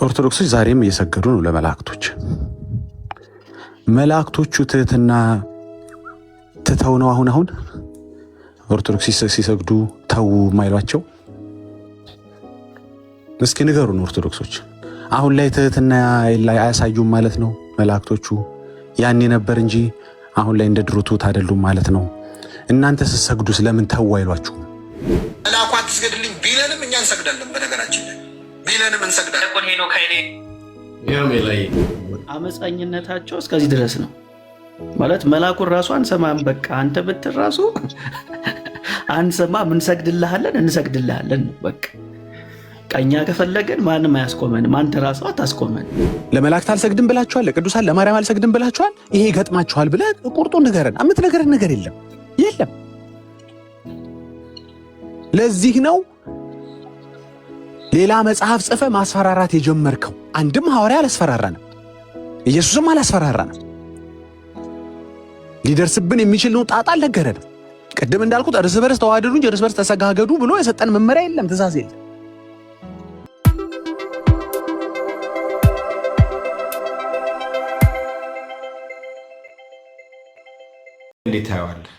ኦርቶዶክሶች ዛሬም እየሰገዱ ነው ለመላእክቶች። መላእክቶቹ ትህትና ትተው ነው አሁን ኦርቶዶክስ ሲሰግዱ ተው ማይሏቸው? እስኪ ንገሩን ኦርቶዶክሶች። አሁን ላይ ትህትና ላይ አያሳዩም ማለት ነው መላእክቶቹ? ያኔ ነበር እንጂ አሁን ላይ እንደ ድሮ ትሁት አይደሉም ማለት ነው? እናንተ ስትሰግዱ ስለምን ተው አይሏችሁ? መላእኩ አትስገድልኝ ቢለንም እኛ እንሰግዳለን። በነገራችን ላይ ቢለንም እንሰግዳለን። አመፀኝነታቸው እስከዚህ ድረስ ነው ማለት መላኩን ራሱ አንሰማም። በቃ አንተ ብትል ራሱ አንሰማም፣ እንሰግድልሃለን። በቃ ቀኛ ከፈለገን ማንም አያስቆመንም፣ አንተ ራሱ አታስቆመን። ለመላእክት አልሰግድም ብላችኋል፣ ለቅዱሳን ለማርያም አልሰግድም ብላችኋል። ይሄ ይገጥማችኋል ብለህ ቁርጡ ንገረን። የምትነገረን ነገር የለም። ለዚህ ነው ሌላ መጽሐፍ ጽፈ ማስፈራራት የጀመርከው። አንድም ሐዋርያ አላስፈራራንም፣ ኢየሱስም አላስፈራራንም። ሊደርስብን የሚችል ነው ጣጣ አልነገረንም። ቅድም እንዳልኩት እርስ በርስ ተዋደዱ እንጂ እርስ በርስ ተሰጋገዱ ብሎ የሰጠን መመሪያ የለም፣ ትእዛዝ የለም። እንዴት ታየዋለህ?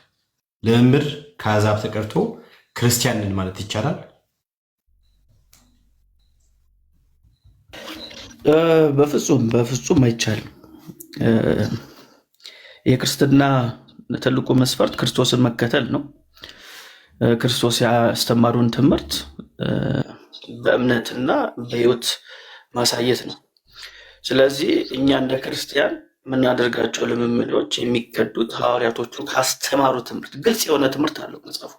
ልምምድ ከአሕዛብ ተቀርቶ ክርስቲያንን ማለት ይቻላል? በፍጹም አይቻልም። የክርስትና ትልቁ መስፈርት ክርስቶስን መከተል ነው። ክርስቶስ ያስተማሩን ትምህርት በእምነትና በሕይወት ማሳየት ነው። ስለዚህ እኛ እንደ ክርስቲያን የምናደርጋቸው ልምምዶች የሚቀዱት ሐዋርያቶቹ ካስተማሩ ትምህርት፣ ግልጽ የሆነ ትምህርት አለው መጽሐፉ።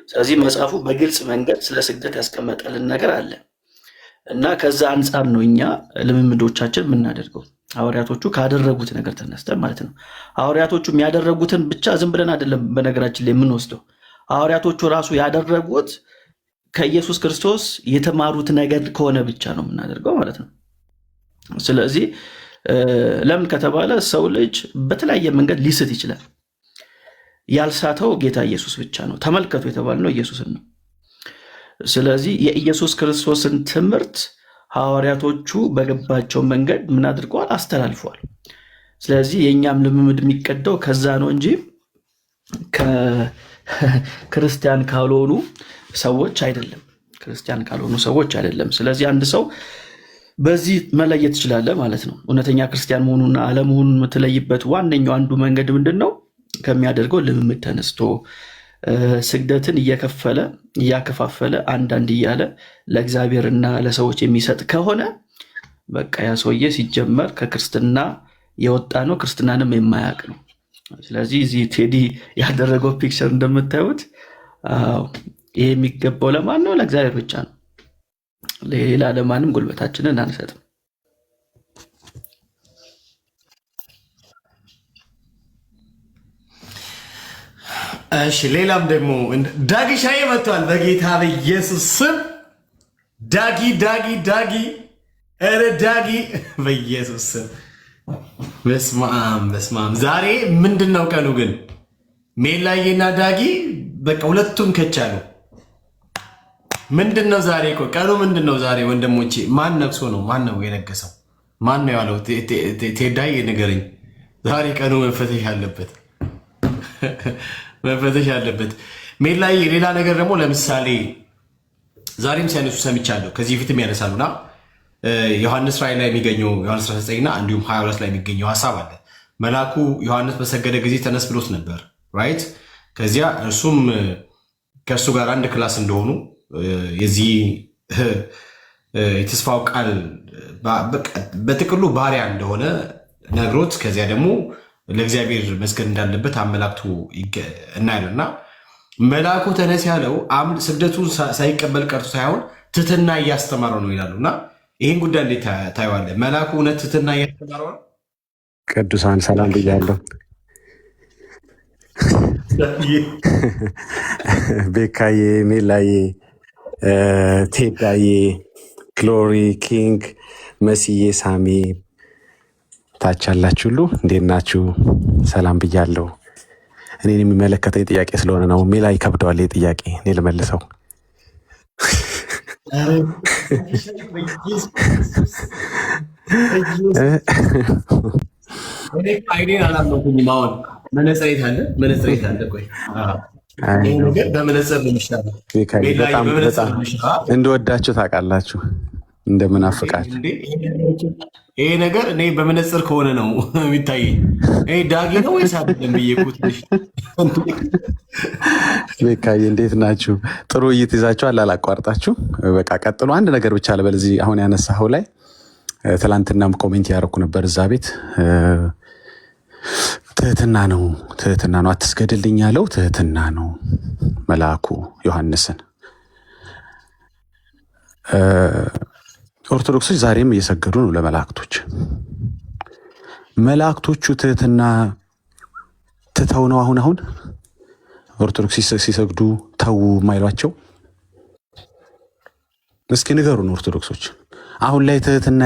ስለዚህ መጽሐፉ በግልጽ መንገድ ስለ ስግደት ያስቀመጠልን ነገር አለ እና ከዛ አንጻር ነው እኛ ልምምዶቻችን የምናደርገው። ሐዋርያቶቹ ካደረጉት ነገር ተነስተን ማለት ነው። ሐዋርያቶቹ የሚያደረጉትን ብቻ ዝም ብለን አይደለም በነገራችን ላይ የምንወስደው። ሐዋርያቶቹ ራሱ ያደረጉት ከኢየሱስ ክርስቶስ የተማሩት ነገር ከሆነ ብቻ ነው የምናደርገው ማለት ነው። ስለዚህ ለምን ከተባለ ሰው ልጅ በተለያየ መንገድ ሊስት ይችላል። ያልሳተው ጌታ ኢየሱስ ብቻ ነው። ተመልከቱ የተባልነው ኢየሱስን ነው። ስለዚህ የኢየሱስ ክርስቶስን ትምህርት ሐዋርያቶቹ በገባቸው መንገድ ምን አድርገዋል? አስተላልፈዋል። ስለዚህ የእኛም ልምምድ የሚቀደው ከዛ ነው እንጂ ከክርስቲያን ካልሆኑ ሰዎች አይደለም። ስለዚህ አንድ ሰው በዚህ መለየት ትችላለህ ማለት ነው። እውነተኛ ክርስቲያን መሆኑና አለመሆኑን የምትለይበት ዋነኛው አንዱ መንገድ ምንድን ነው? ከሚያደርገው ልምምድ ተነስቶ ስግደትን እየከፈለ እያከፋፈለ አንዳንድ እያለ ለእግዚአብሔርና ለሰዎች የሚሰጥ ከሆነ በቃ ያ ሰውዬ ሲጀመር ከክርስትና የወጣ ነው፣ ክርስትናንም የማያውቅ ነው። ስለዚህ እዚህ ቴዲ ያደረገው ፒክቸር እንደምታዩት ይሄ የሚገባው ለማን ነው? ለእግዚአብሔር ብቻ ነው። ሌላ ለማንም ጉልበታችንን አንሰጥም። እሺ፣ ሌላም ደግሞ ዳጊ ሻዬ መጥቷል። በጌታ በኢየሱስ ስም ዳጊ ኧረ ዳጊ በኢየሱስ ስም በስመ አብ። ዛሬ ምንድን ነው ቀኑ ግን? ሜላዬና ዳጊ በቃ ሁለቱም ከቻሉ ምንድን ነው ዛሬ? ቀኑ ምንድን ነው ዛሬ? ወንድሞቼ ማን ነግሶ ነው? ማን ነው የነገሰው? ማን ነው ያለው? ቴዳይ ንገረኝ። ዛሬ ቀኑ መፈተሽ አለበት። ሜላይ ሌላ ነገር ደግሞ ለምሳሌ ዛሬም ሲያነሱ ሰምቻለሁ፣ ከዚህ በፊትም ያነሳሉና ዮሐንስ ራእይ ላይ የሚገኘው ዮሐንስ 19 እና እንዲሁም 22 ላይ የሚገኘው ሀሳብ አለ። መልአኩ ዮሐንስ በሰገደ ጊዜ ተነስ ብሎት ነበር ራይት። ከዚያ እርሱም ከእርሱ ጋር አንድ ክላስ እንደሆኑ የዚህ የተስፋው ቃል በጥቅሉ ባሪያ እንደሆነ ነግሮት ከዚያ ደግሞ ለእግዚአብሔር መስገድ እንዳለበት አመላክቶ እናያለን። እና መልአኩ ተነስ ያለው ስግደቱን ሳይቀበል ቀርቶ ሳይሆን ትህትና እያስተማረው ነው ይላሉ። እና ይህን ጉዳይ እንዴት ታየዋለህ? መልአኩ እውነት ትህትና እያስተማረው ነው? ቅዱሳን ሰላም ብያለሁ። ቤካዬ፣ ሜላዬ፣ ቴዳዬ፣ ግሎሪ፣ ኪንግ፣ መስዬ፣ ሳሚ ታች ያላችሁ ሁሉ እንዴት ናችሁ? ሰላም ብያለሁ። እኔን የሚመለከተኝ ጥያቄ ስለሆነ ነው። ሜላ ይከብደዋል ጥያቄ፣ እኔ ልመልሰው። አይኔን አላመንኩኝም። አሁን መነጽሬት አለ። ቆይ ይህ ነገር በመነጽር ነው የሚሻለው። እንደወዳችሁ ታውቃላችሁ፣ እንደምናፍቃችሁ። ይሄ ነገር እኔ በመነጽር ከሆነ ነው የሚታየኝ። ዳጊ ነው ወይስ አይደለም ብዬ እኮ ትንሽ። ቤካዬ እንዴት ናችሁ? ጥሩ ውይይት ይዛችኋል። አላቋርጣችሁ። በቃ ቀጥሎ አንድ ነገር ብቻ ልበል። እዚህ አሁን ያነሳኸው ላይ ትላንትናም ኮሜንት ያደረኩ ነበር እዛ ቤት። ትህትና ነው አትስገድልኝ ያለው ትህትና ነው። መልአኩ ዮሐንስን ኦርቶዶክሶች ዛሬም እየሰገዱ ነው ለመላእክቶች። መላእክቶቹ ትህትና ትተው ነው አሁን ኦርቶዶክስ ሲሰግዱ ተው ማይሏቸው? እስኪ ንገሩን ኦርቶዶክሶች። አሁን ላይ ትህትና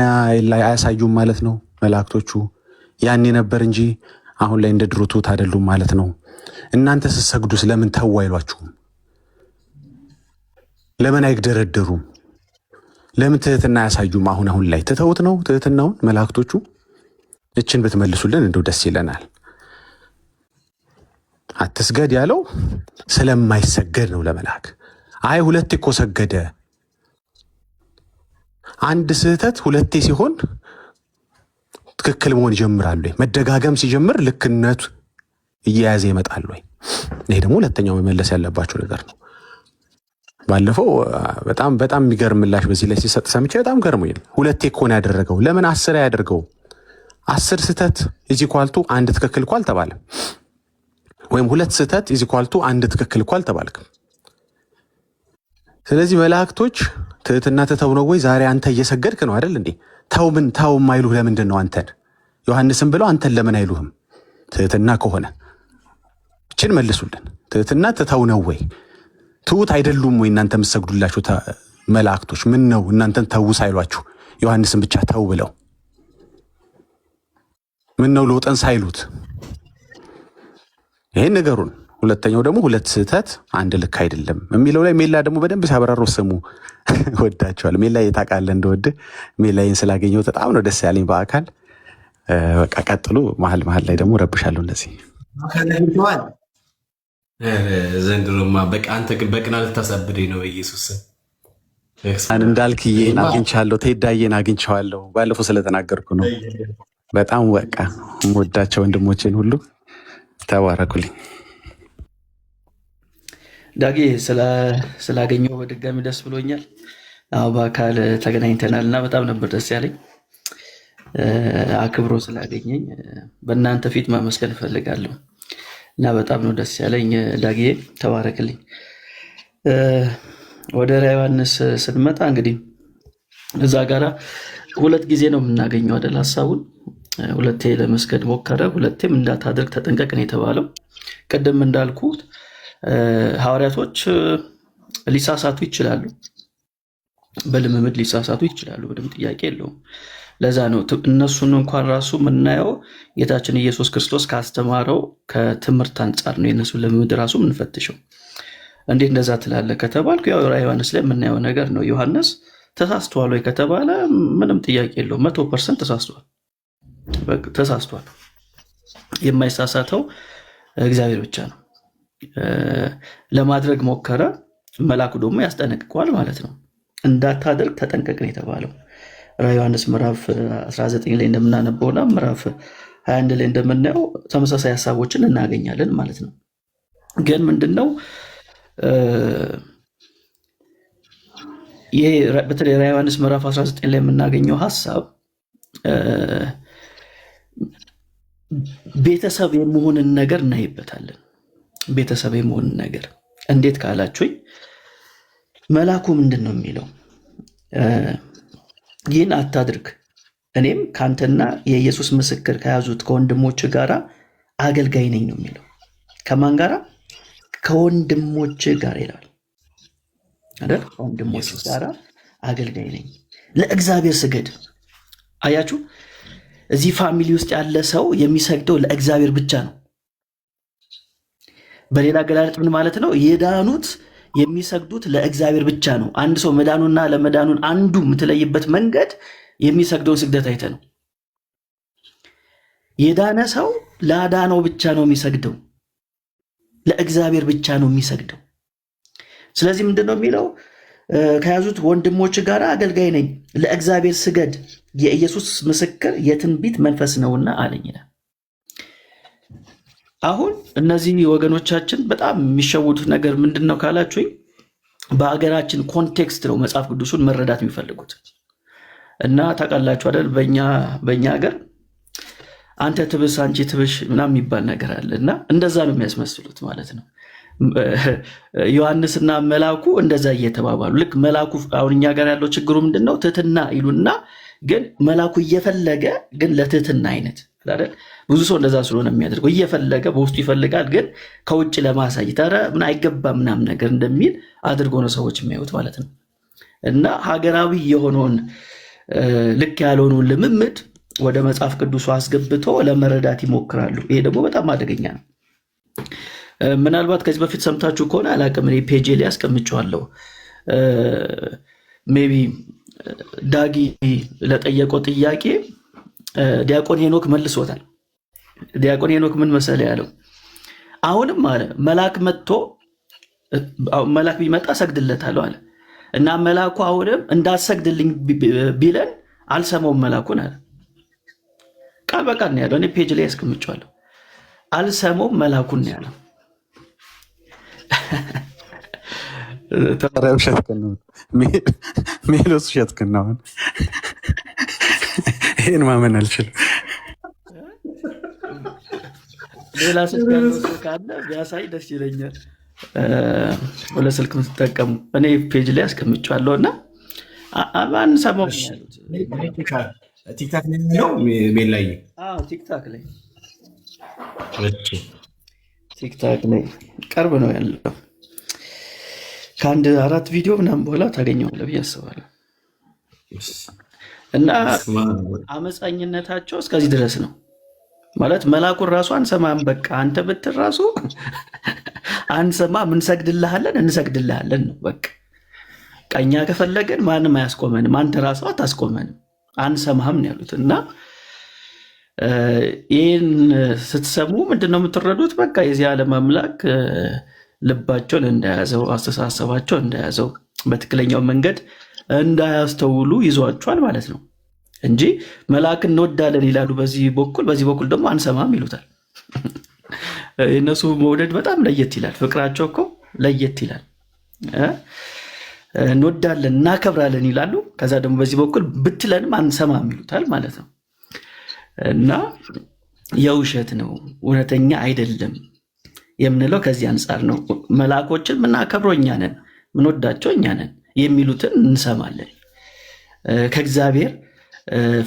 አያሳዩም ማለት ነው መላእክቶቹ? ያኔ ነበር እንጂ አሁን ላይ እንደ ድሮ ትሁት አይደሉም ማለት ነው? እናንተ ስትሰግዱስ ለምን ተው አይሏችሁም? ለምን አይግደረደሩም? ለምን ትህትና አያሳዩም? አሁን ላይ ትተውት ነው ትህትናውን መላእክቶቹ? እችን ብትመልሱልን እንደው ደስ ይለናል። አትስገድ ያለው ስለማይሰገድ ነው ለመልአክ። አይ ሁለቴ እኮ ሰገደ። አንድ ስህተት ሁለቴ ሲሆን ትክክል መሆን ይጀምራል ወይ? መደጋገም ሲጀምር ልክነቱ እየያዘ ይመጣል ወይ? ይሄ ደግሞ ሁለተኛው መመለስ ያለባቸው ነገር ነው። ባለፈው በጣም የሚገርም ምላሽ በዚህ ላይ ሲሰጥ ሰምቼ በጣም ገርሞኝ፣ ሁለቴ እኮ ነው ያደረገው። ለምን 10 ያደርገው? 10 ስህተት ኢዚኳልቱ አንድ ትክክል እኮ አልተባለም። ወይም 2 ስህተት ኢዚኳልቱ አንድ ትክክል እኮ አልተባልክም። ስለዚህ መላእክቶች ትህትና ትተው ነው ወይ? ዛሬ አንተ እየሰገድክ ነው አይደል እንዴ? ተው የማይሉህ ለምንድን ነው? አንተን ዮሐንስን ብለው አንተን ለምን አይሉህም? ትህትና ከሆነ እችን መልሱልን። ትህትና ትተው ነው ወይ? ትሁት አይደሉም ወይ እናንተ የምትሰግዱላችሁ መላእክቶች? ምን ነው እናንተን ተው ሳይሏችሁ ዮሐንስን ብቻ ተው ብለው? ምን ነው ሎጥን ሳይሉት? ይሄን ነገሩን። ሁለተኛው ደግሞ 2 ስህተት አንድ ልክ አይደለም የሚለው ላይ ሜላ ደግሞ በደንብ ሲያበራረው ስሙ። ወዳቸዋል። ሜላ የታውቃለህ እንደወድ ሜላዬን ስላገኘው በጣም ነው ደስ ያለኝ በአካል። በቃ ቀጥሉ። መሀል ላይ ደግሞ ረብሻለሁ እንደዚህ ዘንድሮማ በቃ አንተ ግን በቅና ልታሳብደኝ ነው። በኢየሱስ እንዳልክዬን አግኝቻለሁ፣ ቴዳዬን አግኝቼዋለሁ። ባለፈው ስለተናገርኩ ነው። በጣም በቃ ወዳቸው ወንድሞቼን ሁሉ ተባረኩልኝ። ዳጊ ስላገኘው በድጋሚ ደስ ብሎኛል። በአካል ተገናኝተናል እና በጣም ነበር ደስ ያለኝ። አክብሮ ስላገኘኝ በእናንተ ፊት ማመስገን እፈልጋለሁ እና በጣም ነው ደስ ያለኝ። ዳጊዬ ተባረክልኝ። ወደ ራዕየ ዮሐንስ ስንመጣ እንግዲህ እዛ ጋራ 2 ጊዜ ነው የምናገኘው አይደል? ሀሳቡን 2 ለመስገድ ሞከረ፣ 2 እንዳታደርግ ተጠንቀቅ ነው የተባለው። ቅድም እንዳልኩት ሐዋርያቶች ሊሳሳቱ ይችላሉ፣ በልምምድ ሊሳሳቱ ይችላሉ፣ ምንም ጥያቄ የለውም። ለዛ ነው እነሱን እንኳን ራሱ የምናየው ጌታችን ኢየሱስ ክርስቶስ ካስተማረው ከትምህርት አንጻር ነው የእነሱን ልምምድ ራሱ የምንፈትሸው። እንዴት እንደዛ ትላለህ ከተባልኩ ያው ራዕየ ዮሐንስ ላይ የምናየው ነገር ነው። ዮሐንስ ተሳስቷል ወይ ከተባለ ምንም ጥያቄ የለውም፣ 100% ተሳስቷል። የማይሳሳተው እግዚአብሔር ብቻ ነው። ለማድረግ ሞከረ፣ መልአኩ ደግሞ ያስጠነቅቀዋል ማለት ነው። እንዳታደርግ ተጠንቀቅ ነው የተባለው። ራዕየ ዮሐንስ ምዕራፍ 19 ላይ እንደምናነበውና ምዕራፍ 21 ላይ እንደምናየው ተመሳሳይ ሀሳቦችን እናገኛለን ማለት ነው። ግን ምንድነው ይሄ በተለይ ራዕየ ዮሐንስ ምዕራፍ 19 ላይ የምናገኘው ሀሳብ ቤተሰብ የመሆንን ነገር እናይበታለን። ቤተሰብ የመሆንን ነገር እንዴት ካላችሁኝ መልአኩ ምንድን ነው የሚለው? ይህን አታድርግ፣ እኔም ከአንተና የኢየሱስ ምስክር ከያዙት ከወንድሞች ጋር አገልጋይ ነኝ ነው የሚለው። ከማን ጋራ? ከወንድሞች ጋር ይላል አይደል? ከወንድሞች ጋር አገልጋይ ነኝ። ለእግዚአብሔር ስገድ። አያችሁ፣ እዚህ ፋሚሊ ውስጥ ያለ ሰው የሚሰግደው ለእግዚአብሔር ብቻ ነው። በሌላ አገላለጥ ምን ማለት ነው? የዳኑት የሚሰግዱት ለእግዚአብሔር ብቻ ነው። አንድ ሰው መዳኑና ለመዳኑን አንዱ የምትለይበት መንገድ የሚሰግደውን ስግደት አይተ ነው። የዳነ ሰው ላዳነው ብቻ ነው የሚሰግደው፣ ለእግዚአብሔር ብቻ ነው የሚሰግደው። ስለዚህ ምንድን ነው የሚለው? ከያዙት ወንድሞች ጋር አገልጋይ ነኝ፣ ለእግዚአብሔር ስገድ፣ የኢየሱስ ምስክር የትንቢት መንፈስ ነውና አለኝ። አሁን እነዚህ ወገኖቻችን በጣም የሚሸውዱት ነገር ምንድን ነው ካላችሁኝ፣ በሀገራችን ኮንቴክስት ነው መጽሐፍ ቅዱሱን መረዳት የሚፈልጉት። እና ታውቃላችሁ አይደል፣ በእኛ ሀገር አንተ ትብስ አንቺ ትብሽ ምናምን የሚባል ነገር አለ። እና እንደዛ ነው የሚያስመስሉት ማለት ነው። ዮሐንስና መላኩ እንደዛ እየተባባሉ ልክ መላኩ አሁን እኛ ጋር ያለው ችግሩ ምንድን ነው? ትህትና ይሉና ግን መላኩ እየፈለገ ግን ለትህትና አይነት አይደል? ብዙ ሰው እንደዛ ስለሆነ የሚያደርገው እየፈለገ በውስጡ ይፈልጋል፣ ግን ከውጭ ለማሳየት ኧረ ምን አይገባም ምናምን ነገር እንደሚል አድርጎ ነው ሰዎች የሚያዩት ማለት ነው። እና ሀገራዊ የሆነውን ልክ ያልሆነውን ልምምድ ወደ መጽሐፍ ቅዱሱ አስገብቶ ለመረዳት ይሞክራሉ። ይሄ ደግሞ በጣም አደገኛ ነው። ምናልባት ከዚህ በፊት ሰምታችሁ ከሆነ አላቅም፣ እኔ ፔጄ ላይ አስቀምጨዋለሁ። ሜይ ቢ ዳጊ ለጠየቀው ጥያቄ ዲያቆን ሄኖክ መልሶታል። ዲያቆን ሄኖክ ምን መሰለ ያለው? አሁንም አለ መልአክ መጥቶ መልአክ ቢመጣ ሰግድለታለሁ አለ እና መልአኩ አሁንም እንዳሰግድልኝ ቢለን አልሰማውም መልአኩን አለ። ቃል በቃል ነው ያለው። እኔ ፔጅ ላይ አስቀምጨዋለሁ። አልሰማውም መልአኩን ነው ያለው። ሜሎስ ውሸትክን ነው። ይህን ማመን አልችልም። ሌላ ስልክ ያለው ሰው ካለ ቢያሳይ ደስ ይለኛል። ለስልክ የምትጠቀሙ እኔ ፔጅ ላይ አስቀምጨዋለሁ እና አንሰማውም ያሉት ቲክታክ ላይ ነው ሜል ላይ ቲክታክ ላይ ቅርብ ነው ያለው። ከአንድ 4 ቪዲዮ ምናምን በኋላ ታገኘዋለህ ብዬ አስባለሁ። እና አመፃኝነታቸው እስከዚህ ድረስ ነው ማለት መልአኩን ራሱ አንሰማም። በቃ አንተ ብትል ራሱ አንሰማም፣ እንሰግድልሃለን ነው በቃ። ቀኛ ከፈለገን ማንም አያስቆመንም፣ አንተ ራሱ አታስቆመንም፣ አንሰማህም ነው ያሉት። እና ይህን ስትሰሙ ምንድነው የምትረዱት? በቃ የዚህ ዓለም አምላክ ልባቸውን እንደያዘው፣ አስተሳሰባቸው እንደያዘው፣ በትክክለኛው መንገድ እንዳያስተውሉ ይዟቸዋል ማለት ነው እንጂ መልአክ እንወዳለን ይላሉ በዚህ በኩል ደግሞ አንሰማም ይሉታል። የእነሱ መውደድ በጣም ለየት ይላል። ፍቅራቸው እኮ ለየት ይላል። እንወዳለን እናከብራለን ይላሉ። ከዛ ደግሞ በዚህ በኩል ብትለንም አንሰማም ይሉታል ማለት ነው። እና የውሸት ነው፣ እውነተኛ አይደለም የምንለው ከዚህ አንጻር ነው። መልአኮችን ምናከብረው እኛ ነን፣ ምንወዳቸው እኛ ነን፣ የሚሉትን እንሰማለን። ከእግዚአብሔር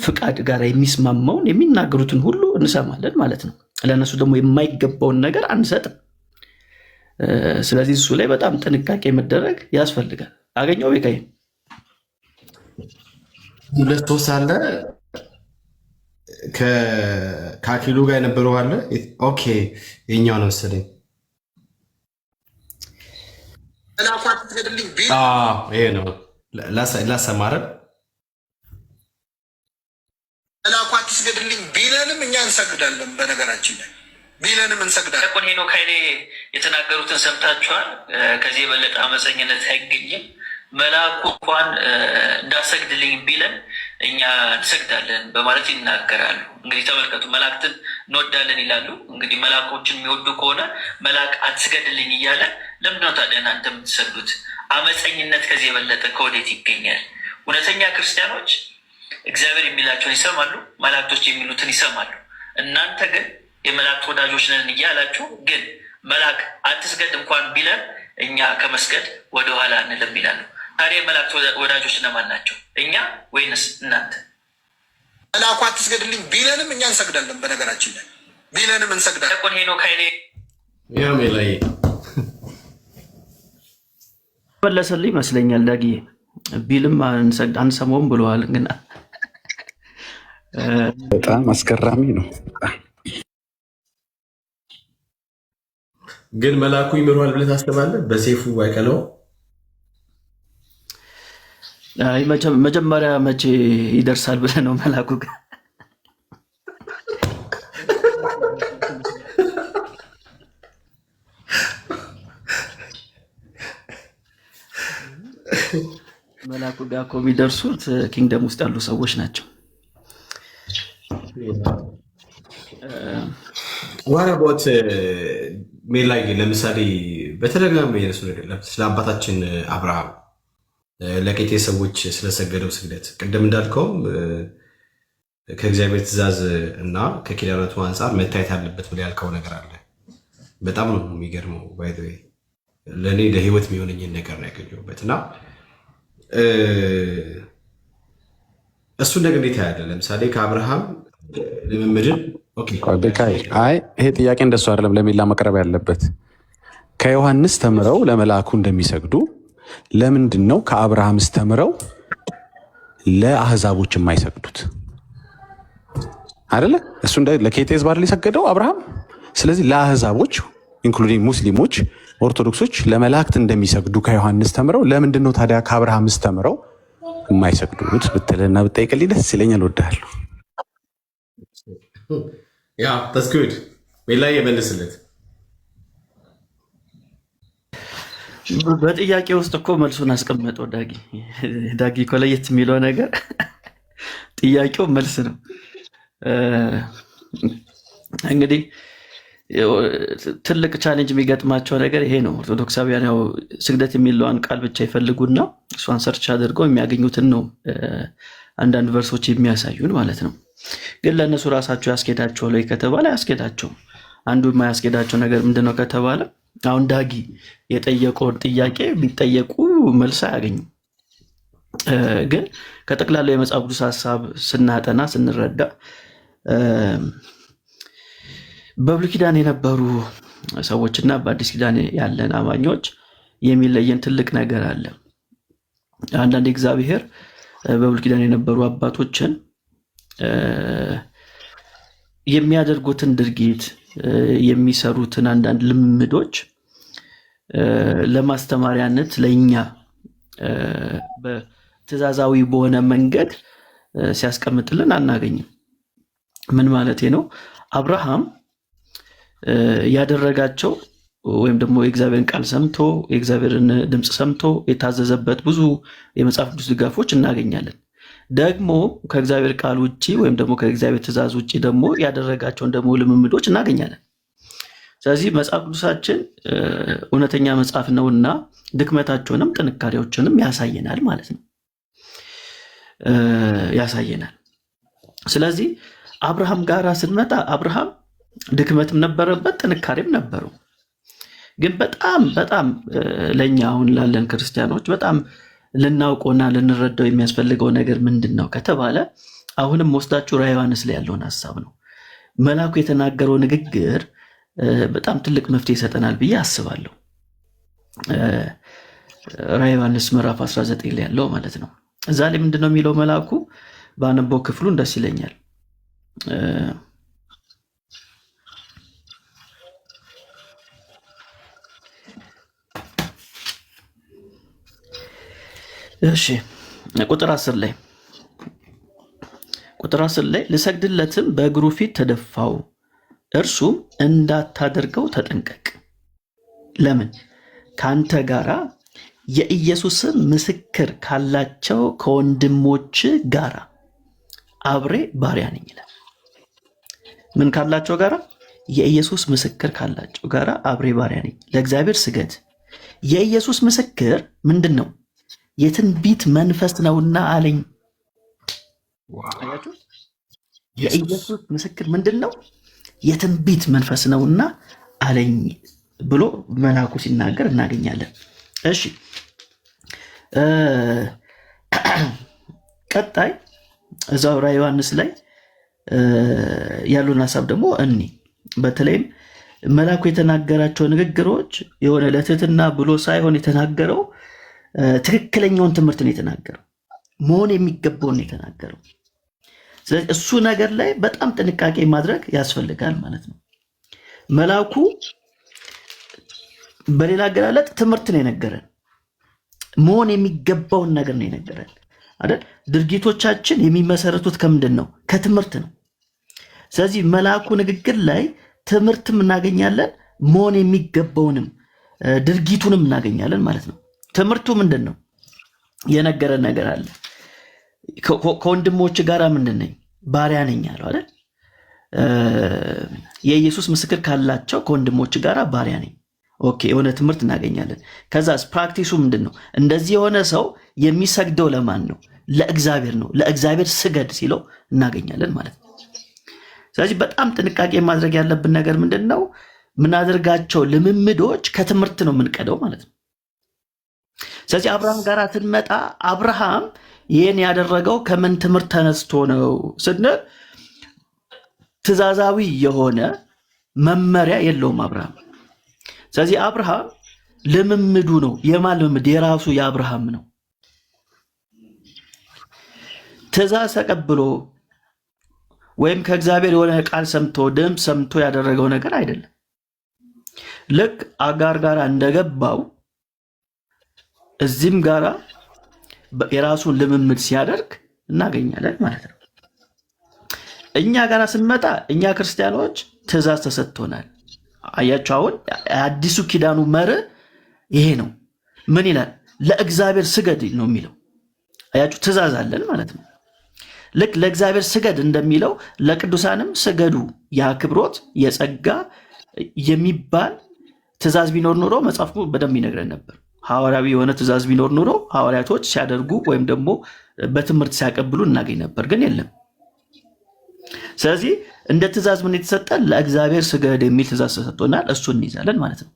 ፍቃድ ጋር የሚስማማውን የሚናገሩትን ሁሉ እንሰማለን ማለት ነው። ለእነሱ ደግሞ የማይገባውን ነገር አንሰጥም። ስለዚህ እሱ ላይ በጣም ጥንቃቄ መደረግ ያስፈልጋል። አገኘው ቤካይ 2 አለ ከአኪሉ ጋር የነበረው አለ። ኦኬ የኛው ነው መሰለኝ። ይሄ ነው ላሰማረን መልአኩ አትስገድልኝ ቢለንም እኛ እንሰግዳለን። በነገራችን ላይ ቢለንም እንሰግዳለን። ዲያቆን ሄኖክ ኃይሌ የተናገሩትን ሰምታችኋል። ከዚህ የበለጠ አመፀኝነት አይገኝም። መልአኩ እንኳን እንዳሰግድልኝ ቢለን እኛ እንሰግዳለን በማለት ይናገራሉ። እንግዲህ ተመልከቱ፣ መላእክትን እንወዳለን ይላሉ። እንግዲህ መላኮችን የሚወዱ ከሆነ መልአክ አትስገድልኝ እያለ ለምንድነው ታዲያ እናንተ የምትሰግዱት? አመፀኝነት ከዚህ የበለጠ ከወዴት ይገኛል? እውነተኛ ክርስቲያኖች እግዚአብሔር የሚላቸውን ይሰማሉ፣ መላእክቶች የሚሉትን ይሰማሉ። እናንተ ግን የመላእክት ወዳጆች ነን እያላችሁ ግን መልአክ አትስገድ እንኳን ቢለን እኛ ከመስገድ ወደኋላ እንልም ይላሉ። ታዲያ የመላእክት ወዳጆች እነማን ናቸው? እኛ ወይንስ እናንተ? መልአኩ አትስገድልኝ ቢለንም እኛ እንሰግዳለን። በነገራችን ላይ ቢለንም እንሰግዳለን። ዲያቆን ሄኖክ ኃይሌ ላይ መለሰልኝ ይመስለኛል። ዳጊ ቢልም አንሰማውም ብለዋል። ግን በጣም አስገራሚ ነው። ግን መልአኩ ይምረዋል ብለህ ታስባለህ? በሴፉ አይቀለው አይ መጀመሪያ መቼ ይደርሳል ብለህ ነው መላኩ ጋር መላኩ ጋር እኮ የሚደርሱት ኪንግደም ውስጥ ያሉ ሰዎች ናቸው። ዋናቦት ሜል ላይ ለምሳሌ በተደጋጋሚ የነሱ ነገር ስለ አባታችን አብርሃም ለቄጤ ሰዎች ስለሰገደው ስግደት ቅድም እንዳልከውም ከእግዚአብሔር ትእዛዝ እና ከኪዳነቱ አንጻር መታየት አለበት ብለህ ያልከው ነገር አለ። በጣም ነው የሚገርመው። ባይ ዘ ዌይ ለእኔ ለህይወት የሚሆነኝን ነገር ነው ያገኘሁበት እና እሱን ነገር እንዴት ያለ ለምሳሌ ከአብርሃም ልምምድን ይሄ ጥያቄ እንደሱ አይደለም ለሚላ መቅረብ ያለበት። ከዮሐንስ ተምረው ለመልአኩ እንደሚሰግዱ ለምንድን ነው ከአብርሃምስ ተምረው ለአህዛቦች የማይሰግዱት? አይደለ? እሱ ለኬጤዝ ባል የሰገደው አብርሃም። ስለዚህ ለአህዛቦች ኢንክሉዲንግ ሙስሊሞች፣ ኦርቶዶክሶች ለመላእክት እንደሚሰግዱ ከዮሐንስ ተምረው ለምንድን ነው ታዲያ ከአብርሃምስ ተምረው የማይሰግዱት ብትልና ብጠይቅልኝ ደስ ይለኛል። እወድሃለሁ። ያ ተስኩድ ሜላ የመልስለት በጥያቄ ውስጥ እኮ መልሱን አስቀመጠው ዳጊ እኮ ለየት የሚለው ነገር ጥያቄው መልስ ነው። እንግዲህ ትልቅ ቻሌንጅ የሚገጥማቸው ነገር ይሄ ነው። ኦርቶዶክሳውያን ያው ስግደት የሚለውን ቃል ብቻ ይፈልጉና እሷን ሰርች አድርገው የሚያገኙትን ነው አንዳንድ ቨርሶች የሚያሳዩን ማለት ነው። ግን ለእነሱ ራሳቸው ያስኬዳቸዋል ወይ ከተባለ አያስኬዳቸውም። አንዱ የማያስኬዳቸው ነገር ምንድነው ከተባለ አሁን ዳጊ የጠየቀውን ጥያቄ ቢጠየቁ መልስ አያገኙም። ግን ከጠቅላላው የመጽሐፍ ቅዱስ ሀሳብ ስናጠና ስንረዳ በብሉይ ኪዳን የነበሩ ሰዎችና በአዲስ ኪዳን ያለን አማኞች የሚለየን ትልቅ ነገር አለ። አንዳንድ እግዚአብሔር በብሉይ ኪዳን የነበሩ አባቶችን የሚያደርጉትን ድርጊት የሚሰሩትን አንዳንድ ልምምዶች ለማስተማሪያነት ለእኛ በትእዛዛዊ በሆነ መንገድ ሲያስቀምጥልን አናገኝም። ምን ማለት ነው? አብርሃም ያደረጋቸው ወይም ደግሞ የእግዚአብሔርን ቃል ሰምቶ የእግዚአብሔርን ድምፅ ሰምቶ የታዘዘበት ብዙ የመጽሐፍ ቅዱስ ድጋፎች እናገኛለን። ደግሞ ከእግዚአብሔር ቃል ውጭ ወይም ደግሞ ከእግዚአብሔር ትእዛዝ ውጭ ደግሞ ያደረጋቸውን ደግሞ ልምምዶች እናገኛለን። ስለዚህ መጽሐፍ ቅዱሳችን እውነተኛ መጽሐፍ ነውና ድክመታቸውንም ጥንካሬዎችንም ያሳየናል ማለት ነው፣ ያሳየናል። ስለዚህ አብርሃም ጋር ስንመጣ አብርሃም ድክመትም ነበረበት ጥንካሬም ነበረው። ግን በጣም በጣም ለእኛ አሁን ላለን ክርስቲያኖች በጣም ልናውቀውና ልንረዳው የሚያስፈልገው ነገር ምንድን ነው ከተባለ አሁንም ወስዳችሁ ራዕየ ዮሐንስ ላይ ያለውን ሀሳብ ነው። መልአኩ የተናገረው ንግግር በጣም ትልቅ መፍትሄ ይሰጠናል ብዬ አስባለሁ። ራዕየ ዮሐንስ ምዕራፍ 19 ላይ ያለው ማለት ነው። እዛ ላይ ምንድን ነው የሚለው መልአኩ? ባነበው ክፍሉን ደስ ይለኛል። እሺ ቁጥር 10 ላይ ልሰግድለትም በእግሩ ፊት ተደፋው፣ እርሱም እንዳታደርገው ተጠንቀቅ። ለምን? ካንተ ጋራ የኢየሱስን ምስክር ካላቸው ከወንድሞች ጋራ አብሬ ባሪያ ነኝ ይላል። ምን ካላቸው ጋራ? የኢየሱስ ምስክር ካላቸው ጋራ አብሬ ባሪያ ነኝ። ለእግዚአብሔር ስገድ። የኢየሱስ ምስክር ምንድን ነው? የትንቢት መንፈስ ነውና አለኝ። የኢየሱስ ምስክር ምንድን ነው? የትንቢት መንፈስ ነውና አለኝ ብሎ መልአኩ ሲናገር እናገኛለን። እሺ ቀጣይ እዛው ራዕየ ዮሐንስ ላይ ያሉን ሀሳብ ደግሞ እኒ በተለይም መልአኩ የተናገራቸው ንግግሮች የሆነ ለትህትና ብሎ ሳይሆን የተናገረው ትክክለኛውን ትምህርት ነው የተናገረው፣ መሆን የሚገባውን የተናገረው። ስለዚህ እሱ ነገር ላይ በጣም ጥንቃቄ ማድረግ ያስፈልጋል ማለት ነው። መልአኩ በሌላ አገላለጥ ትምህርት ነው የነገረን፣ መሆን የሚገባውን ነገር ነው የነገረን። አይደል? ድርጊቶቻችን የሚመሰረቱት ከምንድን ነው? ከትምህርት ነው። ስለዚህ መልአኩ ንግግር ላይ ትምህርትም እናገኛለን፣ መሆን የሚገባውንም ድርጊቱንም እናገኛለን ማለት ነው። ትምህርቱ ምንድን ነው? የነገረን ነገር አለ። ከወንድሞች ጋር ምንድን ነኝ? ባሪያ ነኝ አለው አይደል? የኢየሱስ ምስክር ካላቸው ከወንድሞች ጋር ባሪያ ነኝ። ኦኬ፣ የሆነ ትምህርት እናገኛለን። ከዛስ ፕራክቲሱ ምንድን ነው? እንደዚህ የሆነ ሰው የሚሰግደው ለማን ነው? ለእግዚአብሔር ነው። ለእግዚአብሔር ስገድ ሲለው እናገኛለን ማለት ነው። ስለዚህ በጣም ጥንቃቄ ማድረግ ያለብን ነገር ምንድን ነው? ምናደርጋቸው ልምምዶች ከትምህርት ነው የምንቀደው ማለት ነው። ስለዚህ አብርሃም ጋር ስንመጣ አብርሃም ይህን ያደረገው ከምን ትምህርት ተነስቶ ነው ስንል ትእዛዛዊ የሆነ መመሪያ የለውም አብርሃም። ስለዚህ አብርሃም ልምምዱ ነው። የማን ልምምድ? የራሱ የአብርሃም ነው። ትእዛዝ ተቀብሎ ወይም ከእግዚአብሔር የሆነ ቃል ሰምቶ ድምፅ ሰምቶ ያደረገው ነገር አይደለም። ልክ አጋር ጋር እንደገባው እዚህም ጋራ የራሱን ልምምድ ሲያደርግ እናገኛለን ማለት ነው። እኛ ጋር ስንመጣ እኛ ክርስቲያኖች ትእዛዝ ተሰጥቶናል። አያችሁ፣ አሁን አዲሱ ኪዳኑ መርህ ይሄ ነው። ምን ይላል? ለእግዚአብሔር ስገድ ነው የሚለው። አያችሁ፣ ትእዛዝ አለን ማለት ነው። ልክ ለእግዚአብሔር ስገድ እንደሚለው ለቅዱሳንም ስገዱ፣ የአክብሮት የጸጋ የሚባል ትእዛዝ ቢኖር ኑሮ መጽሐፉ በደንብ ይነግረን ነበር። ሐዋርያዊ የሆነ ትእዛዝ ቢኖር ኑሮ ሐዋርያቶች ሲያደርጉ ወይም ደግሞ በትምህርት ሲያቀብሉ እናገኝ ነበር፣ ግን የለም። ስለዚህ እንደ ትእዛዝ ምን የተሰጠን? ለእግዚአብሔር ስገድ የሚል ትእዛዝ ተሰጥቶናል። እሱ እንይዛለን ማለት ነው።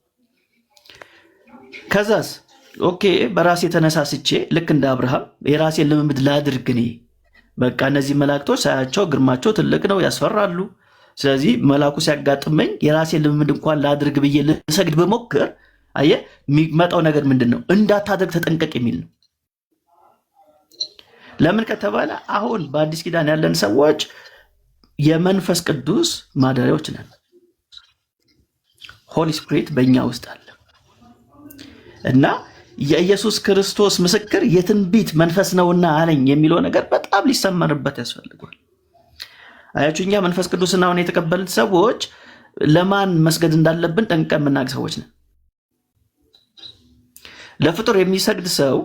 ከዛስ ኦኬ፣ በራሴ ተነሳስቼ ልክ እንደ አብርሃም የራሴን ልምምድ ላድርግ። እኔ በቃ እነዚህ መላእክቶች ሳያቸው ግርማቸው ትልቅ ነው፣ ያስፈራሉ። ስለዚህ መልአኩ ሲያጋጥመኝ የራሴን ልምምድ እንኳን ላድርግ ብዬ ልሰግድ በሞክር፣ አየህ የሚመጣው ነገር ምንድን ነው? እንዳታደርግ ተጠንቀቅ የሚል ነው። ለምን ከተባለ አሁን በአዲስ ኪዳን ያለን ሰዎች የመንፈስ ቅዱስ ማደሪያዎች ነን። ሆሊ ስፒሪት በእኛ ውስጥ አለ እና የኢየሱስ ክርስቶስ ምስክር የትንቢት መንፈስ ነውና አለኝ የሚለው ነገር በጣም ሊሰመርበት ያስፈልጓል። አያችሁ፣ እኛ መንፈስ ቅዱስን አሁን የተቀበልን ሰዎች ለማን መስገድ እንዳለብን ጠንቅቀን የምናውቅ ሰዎች ነን። ለፍጡር የሚሰግድ ሰው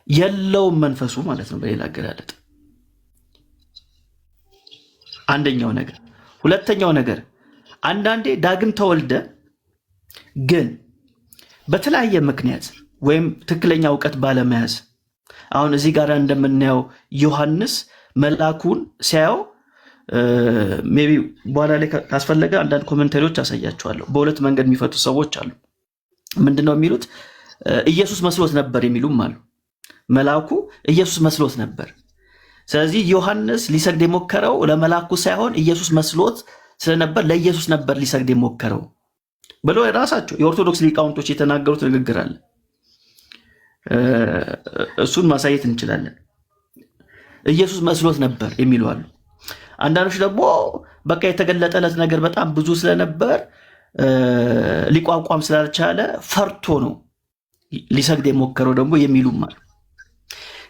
የለውም መንፈሱ ማለት ነው፣ በሌላ አገላለጥ። አንደኛው ነገር። ሁለተኛው ነገር አንዳንዴ ዳግም ተወልደ ግን በተለያየ ምክንያት ወይም ትክክለኛ እውቀት ባለመያዝ፣ አሁን እዚህ ጋር እንደምናየው ዮሐንስ መልአኩን ሲያየው ሜይ ቢ በኋላ ላይ ካስፈለገ አንዳንድ ኮሜንታሪዎች አሳያቸዋለሁ። በሁለት መንገድ የሚፈቱ ሰዎች አሉ። ምንድነው የሚሉት? ኢየሱስ መስሎት ነበር የሚሉም አሉ። መልአኩ ኢየሱስ መስሎት ነበር። ስለዚህ ዮሐንስ ሊሰግድ የሞከረው ለመልአኩ ሳይሆን ኢየሱስ መስሎት ስለነበር ለኢየሱስ ነበር ሊሰግድ የሞከረው ብሎ ራሳቸው የኦርቶዶክስ ሊቃውንቶች የተናገሩት ንግግር አለ። እሱን ማሳየት እንችላለን። ኢየሱስ መስሎት ነበር የሚሉ አሉ። አንዳንዶች ደግሞ በቃ የተገለጠለት ነገር በጣም ብዙ ስለነበር ሊቋቋም ስላልቻለ ፈርቶ ነው ሊሰግድ የሞከረው ደግሞ የሚሉም አሉ።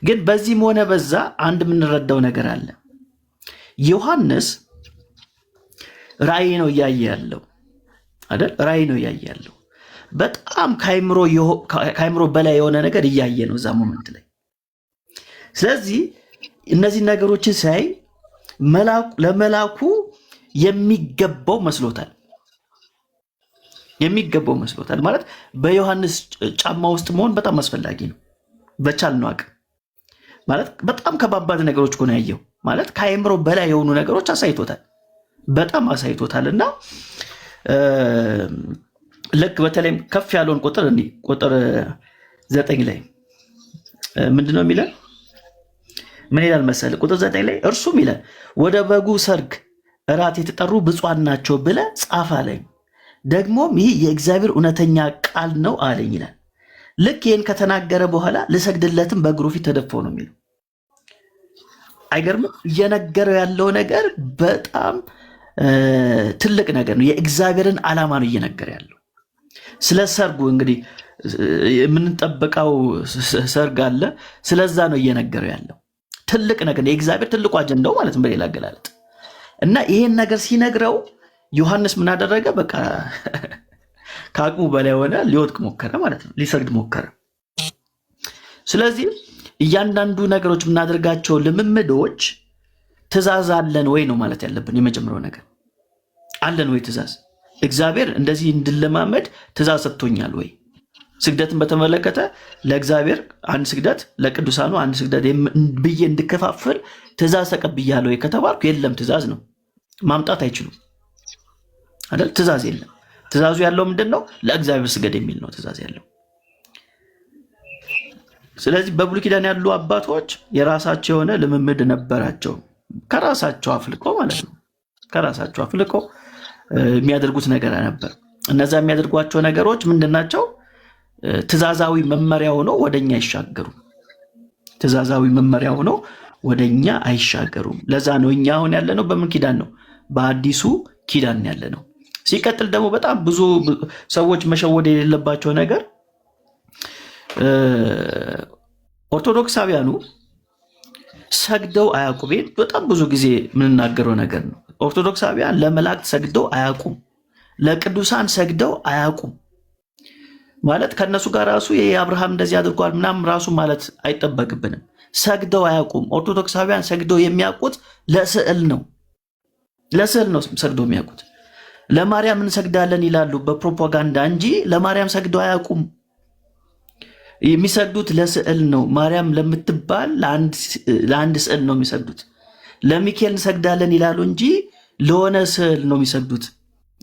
ግን በዚህም ሆነ በዛ አንድ የምንረዳው ነገር አለ። ዮሐንስ ራእይ ነው እያየ ያለው አይደል? ራእይ ነው እያየ ያለው። በጣም ከአይምሮ በላይ የሆነ ነገር እያየ ነው እዛ ሞመንት ላይ። ስለዚህ እነዚህ ነገሮችን ሳይ ለመላኩ የሚገባው መስሎታል። የሚገባው መስሎታል ማለት በዮሐንስ ጫማ ውስጥ መሆን በጣም አስፈላጊ ነው። በቻልነው አቅም ማለት በጣም ከባባድ ነገሮች እኮ ነው ያየው። ማለት ከአይምሮ በላይ የሆኑ ነገሮች አሳይቶታል፣ በጣም አሳይቶታል። እና ልክ በተለይም ከፍ ያለውን ቁጥር 9 ላይ ምንድነው የሚለን? ምን ይላል መሰለ? ቁጥር 9 ላይ እርሱም ይላል ወደ በጉ ሰርግ እራት የተጠሩ ብፁዓን ናቸው ብለህ ጻፍ አለኝ። ደግሞም ይህ የእግዚአብሔር እውነተኛ ቃል ነው አለኝ ይላል። ልክ ይህን ከተናገረ በኋላ ልሰግድለትም በእግሩ ፊት ተደፋው ነው የሚለው። አይገርምም? እየነገረው ያለው ነገር በጣም ትልቅ ነገር ነው። የእግዚአብሔርን ዓላማ ነው እየነገረ ያለው። ስለ ሰርጉ እንግዲህ የምንጠብቀው ሰርግ አለ። ስለዛ ነው እየነገረው ያለው። ትልቅ ነገር የእግዚአብሔር ትልቁ አጀንዳው ማለት ነው በሌላ አገላለጥ። እና ይሄን ነገር ሲነግረው ዮሐንስ ምን አደረገ? በቃ ከአቅሙ በላይ ሆነ፣ ሊወድቅ ሞከረ ማለት ነው፣ ሊሰግድ ሞከረ። ስለዚህ እያንዳንዱ ነገሮች የምናደርጋቸው ልምምዶች ትእዛዝ አለን ወይ ነው ማለት ያለብን። የመጀመሪያው ነገር አለን ወይ ትእዛዝ? እግዚአብሔር እንደዚህ እንድለማመድ ትእዛዝ ሰጥቶኛል ወይ? ስግደትን በተመለከተ ለእግዚአብሔር አንድ ስግደት፣ ለቅዱሳኑ አንድ ስግደት ብዬ እንድከፋፍል ትእዛዝ ተቀብያለሁ ወይ ከተባልኩ የለም፣ ትእዛዝ ነው። ማምጣት አይችሉም አይደል? ትእዛዝ የለም። ትእዛዙ ያለው ምንድን ነው? ለእግዚአብሔር ስገድ የሚል ነው ትእዛዝ ያለው። ስለዚህ በብሉይ ኪዳን ያሉ አባቶች የራሳቸው የሆነ ልምምድ ነበራቸው። ከራሳቸው አፍልቆ ማለት ነው። ከራሳቸው አፍልቆ የሚያደርጉት ነገር ነበር። እነዛ የሚያደርጓቸው ነገሮች ምንድናቸው? ትእዛዛዊ መመሪያ ሆኖ ወደኛ አይሻገሩም። ትእዛዛዊ መመሪያ ሆኖ ወደኛ አይሻገሩም። ለዛ ነው እኛ አሁን ያለነው በምን ኪዳን ነው? በአዲሱ ኪዳን ያለነው። ሲቀጥል ደግሞ በጣም ብዙ ሰዎች መሸወድ የሌለባቸው ነገር ኦርቶዶክሳውያኑ ሰግደው አያውቁም። በጣም ብዙ ጊዜ የምንናገረው ነገር ነው። ኦርቶዶክሳውያን ለመላእክት ሰግደው አያውቁም። ለቅዱሳን ሰግደው አያውቁም። ማለት ከነሱ ጋር ራሱ የአብርሃም እንደዚህ አድርጓል ምናምን ራሱ ማለት አይጠበቅብንም። ሰግደው አያውቁም። ኦርቶዶክሳውያን ሰግደው የሚያውቁት ለስዕል ነው። ለስዕል ነው ሰግደው የሚያውቁት። ለማርያም እንሰግዳለን ይላሉ በፕሮፓጋንዳ እንጂ ለማርያም ሰግደው አያውቁም። የሚሰግዱት ለስዕል ነው። ማርያም ለምትባል ለአንድ ስዕል ነው የሚሰግዱት። ለሚካኤል እንሰግዳለን ይላሉ እንጂ ለሆነ ስዕል ነው የሚሰግዱት።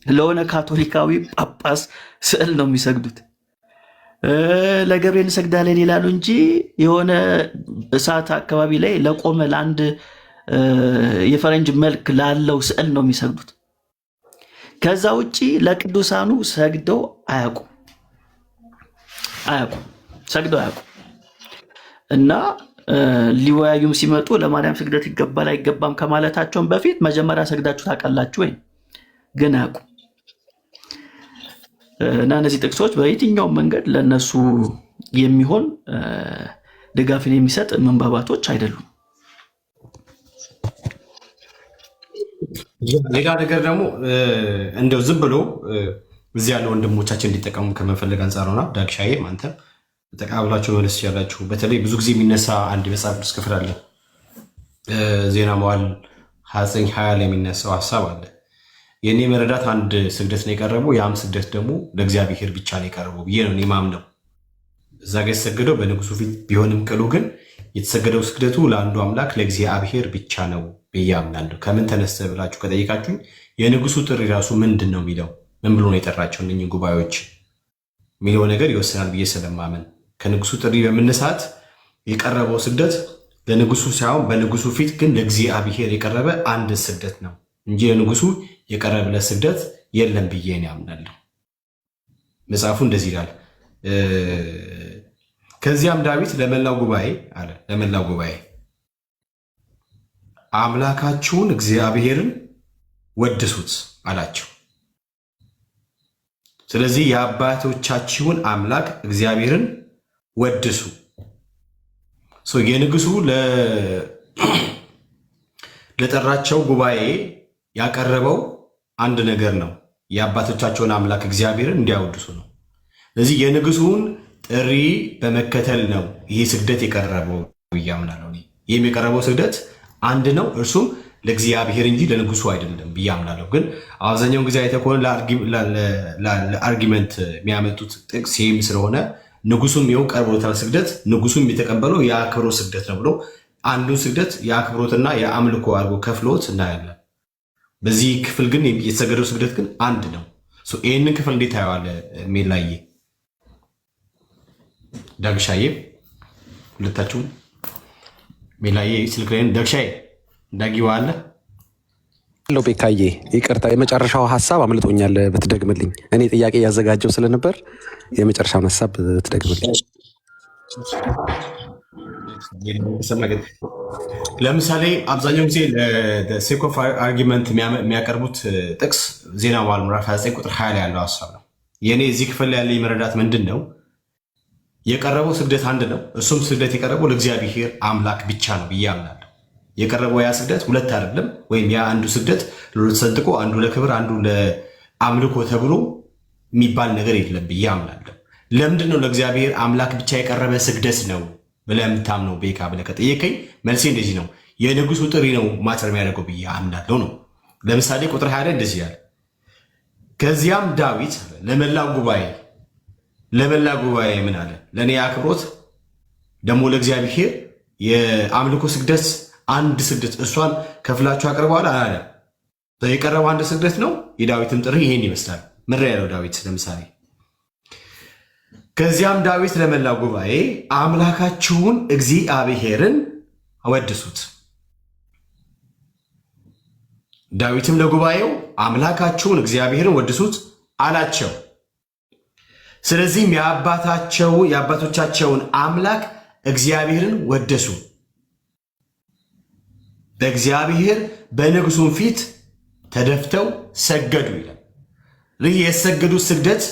ለሆነ ካቶሊካዊ ጳጳስ ስዕል ነው የሚሰግዱት። ለገብርኤል እንሰግዳለን ይላሉ እንጂ የሆነ እሳት አካባቢ ላይ ለቆመ ለአንድ የፈረንጅ መልክ ላለው ስዕል ነው የሚሰግዱት። ከዛ ውጪ ለቅዱሳኑ ሰግደው አያውቁም። ሰግደው አያውቁም። እና ሊወያዩም ሲመጡ ለማርያም ስግደት ይገባል አይገባም ከማለታቸውን በፊት መጀመሪያ ሰግዳችሁ ታውቃላችሁ ወይ? ግን አያውቁም። እና እነዚህ ጥቅሶች በየትኛውም መንገድ ለነሱ የሚሆን ድጋፍን የሚሰጥ መንባባቶች አይደሉም። ሌላ ነገር ደግሞ እንደው ዝም ብሎ እዚህ ያለ ወንድሞቻችን እንዲጠቀሙ ከመፈለግ አንጻር ሆና ዳግሻዬም አንተም ተቀባብላችሁ መለስ ያላችሁ። በተለይ ብዙ ጊዜ የሚነሳ አንድ የመጽሐፍ ቅዱስ ክፍል አለ። ዜና መዋዕል 29:20 ላይ የሚነሳው ሀሳብ አለ። የእኔ መረዳት አንድ ስግደት ነው የቀረበው፣ ያም ስግደት ደግሞ ለእግዚአብሔር ብቻ ነው የቀረበው ብዬ ነው እኔ ማምነው። እዛ ጋ የተሰገደው በንጉሱ ፊት ቢሆንም ቅሉ ግን የተሰገደው ስግደቱ ለአንዱ አምላክ ለእግዚአብሔር ብቻ ነው ብዬ አምናለሁ። ከምን ተነስተ ብላችሁ ከጠየቃችሁኝ የንጉሱ ጥሪ ራሱ ምንድን ነው የሚለው ምን ብሎ ነው የጠራቸው እነኝህ ጉባኤዎች የሚለው ነገር ይወስናል ብዬ ስለማመን ከንጉሱ ጥሪ በመነሳት የቀረበው ስግደት ለንጉሱ ሳይሆን በንጉሱ ፊት ግን ለእግዚአብሔር የቀረበ አንድ ስግደት ነው እንጂ ለንጉሱ የቀረበለት ስግደት የለም ብዬ ነው ያምናለሁ። መጽሐፉ እንደዚህ ይላል። ከዚያም ዳዊት ለመላው ጉባኤ አለ፣ ለመላው ጉባኤ አምላካችሁን እግዚአብሔርን ወድሱት አላቸው። ስለዚህ የአባቶቻችሁን አምላክ እግዚአብሔርን ወድሱ። የንጉሱ ለጠራቸው ጉባኤ ያቀረበው አንድ ነገር ነው፣ የአባቶቻቸውን አምላክ እግዚአብሔርን እንዲያወድሱ ነው። ስለዚህ የንጉሱን ጥሪ በመከተል ነው ይህ ስግደት የቀረበው ብያምናለሁ። ይህም የቀረበው ስግደት አንድ ነው፣ እርሱም ለእግዚአብሔር እንጂ ለንጉሱ አይደለም ብያምናለሁ። ግን አብዛኛውን ጊዜ አይተኮን ለአርጊመንት የሚያመጡት ጥቅስ ይህም ስለሆነ ንጉሱም ይኸው ቀርቦታል ስግደት፣ ንጉሱም የተቀበለው የአክብሮት ስግደት ነው ብሎ አንዱን ስግደት የአክብሮትና የአምልኮ አድርጎ ከፍሎት እናያለን። በዚህ ክፍል ግን የተሰገደው ስግደት ግን አንድ ነው። ይህንን ክፍል እንዴት ታየዋለህ? ሜላዬ ዳግሻዬ፣ ሁለታችሁም ሜላዬ ስልክ ላይ ዳግሻዬ ዳጊዋ አለ ለው ቤካዬ፣ ይቅርታ የመጨረሻው ሀሳብ አምልጦኛል፣ ብትደግምልኝ። እኔ ጥያቄ ያዘጋጀው ስለነበር የመጨረሻውን ሀሳብ ብትደግምልኝ። ለምሳሌ አብዛኛው ጊዜ ለሴክ ኦፍ አርጊመንት የሚያቀርቡት ጥቅስ ዜና መዋዕል ምዕራፍ 29 ቁጥር 20 ላይ ያለው ሀሳብ ነው። የእኔ እዚህ ክፍል ላይ ያለኝ መረዳት ምንድን ነው? የቀረበው ስግደት አንድ ነው። እሱም ስግደት የቀረበው ለእግዚአብሔር አምላክ ብቻ ነው ብዬ አምናለሁ። የቀረበው ያ ስግደት ሁለት አይደለም፣ ወይም ያ አንዱ ስግደት ለሁለት ሰንጥቆ አንዱ ለክብር አንዱ ለአምልኮ ተብሎ የሚባል ነገር የለም ብዬ አምናለሁ። ለምንድን ነው ለእግዚአብሔር አምላክ ብቻ የቀረበ ስግደት ነው ብለህ የምታምነው ቤካ ብለህ ከጠየቀኝ መልሴ እንደዚህ ነው። የንጉሱ ጥሪ ነው ማተር የሚያደርገው ብዬ አምናለሁ ነው። ለምሳሌ ቁጥር 20 ላይ እንደዚህ ያለ ከዚያም ዳዊት ለመላ ጉባኤ ምን አለ? ለእኔ አክብሮት ደግሞ ለእግዚአብሔር የአምልኮ ስግደት አንድ ስግደት እሷን ከፍላችሁ አቅርበዋል አለ። የቀረበው አንድ ስግደት ነው። የዳዊትም ጥሪ ይሄን ይመስላል። ምድር ያለው ዳዊት ለምሳሌ ከዚያም ዳዊት ለመላ ጉባኤ አምላካችሁን እግዚአብሔርን አወድሱት። ዳዊትም ለጉባኤው አምላካችሁን እግዚአብሔርን ወድሱት አላቸው። ስለዚህም የአባቶቻቸውን አምላክ እግዚአብሔርን ወደሱ፣ በእግዚአብሔር በንጉሱም ፊት ተደፍተው ሰገዱ ይላል። ይህ የሰገዱት ስግደት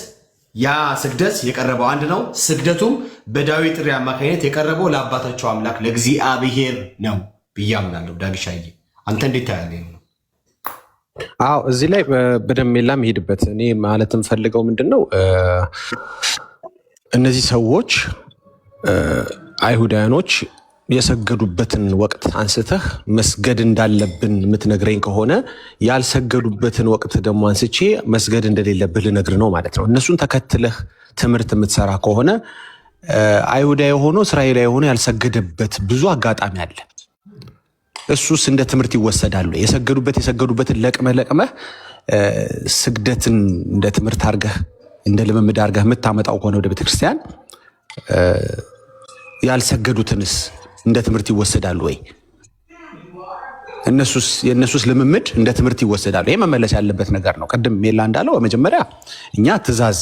ያ ስግደት የቀረበው አንድ ነው። ስግደቱም በዳዊት ጥሪ አማካኝነት የቀረበው ለአባታቸው አምላክ ለእግዚአብሔር ነው ብዬ አምናለሁ። ዳግሻዬ አንተ እንዴት ታያለህ? አዎ እዚህ ላይ በደንብ የላም ሄድበት። እኔ ማለትም ፈልገው ምንድነው እነዚህ ሰዎች አይሁዳውያኖች የሰገዱበትን ወቅት አንስተህ መስገድ እንዳለብን የምትነግረኝ ከሆነ ያልሰገዱበትን ወቅት ደግሞ አንስቼ መስገድ እንደሌለብህ ልነግር ነው ማለት ነው። እነሱን ተከትለህ ትምህርት የምትሰራ ከሆነ አይሁዳዊ ሆኖ እስራኤላዊ ሆኖ ያልሰገደበት ብዙ አጋጣሚ አለ። እሱስ እንደ ትምህርት ይወሰዳሉ? የሰገዱበትን ለቅመህ ስግደትን እንደ ትምህርት አድርገህ እንደ ልምምድ አድርገህ የምታመጣው ከሆነ ወደ ቤተክርስቲያን ያልሰገዱትንስ እንደ ትምህርት ይወሰዳሉ ወይ? የእነሱስ ልምምድ እንደ ትምህርት ይወሰዳሉ? ይህ መመለስ ያለበት ነገር ነው። ቅድም ሜላ እንዳለው በመጀመሪያ እኛ ትእዛዝ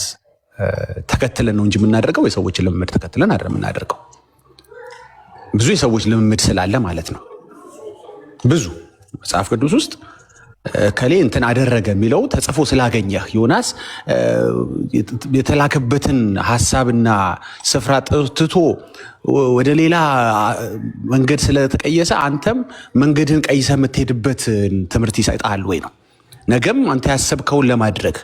ተከትለን ነው እንጂ የምናደርገው የሰዎችን ልምምድ ተከትለን አይደለም የምናደርገው። ብዙ የሰዎች ልምምድ ስላለ ማለት ነው። ብዙ መጽሐፍ ቅዱስ ውስጥ ከሌ እንትን አደረገ የሚለው ተጽፎ ስላገኘህ ዮናስ የተላከበትን ሐሳብና ስፍራ ትቶ ወደ ሌላ መንገድ ስለተቀየሰ አንተም መንገድን ቀይሰ የምትሄድበት ትምህርት ይሰጣል ወይ ነው። ነገም አንተ ያሰብከውን ለማድረግ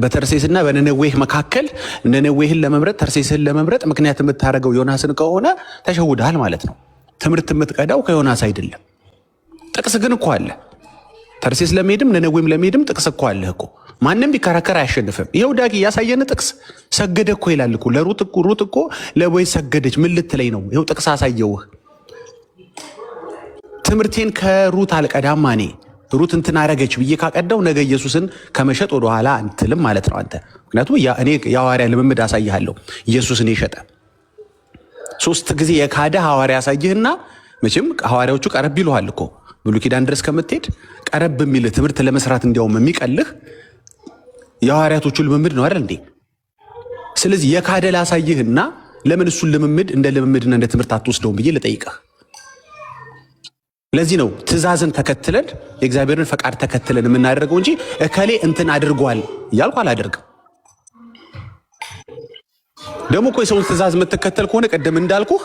በተርሴስና በነነዌህ መካከል ነነዌህን ለመምረጥ ተርሴስን ለመምረጥ ምክንያት የምታደርገው ዮናስን ከሆነ ተሸውደሃል ማለት ነው። ትምህርት የምትቀዳው ከዮናስ አይደለም። ጥቅስ ግን እኮ አለ። ተርሴስ ለመሄድም ነነዌም ለመሄድም ጥቅስ እኮ አለ እኮ። ማንም ቢከራከር አያሸንፍም። ይኸው ዳጊ ያሳየን ጥቅስ ሰገደ እኮ ይላል እኮ። ሩት እኮ ለቦዔዝ ሰገደች። ምን ልትለኝ ነው? ይኸው ጥቅስ አሳየውህ። ትምህርቴን ከሩት አልቀዳም እኔ ሩት እንትን አረገች ብዬ ካቀዳው ነገ ኢየሱስን ከመሸጥ ወደኋላ አንትልም ማለት ነው አንተ። ምክንያቱም እኔ የሐዋርያ ልምምድ አሳይሃለሁ። ኢየሱስን የሸጠ 3 ጊዜ የካደ ሐዋርያ ያሳይህና መቼም ሐዋርያዎቹ ቀረብ ይሉሃል እኮ ብሉይ ኪዳን ድረስ ከምትሄድ ቀረብ የሚል ትምህርት ለመስራት እንዲያውም የሚቀልህ የሐዋርያቶቹ ልምምድ ነው አይደል እንዴ? ስለዚህ የካደ ላሳይህና ለምን እሱን ልምምድ እንደ ልምምድና እንደ ትምህርት አትወስደውም ብዬ ልጠይቅህ። ለዚህ ነው ትእዛዝን ተከትለን የእግዚአብሔርን ፈቃድ ተከትለን የምናደርገው እንጂ እከሌ እንትን አድርጓል እያልኩ አላደርግም። ደግሞ እኮ የሰውን ትእዛዝ የምትከተል ከሆነ ቀደም እንዳልኩህ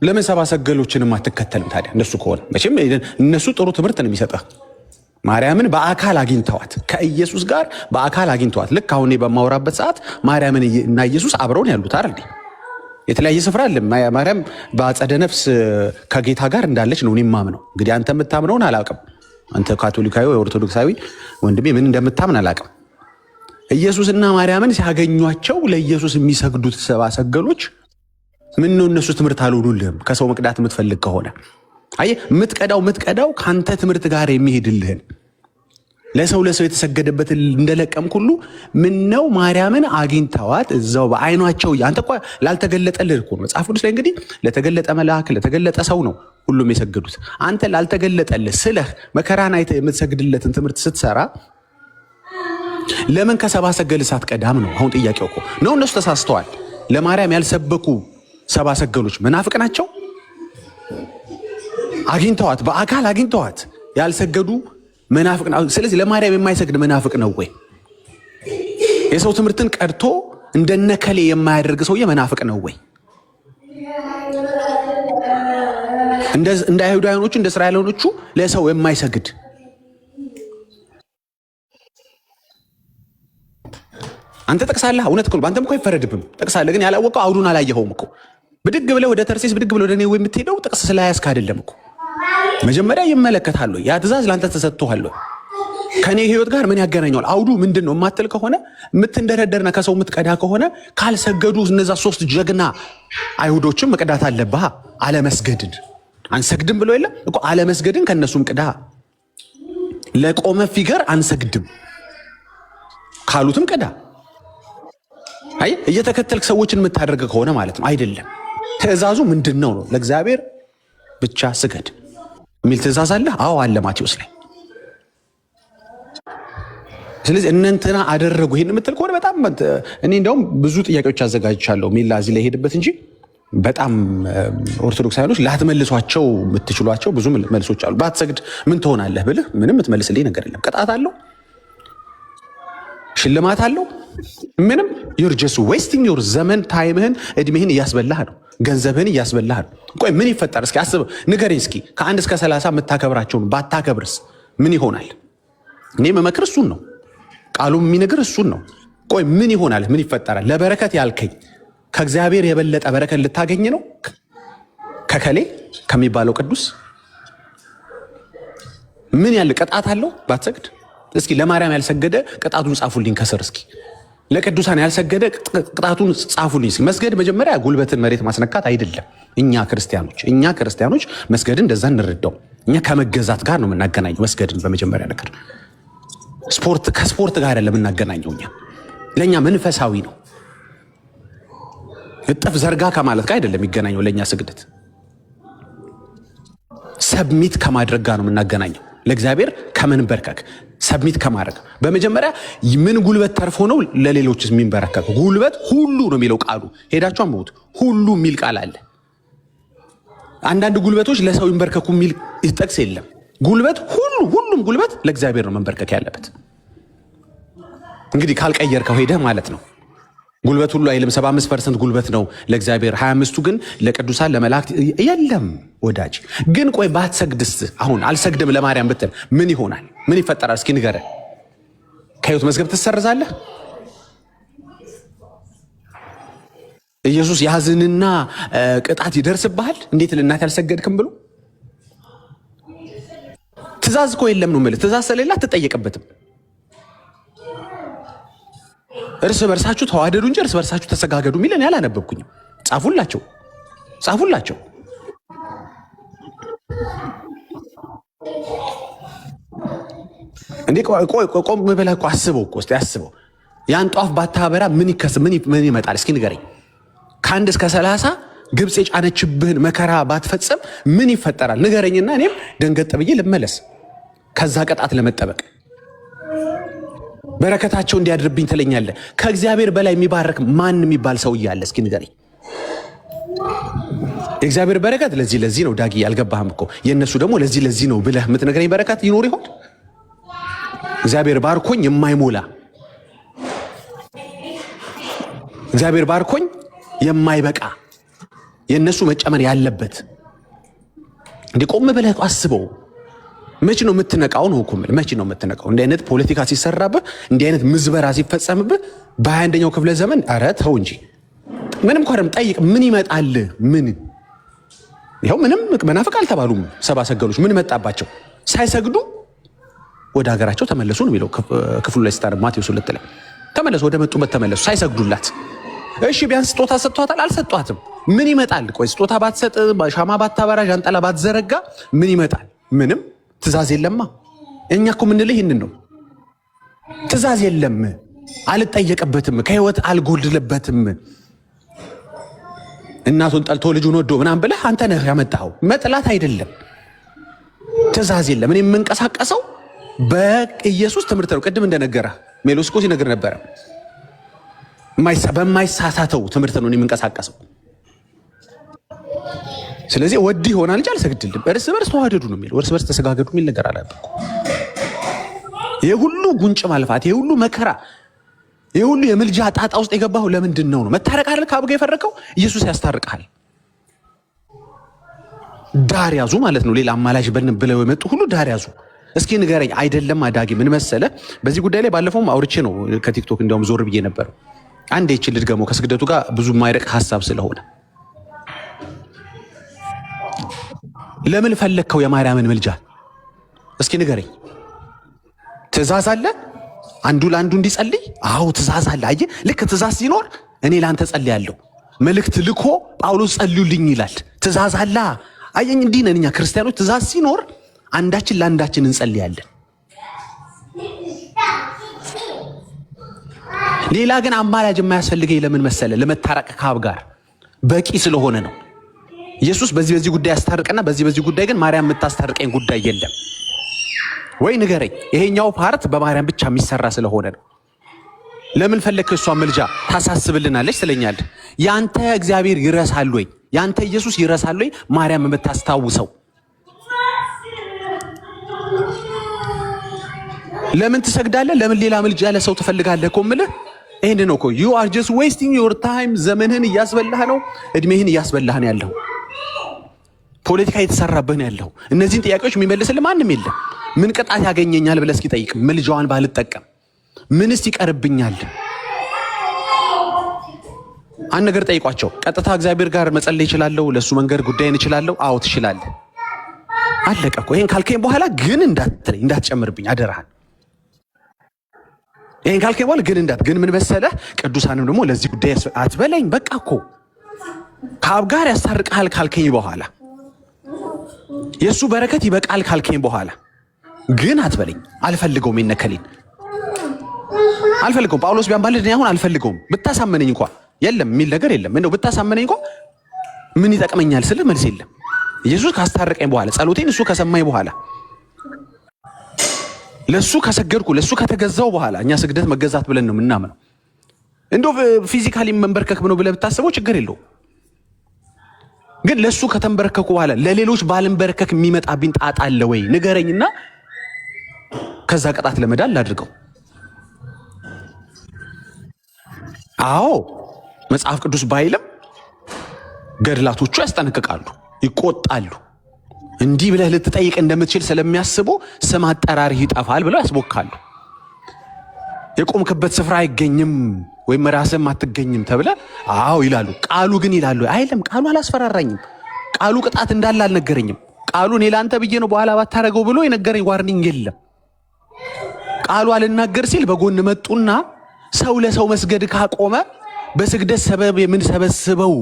ለምን ሰብአ ሰገሎችንም አትከተልም ታዲያ? እነሱ ከሆነ መቼም እነሱ ጥሩ ትምህርት ነው የሚሰጠህ። ማርያምን በአካል አግኝተዋት ከኢየሱስ ጋር በአካል አግኝተዋት። ልክ አሁን በማወራበት ሰዓት ማርያምን እና ኢየሱስ አብረውን ያሉት አይደል? የተለያየ ስፍራ አለ። ማርያም በአጸደ ነፍስ ከጌታ ጋር እንዳለች ነው እኔ የማምነው። እንግዲህ አንተ የምታምነውን አላውቅም። አንተ ካቶሊካዊ ወይ ኦርቶዶክሳዊ ወንድሜ ምን እንደምታምን አላውቅም። ኢየሱስና ማርያምን ሲያገኟቸው ለኢየሱስ የሚሰግዱት ሰብአ ሰገሎች ምን ነው እነሱ ትምህርት አልሆኑልህም? ከሰው መቅዳት የምትፈልግ ከሆነ አየህ፣ የምትቀዳው ከአንተ ትምህርት ጋር የሚሄድልህን ለሰው የተሰገደበትን እንደለቀምክ ሁሉ ምን ነው ማርያምን አግኝተዋት እዛው በዓይኗቸው። አንተ እኮ ላልተገለጠልህ እኮ ነው መጽሐፍ ቅዱስ ላይ እንግዲህ ለተገለጠ መልአክ ለተገለጠ ሰው ነው ሁሉም የሰገዱት። አንተ ላልተገለጠልህ ስለህ መከራን አይተህ የምትሰግድለትን ትምህርት ስትሰራ ለምን ከሰብአ ሰገል ሳትቀዳም ነው አሁን ጥያቄው እኮ ነው። እነሱ ተሳስተዋል። ለማርያም ያልሰበኩ ሰብአ ሰገሎች መናፍቅ ናቸው። አግኝተዋት በአካል አግኝተዋት ያልሰገዱ መናፍቅ። ስለዚህ ለማርያም የማይሰግድ መናፍቅ ነው ወይ? የሰው ትምህርትን ቀድቶ እንደነከሌ የማያደርግ ሰውዬ መናፍቅ ነው ወይ? እንደ አይሁዳውያኖቹ እንደ እስራኤላውያኖቹ ለሰው የማይሰግድ አንተ ጠቅሳለህ። እውነት እኮ በአንተም እኮ አይፈረድብም። ጠቅሳለህ፣ ግን ያላወቀው አውዱን አላየኸውም እኮ። ብድግ ብለህ ወደ ተርሴስ ብድግ ብለህ ወደ ነነዌ የምትሄደው ጥቅስ ስላያዝክ አይደለም እኮ። መጀመሪያ ይመለከታል። ያ ትእዛዝ ለአንተ ተሰጥቶሃል። ከኔ ህይወት ጋር ምን ያገናኘዋል? አውዱ ምንድን ነው የማትል ከሆነ የምትንደረደርና ከሰው የምትቀዳ ከሆነ ካልሰገዱ እነዛ 3 ጀግና አይሁዶችም መቅዳት አለብህ። አለመስገድን አንሰግድም ብሎ የለም እኮ። አለመስገድን ከነሱም ቅዳ። ለቆመ ፊገር አንሰግድም ካሉትም ቅዳ። አይ እየተከተልክ ሰዎችን የምታደርግ ከሆነ ማለት ነው። አይደለም ትእዛዙ ምንድን ነው? ለእግዚአብሔር ብቻ ስገድ የሚል ትእዛዝ አለ። አዎ አለ ማቴዎስ ላይ። ስለዚህ እነንትና አደረጉ ይሄን የምትል ከሆነ በጣም እኔ እንደውም ብዙ ጥያቄዎች አዘጋጅቻለሁ ሚላ እዚህ ላይ ሄድበት እንጂ በጣም ኦርቶዶክሳውያኖች ላትመልሷቸው የምትችሏቸው ብዙ መልሶች አሉ። ባትሰግድ ምን ትሆናለህ ብልህ ምንም የምትመልስልኝ ነገር የለም። ቅጣት አለው፣ ሽልማት አለው፣ ምንም you're just wasting your ዘመን ታይምህን እድሜህን እያስበላህ ነው፣ ገንዘብህን እያስበላህ ነው። ቆይ ምን ይፈጠር እስኪ አስብ፣ ንገረኝ እስኪ ከ1 እስከ 30 የምታከብራቸውን ባታከብርስ ምን ይሆናል? እኔ መመክር እሱን ነው፣ ቃሉ የሚነግር እሱን ነው። ቆይ ምን ይሆናል? ምን ይፈጠራል? ለበረከት ያልከኝ ከእግዚአብሔር የበለጠ በረከት ልታገኝ ነው ከከሌ ከሚባለው ቅዱስ? ምን ያለ ቅጣት አለው ባትሰግድ? እስኪ ለማርያም ያልሰገደ ቅጣቱን ጻፉልኝ ከስር እስኪ። ለቅዱሳን ያልሰገደ ቅጣቱን ጻፉልኝ እስኪ። መስገድ መጀመሪያ ጉልበትን መሬት ማስነካት አይደለም። እኛ ክርስቲያኖች መስገድን እንደዛ እንረዳው። እኛ ከመገዛት ጋር ነው የምናገናኘው መስገድን። በመጀመሪያ ነገር ከስፖርት ጋር አይደለም የምናገናኘው። ለእኛ መንፈሳዊ ነው። እጥፍ ዘርጋ ከማለት ጋር አይደለም የሚገናኘው። ለእኛ ስግደት ሰብሚት ከማድረግ ጋር ነው የምናገናኘው። ለእግዚአብሔር ከመንበርከክ ሰብሚት ከማድረግ በመጀመሪያ ምን ጉልበት ተርፎ ነው ለሌሎች የሚንበረከክ? ጉልበት ሁሉ ነው የሚለው ቃሉ። ሄዳችሁ አንብቡት። ሁሉ የሚል ቃል አለ። አንዳንድ ጉልበቶች ለሰው ይንበርከኩ የሚል ጥቅስ የለም። ጉልበት ሁሉም ጉልበት ለእግዚአብሔር ነው መንበርከክ ያለበት። እንግዲህ ካልቀየርከው ሄደህ ማለት ነው። ጉልበት ሁሉ አይልም። 75% ጉልበት ነው ለእግዚአብሔር፣ 25ቱ ግን ለቅዱሳን ለመላእክት። የለም ወዳጅ። ግን ቆይ ባትሰግድስ? አሁን አልሰግድም ለማርያም ብትል ምን ይሆናል? ምን ይፈጠራል? እስኪ ንገረን። ከሕይወት መዝገብ ትሰርዛለህ? ኢየሱስ ያዝንና ቅጣት ይደርስብሃል? እንዴት ለእናት ያልሰገድክም ብሎ ትእዛዝ እኮ የለም ነው የምልህ። ትእዛዝ ስለሌለ አትጠየቅበትም። እርስ በርሳችሁ ተዋደዱ እንጂ እርስ በርሳችሁ ተሰጋገዱ የሚል እኔ አላነበብኩኝም። ጻፉላቸው። እንዴ ቆም ብለህ እኮ አስበው እኮ እስቲ አስበው። ያን ጧፍ ባታበራ ምን ይመጣል? እስኪ ንገረኝ። ከ1 እስከ 30 ግብፅ የጫነችብህን መከራ ባትፈጽም ምን ይፈጠራል? ንገረኝና እኔም ደንገጥ ብዬ ልመለስ ከዛ ቅጣት ለመጠበቅ። በረከታቸው እንዲያድርብኝ ትለኛለህ። ከእግዚአብሔር በላይ የሚባረክ ማን የሚባል ሰው እያለ? እስኪ ንገረኝ። የእግዚአብሔር በረከት ለዚህ ነው ዳጊ፣ ያልገባህም እኮ የእነሱ ደግሞ ለዚህ ነው ብለህ የምትነግረኝ በረከት ይኖር ይሆን? እግዚአብሔር ባርኮኝ የማይሞላ፣ እግዚአብሔር ባርኮኝ የማይበቃ፣ የእነሱ መጨመር ያለበት። እንዲህ ቆም ብለህ አስበው። መቼ ነው የምትነቃው? ነው እኮ መቼ ነው የምትነቃው? እንዲህ አይነት ፖለቲካ ሲሰራብህ፣ እንዲህ አይነት ምዝበራ ሲፈጸምብህ በ21ኛው ክፍለ ዘመን፣ ኧረ ተው እንጂ። ምንም እንኳን ጠይቅ፣ ምን ይመጣል? ምን ይኸው ምንም መናፍቅ አልተባሉም። ሰብአ ሰገሎች ምን መጣባቸው? ሳይሰግዱ ወደ ሀገራቸው ተመለሱ ነው የሚለው ክፍሉ ላይ ስታር ማቴዎስ 2 ላይ ተመለሱ፣ ወደ መጡበት ተመለሱ፣ ሳይሰግዱላት። እሺ ቢያንስ ስጦታ ሰጥቷታል? አልሰጧትም። ምን ይመጣል? ቆይ ስጦታ ባትሰጥ፣ ሻማ ባታበራ፣ ዣንጥላ ባትዘረጋ ምን ይመጣል? ምንም ትእዛዝ የለማ። እኛ እኮ የምንልህ ይህንን ነው። ትእዛዝ የለም፣ አልጠየቅበትም፣ ከህይወት አልጎድልበትም። እናቱን ጠልቶ ልጁን ወዶ ምናምን ብለህ አንተ ነህ ያመጣኸው። መጥላት አይደለም፣ ትእዛዝ የለም። እኔ የምንቀሳቀሰው በኢየሱስ ትምህርት ነው። ቅድም እንደነገረ ሜሎስ እኮ ሲነግር ነበረ። በማይሳሳተው ትምህርት ነው የምንቀሳቀሰው። ስለዚህ ወዲህ ይሆናል እንጂ አልሰግድልም። እርስ በርስ ተዋደዱ ነው የሚለው፣ እርስ በርስ ተሰጋገዱ የሚል ነገር አላበቁ። ይህ ሁሉ ጉንጭ ማልፋት፣ ይህ ሁሉ መከራ ይህ ሁሉ የምልጃ ጣጣ ውስጥ የገባው ለምንድን ነው? መታረቅ አይደል ከአብ ጋር የፈረቀው? ኢየሱስ ያስታርቃል። ዳር ያዙ ማለት ነው። ሌላ አማላጅ ብለው የመጡ ሁሉ ዳር ያዙ። እስኪ ንገረኝ። አይደለም አዳጊ ምን መሰለ፣ በዚህ ጉዳይ ላይ ባለፈውም አውርቼ ነው ከቲክቶክ እንዲያውም ዞር ብዬ ነበር። አንድ ይችል ልድገመው ከስግደቱ ጋር ብዙ የማይረቅ ሀሳብ ስለሆነ። ለምን ፈለግከው የማርያምን ምልጃ? እስኪ ንገረኝ። ትእዛዝ አለ አንዱ ለአንዱ እንዲጸልይ? አዎ ትእዛዝ አለ። አየህ ልክ ትእዛዝ ሲኖር እኔ ለአንተ ጸልያለሁ። መልእክት ልኮ ጳውሎስ ጸልዩልኝ ይላል። ትእዛዝ አለ። አየኝ እንዲህ ነን እኛ ክርስቲያኖች። ትእዛዝ ሲኖር አንዳችን ለአንዳችን እንጸልያለን። ሌላ ግን አማላጅ የማያስፈልገኝ ለምን መሰለ? ለመታረቅ ከአብ ጋር በቂ ስለሆነ ነው። ኢየሱስ በዚህ ጉዳይ ያስታርቀና በዚህ ጉዳይ ግን ማርያም የምታስታርቀኝ ጉዳይ የለም ወይ? ንገረኝ። ይሄኛው ፓርት በማርያም ብቻ የሚሰራ ስለሆነ ነው። ለምን ፈለክ? እሷ መልጃ ታሳስብልናለች ስለኛለህ። ያንተ እግዚአብሔር ይረሳል ወይ? ያንተ ኢየሱስ ይረሳል ወይ? ማርያም የምታስታውሰው ለምን ትሰግዳለህ? ለምን ሌላ ምልጃ ያለ ሰው ትፈልጋለህ እኮ የምልህ ይሄን ነው እኮ። you are just wasting your time። ዘመንህን እያስበላህ ነው። እድሜህን እያስበላህ ነው ያለው። ፖለቲካ የተሰራብህ ነው ያለው። እነዚህን ጥያቄዎች የሚመልስልህ ማንም የለም። ምን ቅጣት ያገኘኛል ብለህ እስኪ ጠይቅ። ምልጃዋን ባልጠቀም ምንስ ይቀርብኛል? አንድ ነገር ጠይቋቸው። ቀጥታ እግዚአብሔር ጋር መጸለይ እችላለሁ? ለሱ መንገድ ጉዳይን እችላለሁ? አዎ ትችላለህ። አለቀ እኮ። ይሄን ካልከኝ በኋላ ግን እንዳትጨምርብኝ አደራህን። ይሄን ካልከኝ በኋላ ግን ምን መሰለህ? ቅዱሳንም ደግሞ ለዚህ ጉዳይ አትበለኝ። በቃ እኮ ከአብ ጋር ያስታርቃል ካልከኝ በኋላ የሱ በረከት ይበቃል ካልከኝ በኋላ ግን አትበለኝ። አልፈልገውም። ይነከልኝ አልፈልገውም። ጳውሎስ ቢያምባልድ አሁን አልፈልገውም። ብታሳመነኝ እንኳን የለም የሚል ነገር የለም። እንደው ብታሳመነኝ እንኳን ምን ይጠቅመኛል ስልህ መልስ የለም። ኢየሱስ ካስታረቀኝ በኋላ ጸሎቴን እሱ ከሰማኝ በኋላ ለሱ ከሰገድኩ ለሱ ከተገዛው በኋላ እኛ ስግደት መገዛት ብለን ነው የምናምነው። እንደው ፊዚካሊ መንበርከክ ነው ብለህ ብታስበው ችግር የለውም። ግን ለሱ ከተንበረከኩ በኋላ ለሌሎች ባልንበረከክ የሚመጣብኝ ጣጣ አለ ወይ ንገረኝና ከዛ ቅጣት ለመዳን ላድርገው። አዎ መጽሐፍ ቅዱስ ባይልም ገድላቶቹ ያስጠነቅቃሉ፣ ይቆጣሉ። እንዲህ ብለህ ልትጠይቅ እንደምትችል ስለሚያስቡ ስም አጠራርህ ይጠፋል ብለው ያስቦካሉ። የቆምክበት ስፍራ አይገኝም ወይም ራስህም አትገኝም ተብለ አዎ ይላሉ። ቃሉ ግን ይላሉ አይልም። ቃሉ አላስፈራራኝም። ቃሉ ቅጣት እንዳለ አልነገረኝም። ቃሉ እኔ ለአንተ ብዬ ነው በኋላ ባታረገው ብሎ የነገረኝ ዋርኒንግ የለም። ቃሉ አልናገር ሲል በጎን መጡና ሰው ለሰው መስገድ ካቆመ በስግደት ሰበብ የምንሰበስበው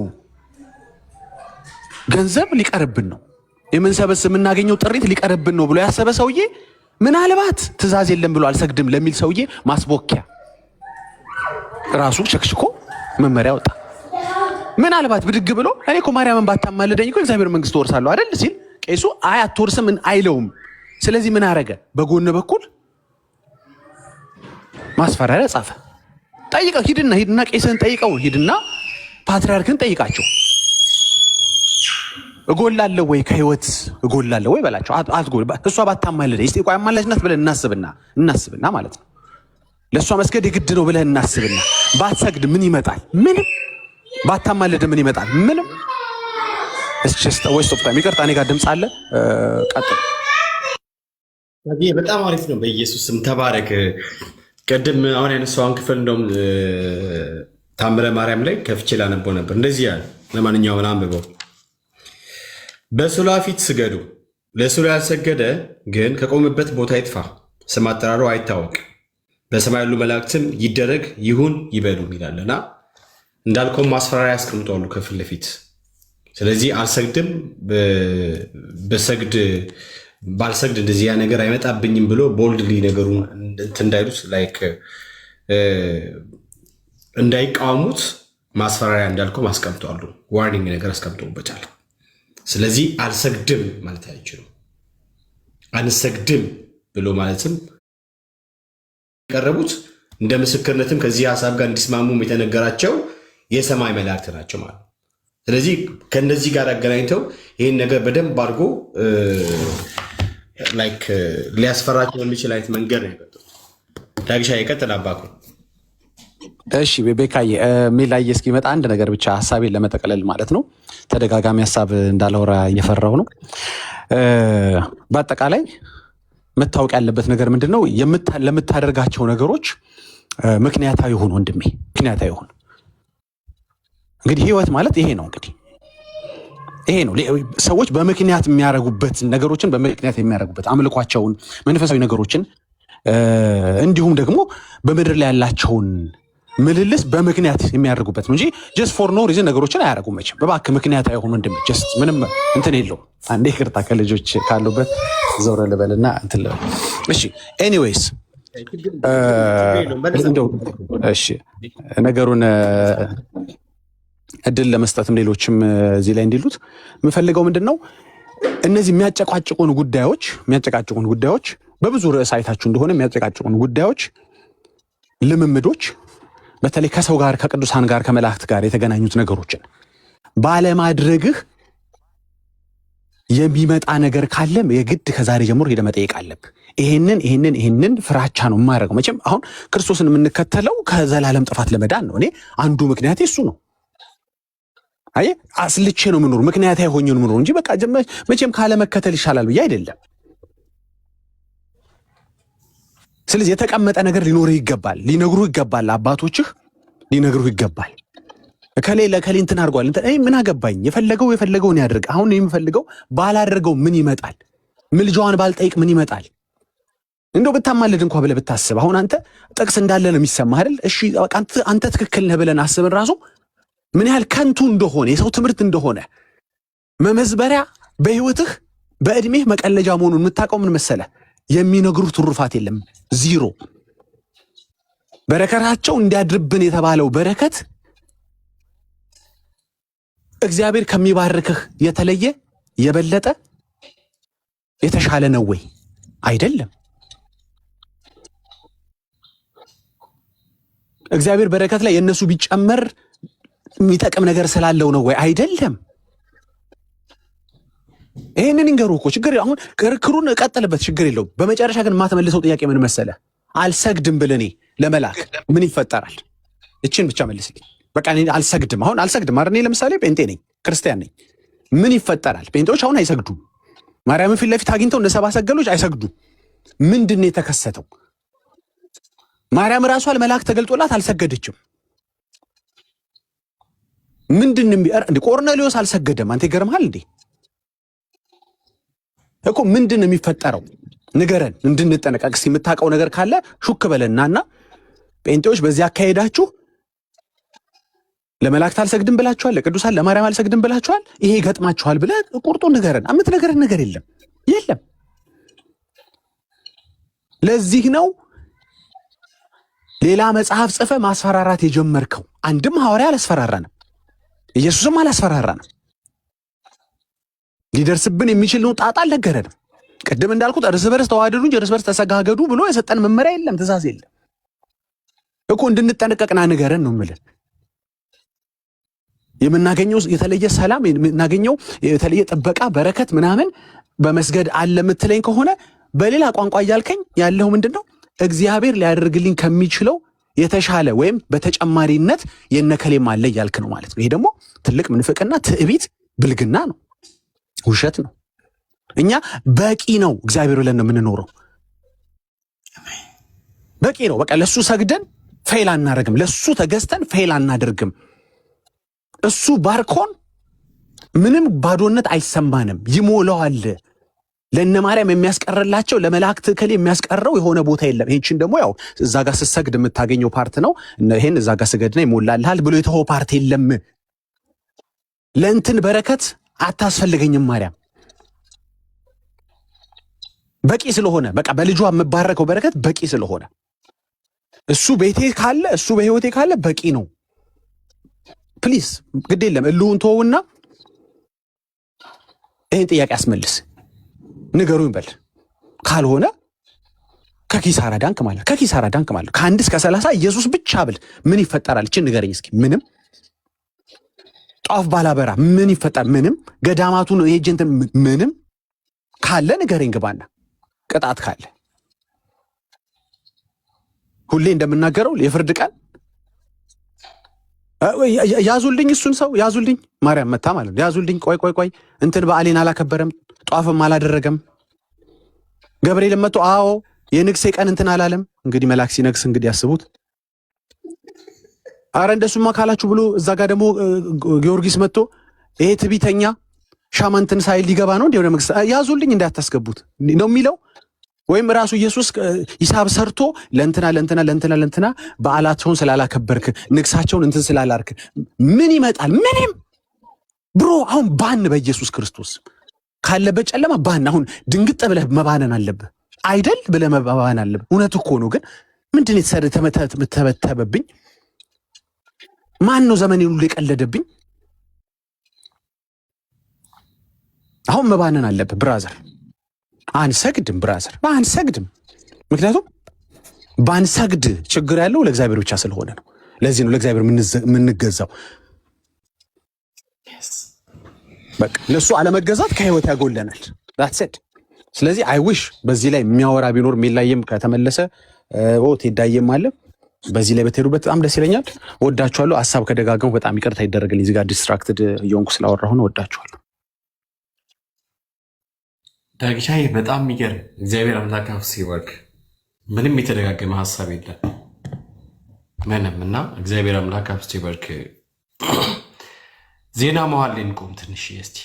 ገንዘብ ሊቀርብን ነው፣ የምናገኘው ጥሪት ሊቀርብን ነው ብሎ ያሰበ ሰውዬ ምናልባት ትእዛዝ የለም ብሎ አልሰግድም ለሚል ሰውዬ ማስቦኪያ ራሱ ሸክሽኮ መመሪያ ወጣ። ምናልባት ብድግ ብሎ እኔ እኮ ማርያምን ባታማልደኝ እኮ እግዚአብሔር መንግስት ወርሳለሁ አይደል ሲል ቄሱ አይ አትወርስም አይለውም። ስለዚህ ምን አረገ? በጎን በኩል ማስፈራሪያ ጻፈ። ጠይቀው ሂድና ቄስህን ጠይቀው፣ ሂድና ፓትርያርክን ጠይቃቸው። እጎላለሁ ወይ ከህይወት እጎላለሁ ወይ በላቸው። አትጎል እሷ ባታማልደኝ እስቲ ቆይ አማላጅነት ብለን እናስብና ማለት ነው። ለእሷ መስገድ የግድ ነው ብለን እናስብና ባትሰግድ ምን ይመጣል? ምንም። ባታማልድ ምን ይመጣል? ምንም። ወይስ ኦፍ ታይም። ይቅርታ እኔ ጋር ድምፅ አለ። ቀጥል። በጣም አሪፍ ነው። በኢየሱስ ስም ተባረክ። ቅድም አሁን ያነሳውን ክፍል እንደውም ታምረ ማርያም ላይ ከፍቼ ላነበው ነበር። እንደዚህ ያለ ለማንኛውም አንብበው። በስዕሏ ፊት ስገዱ፣ ለስዕሉ ያልሰገደ ግን ከቆመበት ቦታ ይጥፋ፣ ስም አጠራሩ አይታወቅ፣ በሰማይ ያሉ መላእክትም ይደረግ ይሁን ይበሉ ይላልና እንዳልከው ማስፈራሪያ ያስቀምጧሉ ከፊት ለፊት። ስለዚህ አልሰግድም ባልሰግድ እንደዚህ ያ ነገር አይመጣብኝም ብሎ ቦልድሊ ነገሩን እንዳይሉት ላይክ እንዳይቃወሙት ማስፈራሪያ እንዳልከው ማስቀምጧሉ። ዋርኒንግ ነገር አስቀምጠውበታል። ስለዚህ አልሰግድም ማለት አይችሉም። አንሰግድም ብሎ ማለትም የቀረቡት እንደ ምስክርነትም ከዚህ ሀሳብ ጋር እንዲስማሙም የተነገራቸው የሰማይ መላእክት ናቸው ማለት ነው። ስለዚህ ከነዚህ ጋር አገናኝተው ይህን ነገር በደንብ አድርጎ ሊያስፈራቸው የሚችል አይነት መንገድ ነው የቀጠሉት። ዳግሻ የቀጥል አባኩ እሺ ቤካዬ ሜላዬ እስኪመጣ አንድ ነገር ብቻ ሀሳቤን ለመጠቅለል ማለት ነው። ተደጋጋሚ ሀሳብ እንዳላወራ እየፈራሁ ነው። በአጠቃላይ መታወቅ ያለበት ነገር ምንድን ነው? ለምታደርጋቸው ነገሮች ምክንያታዊ ሁን ወንድሜ፣ ምክንያታዊ ሁን። እንግዲህ ህይወት ማለት ይሄ ነው። እንግዲህ ይሄ ነው ሰዎች በምክንያት የሚያደርጉበት ነገሮችን በምክንያት የሚያደርጉበት አምልኳቸውን፣ መንፈሳዊ ነገሮችን እንዲሁም ደግሞ በምድር ላይ ያላቸውን ምልልስ በምክንያት የሚያደርጉበት ነው እንጂ ጀስት ፎር ኖ ሪዝን ነገሮችን አያደርጉም። መቼም በባክህ ምክንያታዊ ሁን ወንድሜ። ጀስት ምንም እንትን የለውም። አንዴ ይቅርታ ከልጆች ካሉበት ዘውረ ልበልና እንትን ልበል። እሺ ኤኒዌይስ እሺ ነገሩን እድል ለመስጠትም ሌሎችም እዚህ ላይ እንዲሉት የምፈልገው ምንድን ነው፣ እነዚህ የሚያጨቃጭቁን ጉዳዮች በብዙ ርዕስ አይታችሁ እንደሆነ የሚያጨቃጭቁን ጉዳዮች፣ ልምምዶች፣ በተለይ ከሰው ጋር ከቅዱሳን ጋር ከመላእክት ጋር የተገናኙት ነገሮችን ባለማድረግህ የሚመጣ ነገር ካለም የግድ ከዛሬ ጀምሮ ሄደህ መጠየቅ አለብህ። ይሄንን ፍራቻ ነው የማደርገው። መቼም አሁን ክርስቶስን የምንከተለው ከዘላለም ጥፋት ለመዳን ነው። እኔ አንዱ ምክንያቴ እሱ ነው። አየህ አስልቼ ነው የምኖር፣ ምክንያታዊ ሆኜ ነው የምኖር እንጂ በቃ መቼም ካለመከተል ይሻላል ብዬ አይደለም። ስለዚህ የተቀመጠ ነገር ሊኖርህ ይገባል፣ ሊነግሩህ ይገባል፣ አባቶችህ ሊነግሩህ ይገባል። እከሌ ለከሌ እንትን አድርጓል፣ ምን አገባኝ፣ የፈለገውን ያድርግ። አሁን የምፈልገው ባላደርገው ምን ይመጣል? ምልጃዋን ባልጠይቅ ምን ይመጣል? እንደው ብታማልድ እንኳ ብለህ ብታስብ፣ አሁን አንተ ጥቅስ እንዳለ ነው የሚሰማህ አይደል? እሺ አንተ ትክክል ነህ ብለን አስብን ራሱ ምን ያህል ከንቱ እንደሆነ የሰው ትምህርት እንደሆነ መመዝበሪያ በህይወትህ በእድሜህ መቀለጃ መሆኑን የምታውቀው ምን መሰለህ? የሚነግሩህ ትሩፋት የለም፣ ዚሮ። በረከታቸው እንዲያድርብን የተባለው በረከት እግዚአብሔር ከሚባርክህ የተለየ የበለጠ የተሻለ ነው ወይ? አይደለም። እግዚአብሔር በረከት ላይ የእነሱ ቢጨመር የሚጠቅም ነገር ስላለው ነው ወይ? አይደለም። ይሄንን ይንገሩ እኮ ችግር። አሁን ክርክሩን እቀጥልበት ችግር የለውም። በመጨረሻ ግን የማትመልሰው ጥያቄ ምን መሰለህ? አልሰግድም ብል እኔ ለመላክ ምን ይፈጠራል? እችን ብቻ መልስልኝ። በቃ እኔ አልሰግድም፣ አሁን አልሰግድም አይደል? እኔ ለምሳሌ ጴንጤ ነኝ፣ ክርስቲያን ነኝ። ምን ይፈጠራል? ጴንጤዎች አሁን አይሰግዱም። ማርያምን ፊት ለፊት አግኝተው እነ ሰብአ ሰገሎች አይሰግዱም። ምንድን ነው የተከሰተው? ማርያም ራሷ ለመላክ ተገልጦላት አልሰገደችም። ምንድን ነው ቆርኔሌዎስ አልሰገደም። አንተ ይገርምሃል እንዴ እኮ ምንድን ነው የሚፈጠረው? ንገረን እንድንጠነቀቅ። እስኪ የምታውቀው ነገር ካለ ሹክ በለናና ጴንጤዎች በዚህ አካሄዳችሁ ለመላእክት አልሰግድም ብላችኋል፣ ለቅዱሳን ለማርያም አልሰግድም ብላችኋል፣ ይሄ ይገጥማችኋል ብለህ ቁርጡ ንገረን። የምትነገረን ነገር የለም። ለዚህ ነው ሌላ መጽሐፍ ጽፈ ማስፈራራት የጀመርከው። አንድም ሐዋርያ አላስፈራራንም፣ ኢየሱስም አላስፈራራንም። ሊደርስብን የሚችል ነው ጣጣ አልነገረንም። ቅድም እንዳልኩት እርስ በርስ ተዋደዱ እንጂ እርስ በርስ ተሰጋገዱ ብሎ የሰጠን መመሪያ የለም፣ ትእዛዝ የለም እኮ። እንድንጠነቀቅና ንገረን ነው የምልህ። የምናገኘው የተለየ ሰላም፣ የምናገኘው የተለየ ጥበቃ፣ በረከት ምናምን በመስገድ አለ የምትለኝ ከሆነ በሌላ ቋንቋ እያልከኝ ያለው ምንድን ነው? እግዚአብሔር ሊያደርግልኝ ከሚችለው የተሻለ ወይም በተጨማሪነት የነከሌም አለ እያልክ ነው ማለት ነው። ይሄ ደግሞ ትልቅ ምንፍቅና፣ ትዕቢት፣ ብልግና ነው፣ ውሸት ነው። እኛ በቂ ነው እግዚአብሔር ብለን ነው የምንኖረው። በቂ ነው በቃ። ለሱ ሰግደን ፌል አናደርግም፣ ለሱ ተገዝተን ፌል አናደርግም። እሱ ባርኮን ምንም ባዶነት አይሰማንም፣ ይሞላዋል። ለእነ ማርያም የሚያስቀርላቸው ለመላእክት እከሌ የሚያስቀረው የሆነ ቦታ የለም። ይህችን ደግሞ ያው እዛ ጋር ስትሰግድ የምታገኘው ፓርት ነው። ይሄን እዛ ጋር ስገድና ይሞላልሃል ብሎ የተሆ ፓርት የለም። ለእንትን በረከት አታስፈልገኝም ማርያም በቂ ስለሆነ በቃ በልጇ የምባረከው በረከት በቂ ስለሆነ እሱ ቤቴ ካለ እሱ በህይወቴ ካለ በቂ ነው። ፕሊዝ ግድ የለም እልሁን ተወውና ይህን ጥያቄ አስመልስ፣ ንገሩኝ በል። ካልሆነ ከኪሳራ ዳንክ ማለት ከአንድ እስከ 30 ኢየሱስ ብቻ ብል ምን ይፈጠራል? እችን ንገረኝ እስኪ። ምንም ጧፍ ባላበራ ምን ይፈጠር? ምንም ገዳማቱን ኤጀንትን ምንም ካለ ንገረኝ ግባና ቅጣት ካለ። ሁሌ እንደምናገረው የፍርድ ቀን ያዙልኝ፣ እሱን ሰው ያዙልኝ። ማርያም መታ ማለት ነው። ያዙልኝ። ቆይ እንትን በዓሌን አላከበረም፣ ጧፍም አላደረገም። ገብርኤል መጥቶ አዎ የንግሴ ቀን እንትን አላለም። እንግዲህ መልአክ ሲነግስ እንግዲህ ያስቡት። አረ እንደሱማ ካላችሁ ብሎ እዛ ጋር ደግሞ ጊዮርጊስ መጥቶ ይሄ ትቢተኛ ሻማንትን ሳይል ሊገባ ነው እንዴ ወደ መንግስት? ያዙልኝ እንዳታስገቡት ነው የሚለው። ወይም ራሱ ኢየሱስ ሂሳብ ሰርቶ ለእንትና በዓላቸውን ስላላከበርክ ንግሳቸውን እንትን ስላላርክ ምን ይመጣል? ምንም ብሮ። አሁን ባን በኢየሱስ ክርስቶስ ካለበት ጨለማ ባን። አሁን ድንግጥ ብለህ መባነን አለብህ አይደል? ብለህ መባን አለብህ። እውነት እኮ ነው። ግን ምንድን የተበተበብኝ? ማን ነው ዘመኔን ሁሉ የቀለደብኝ? አሁን መባነን አለብህ ብራዘር። አንሰግድም ብራዘር፣ አንሰግድም። ምክንያቱም ባንሰግድ ችግር ያለው ለእግዚአብሔር ብቻ ስለሆነ ነው። ለዚህ ነው ለእግዚአብሔር የምንገዛው። በቃ ለሱ አለመገዛት ከህይወት ያጎለናል። ዳትስ። ስለዚህ አይ ዊሽ በዚህ ላይ የሚያወራ ቢኖር ሜላየም ከተመለሰ ቴዳየም አለ በዚህ ላይ በተሄዱበት በጣም ደስ ይለኛል። ወዳችኋለሁ። ሀሳብ ከደጋገሙ በጣም ይቅርታ ይደረግልኝ። እዚህ ጋር ዲስትራክትድ እየሆንኩ ስላወራሁ ነው። ወዳችኋለሁ። ዳግሻዬ በጣም የሚገርም እግዚአብሔር አምላክ ነፍስ ይባርክ። ምንም የተደጋገመ ሀሳብ የለም ምንም እና እግዚአብሔር አምላክ ነፍስ ይባርክ። ዜና መዋል ላይ እንቆም ትንሽ እስቲ።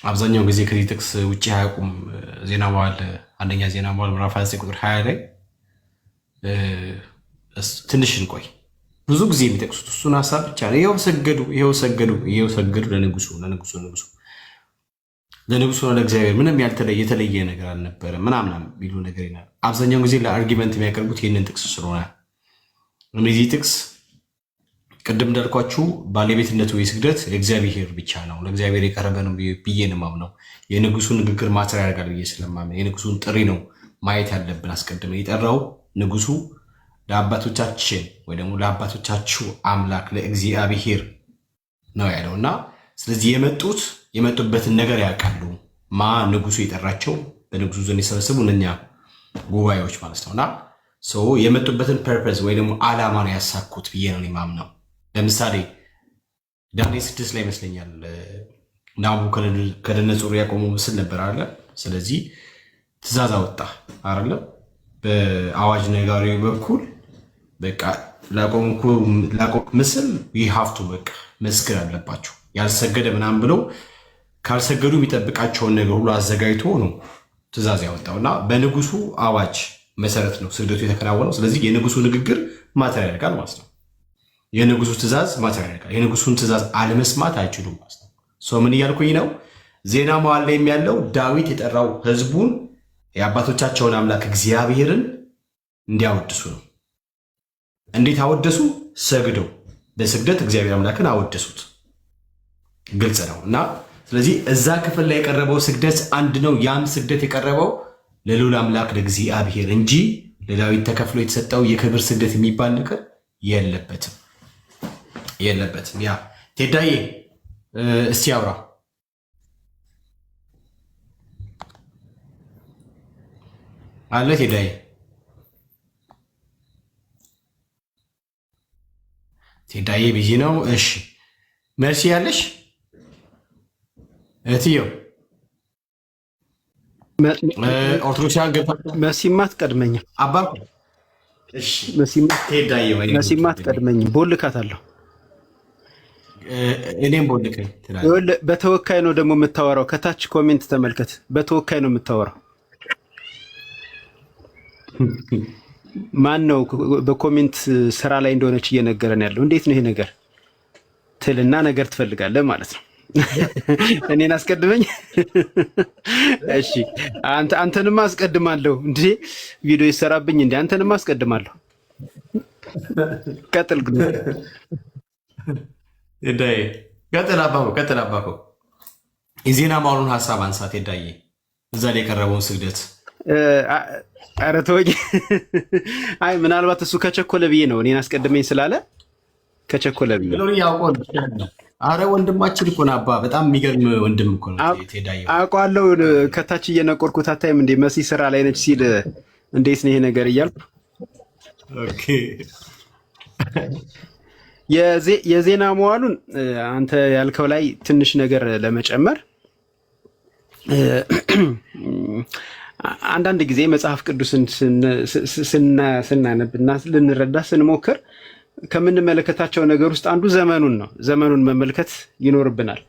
አብዛኛው ጊዜ ከዚህ ጥቅስ ውጭ አያውቁም። ዜና መዋል አንደኛ ዜና መዋል ምዕራፍ 29 ቁጥር 20 ላይ ትንሽ እንቆይ። ብዙ ጊዜ የሚጠቅሱት እሱን ሀሳብ ብቻ ነው። ይኸው ሰገዱ ለንጉሱ ነው ለእግዚአብሔር ምንም የተለየ ነገር አልነበረ ምናምን ቢሉ ነገር ይላል። አብዛኛውን ጊዜ ለአርጊመንት የሚያቀርቡት ይህንን ጥቅስ ስለሆነ እነዚህ ጥቅስ ቅድም እንዳልኳችሁ ባለቤትነቱ የስግደት የእግዚአብሔር ብቻ ነው፣ ለእግዚአብሔር የቀረበ ነው ብዬ ነው የማምነው። የንጉሱን ንግግር ማተር ያደርጋል ብዬ ስለማምን የንጉሱን ጥሪ ነው ማየት ያለብን። አስቀድመን የጠራው ንጉሱ ለአባቶቻችን ወይ ደግሞ ለአባቶቻችሁ አምላክ ለእግዚአብሔር ነው ያለው እና ስለዚህ የመጡበትን ነገር ያውቃሉ። ንጉሱ የጠራቸው በንጉሱ ዘንድ የሰበሰቡ እነኛ ጉባኤዎች ማለት ነውና የመጡበትን ፐርፐዝ ወይ ደግሞ ዓላማ ነው ያሳኩት ብዬ ነው የማምነው። ለምሳሌ ዳንኤል 6 ላይ ይመስለኛል ናቡከደነፆር ያቆመው ምስል ነበር አለ። ስለዚህ ትእዛዝ አወጣ አይደለም በአዋጅ ነጋሪው በኩል በቃ ላቆም ምስል ይሃፍቱ በቃ መስገድ አለባቸው። ያልሰገደ ምናምን ብለው ካልሰገዱ የሚጠብቃቸውን ነገር ሁሉ አዘጋጅቶ ነው ትእዛዝ ያወጣውና በንጉሱ አዋጅ መሰረት ነው ስግደቱ የተከናወነው። ስለዚህ የንጉሱ ንግግር ማተር ያደርጋል ማለት ነው። የንጉሱ ትእዛዝ ማተር ያደርጋል። የንጉሱን ትእዛዝ አለመስማት አይችሉም ማለት ነው። ምን እያልኩኝ ነው? ዜና መዋዕል ላይ ያለው ዳዊት የጠራው ህዝቡን የአባቶቻቸውን አምላክ እግዚአብሔርን እንዲያወድሱ ነው። እንዴት አወደሱ? ሰግደው በስግደት እግዚአብሔር አምላክን አወደሱት። ግልጽ ነው እና ስለዚህ እዛ ክፍል ላይ የቀረበው ስግደት አንድ ነው። ያም ስግደት የቀረበው ለልዑል አምላክ ለእግዚአብሔር እንጂ ለዳዊት ተከፍሎ የተሰጠው የክብር ስግደት የሚባል ነገር የለበትም። ያ ቴዳዬ እስቲ አውራ አለ። ቴዳዬ ቢዚ ነው። እሺ መርሲ ያለሽ እትየው ኦርቶዶክሳን ገባ መሲማት ቀድመኝ አባር እሺ መሲማት ቀድመኝ ቦልካታለሁ። እኔም ቦልከኝ ትላለህ። በተወካይ ነው ደግሞ የምታወራው። ከታች ኮሜንት ተመልከት። በተወካይ ነው የምታወራው። ማን ነው በኮሜንት ስራ ላይ እንደሆነች እየነገረን ያለው? እንዴት ነው ይሄ ነገር? ትልና ነገር ትፈልጋለህ ማለት ነው። እኔን አስቀድመኝ። እሺ አንተንማ አስቀድማለሁ። እንዴ ቪዲዮ ይሰራብኝ እንዴ? አንተንማ አስቀድማለሁ። ቀጥል ግን ዳዬ ቀጥል አባኮ የዜና መዋዕሉን ሀሳብ አንሳት ዳዬ። እዛ ላይ የቀረበውን ስግደት ኧረ ተወኝ። አይ ምናልባት እሱ ከቸኮለ ብዬ ነው። እኔን አስቀድመኝ ስላለ ከቸኮለ ብዬ አረ ወንድማችን እኮ ነው አባ። በጣም የሚገርም ወንድም እኮ ነው ቴዳዬ። አውቀዋለሁ። ከታች እየነቆርኩት አታይም እንዴ? መሲ ስራ ላይ ነች ሲል እንዴት ነው ይሄ ነገር እያልኩ የዜና መዋሉን አንተ ያልከው ላይ ትንሽ ነገር ለመጨመር አንዳንድ ጊዜ መጽሐፍ ቅዱስን ስናነብና ልንረዳ ስንሞክር ከምንመለከታቸው ነገር ውስጥ አንዱ ዘመኑን ነው። ዘመኑን መመልከት ይኖርብናል።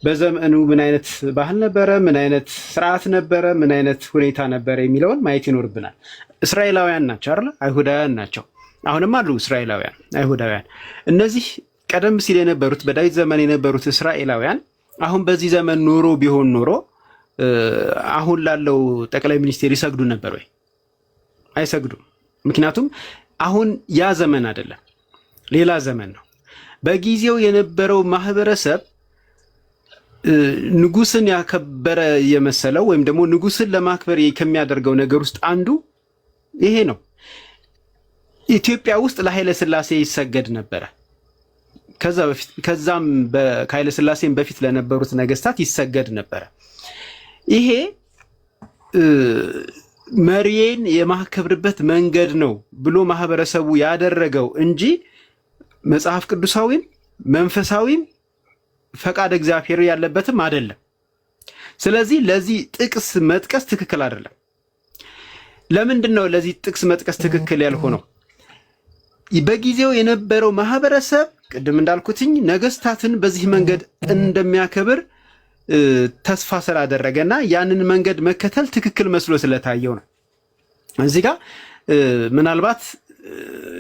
በዘመኑ ምን አይነት ባህል ነበረ፣ ምን አይነት ስርዓት ነበረ፣ ምን አይነት ሁኔታ ነበረ የሚለውን ማየት ይኖርብናል። እስራኤላውያን ናቸው አይደል? አይሁዳውያን ናቸው። አሁንም አሉ እስራኤላውያን፣ አይሁዳውያን። እነዚህ ቀደም ሲል የነበሩት በዳዊት ዘመን የነበሩት እስራኤላውያን አሁን በዚህ ዘመን ኖሮ ቢሆን ኖሮ አሁን ላለው ጠቅላይ ሚኒስቴር ይሰግዱ ነበር ወይ? አይሰግዱም። ምክንያቱም አሁን ያ ዘመን አይደለም፣ ሌላ ዘመን ነው። በጊዜው የነበረው ማህበረሰብ ንጉስን ያከበረ የመሰለው ወይም ደግሞ ንጉስን ለማክበር ከሚያደርገው ነገር ውስጥ አንዱ ይሄ ነው። ኢትዮጵያ ውስጥ ለኃይለ ሥላሴ ይሰገድ ነበረ። ከዛም ከኃይለ ሥላሴም በፊት ለነበሩት ነገስታት ይሰገድ ነበረ። ይሄ መሪዬን የማከብርበት መንገድ ነው ብሎ ማህበረሰቡ ያደረገው እንጂ መጽሐፍ ቅዱሳዊም መንፈሳዊም ፈቃድ እግዚአብሔር ያለበትም አይደለም። ስለዚህ ለዚህ ጥቅስ መጥቀስ ትክክል አይደለም። ለምንድን ነው ለዚህ ጥቅስ መጥቀስ ትክክል ያልሆነው? በጊዜው የነበረው ማህበረሰብ ቅድም እንዳልኩትኝ ነገስታትን በዚህ መንገድ እንደሚያከብር ተስፋ ስላደረገና ያንን መንገድ መከተል ትክክል መስሎ ስለታየው ነው። እዚህ ጋር ምናልባት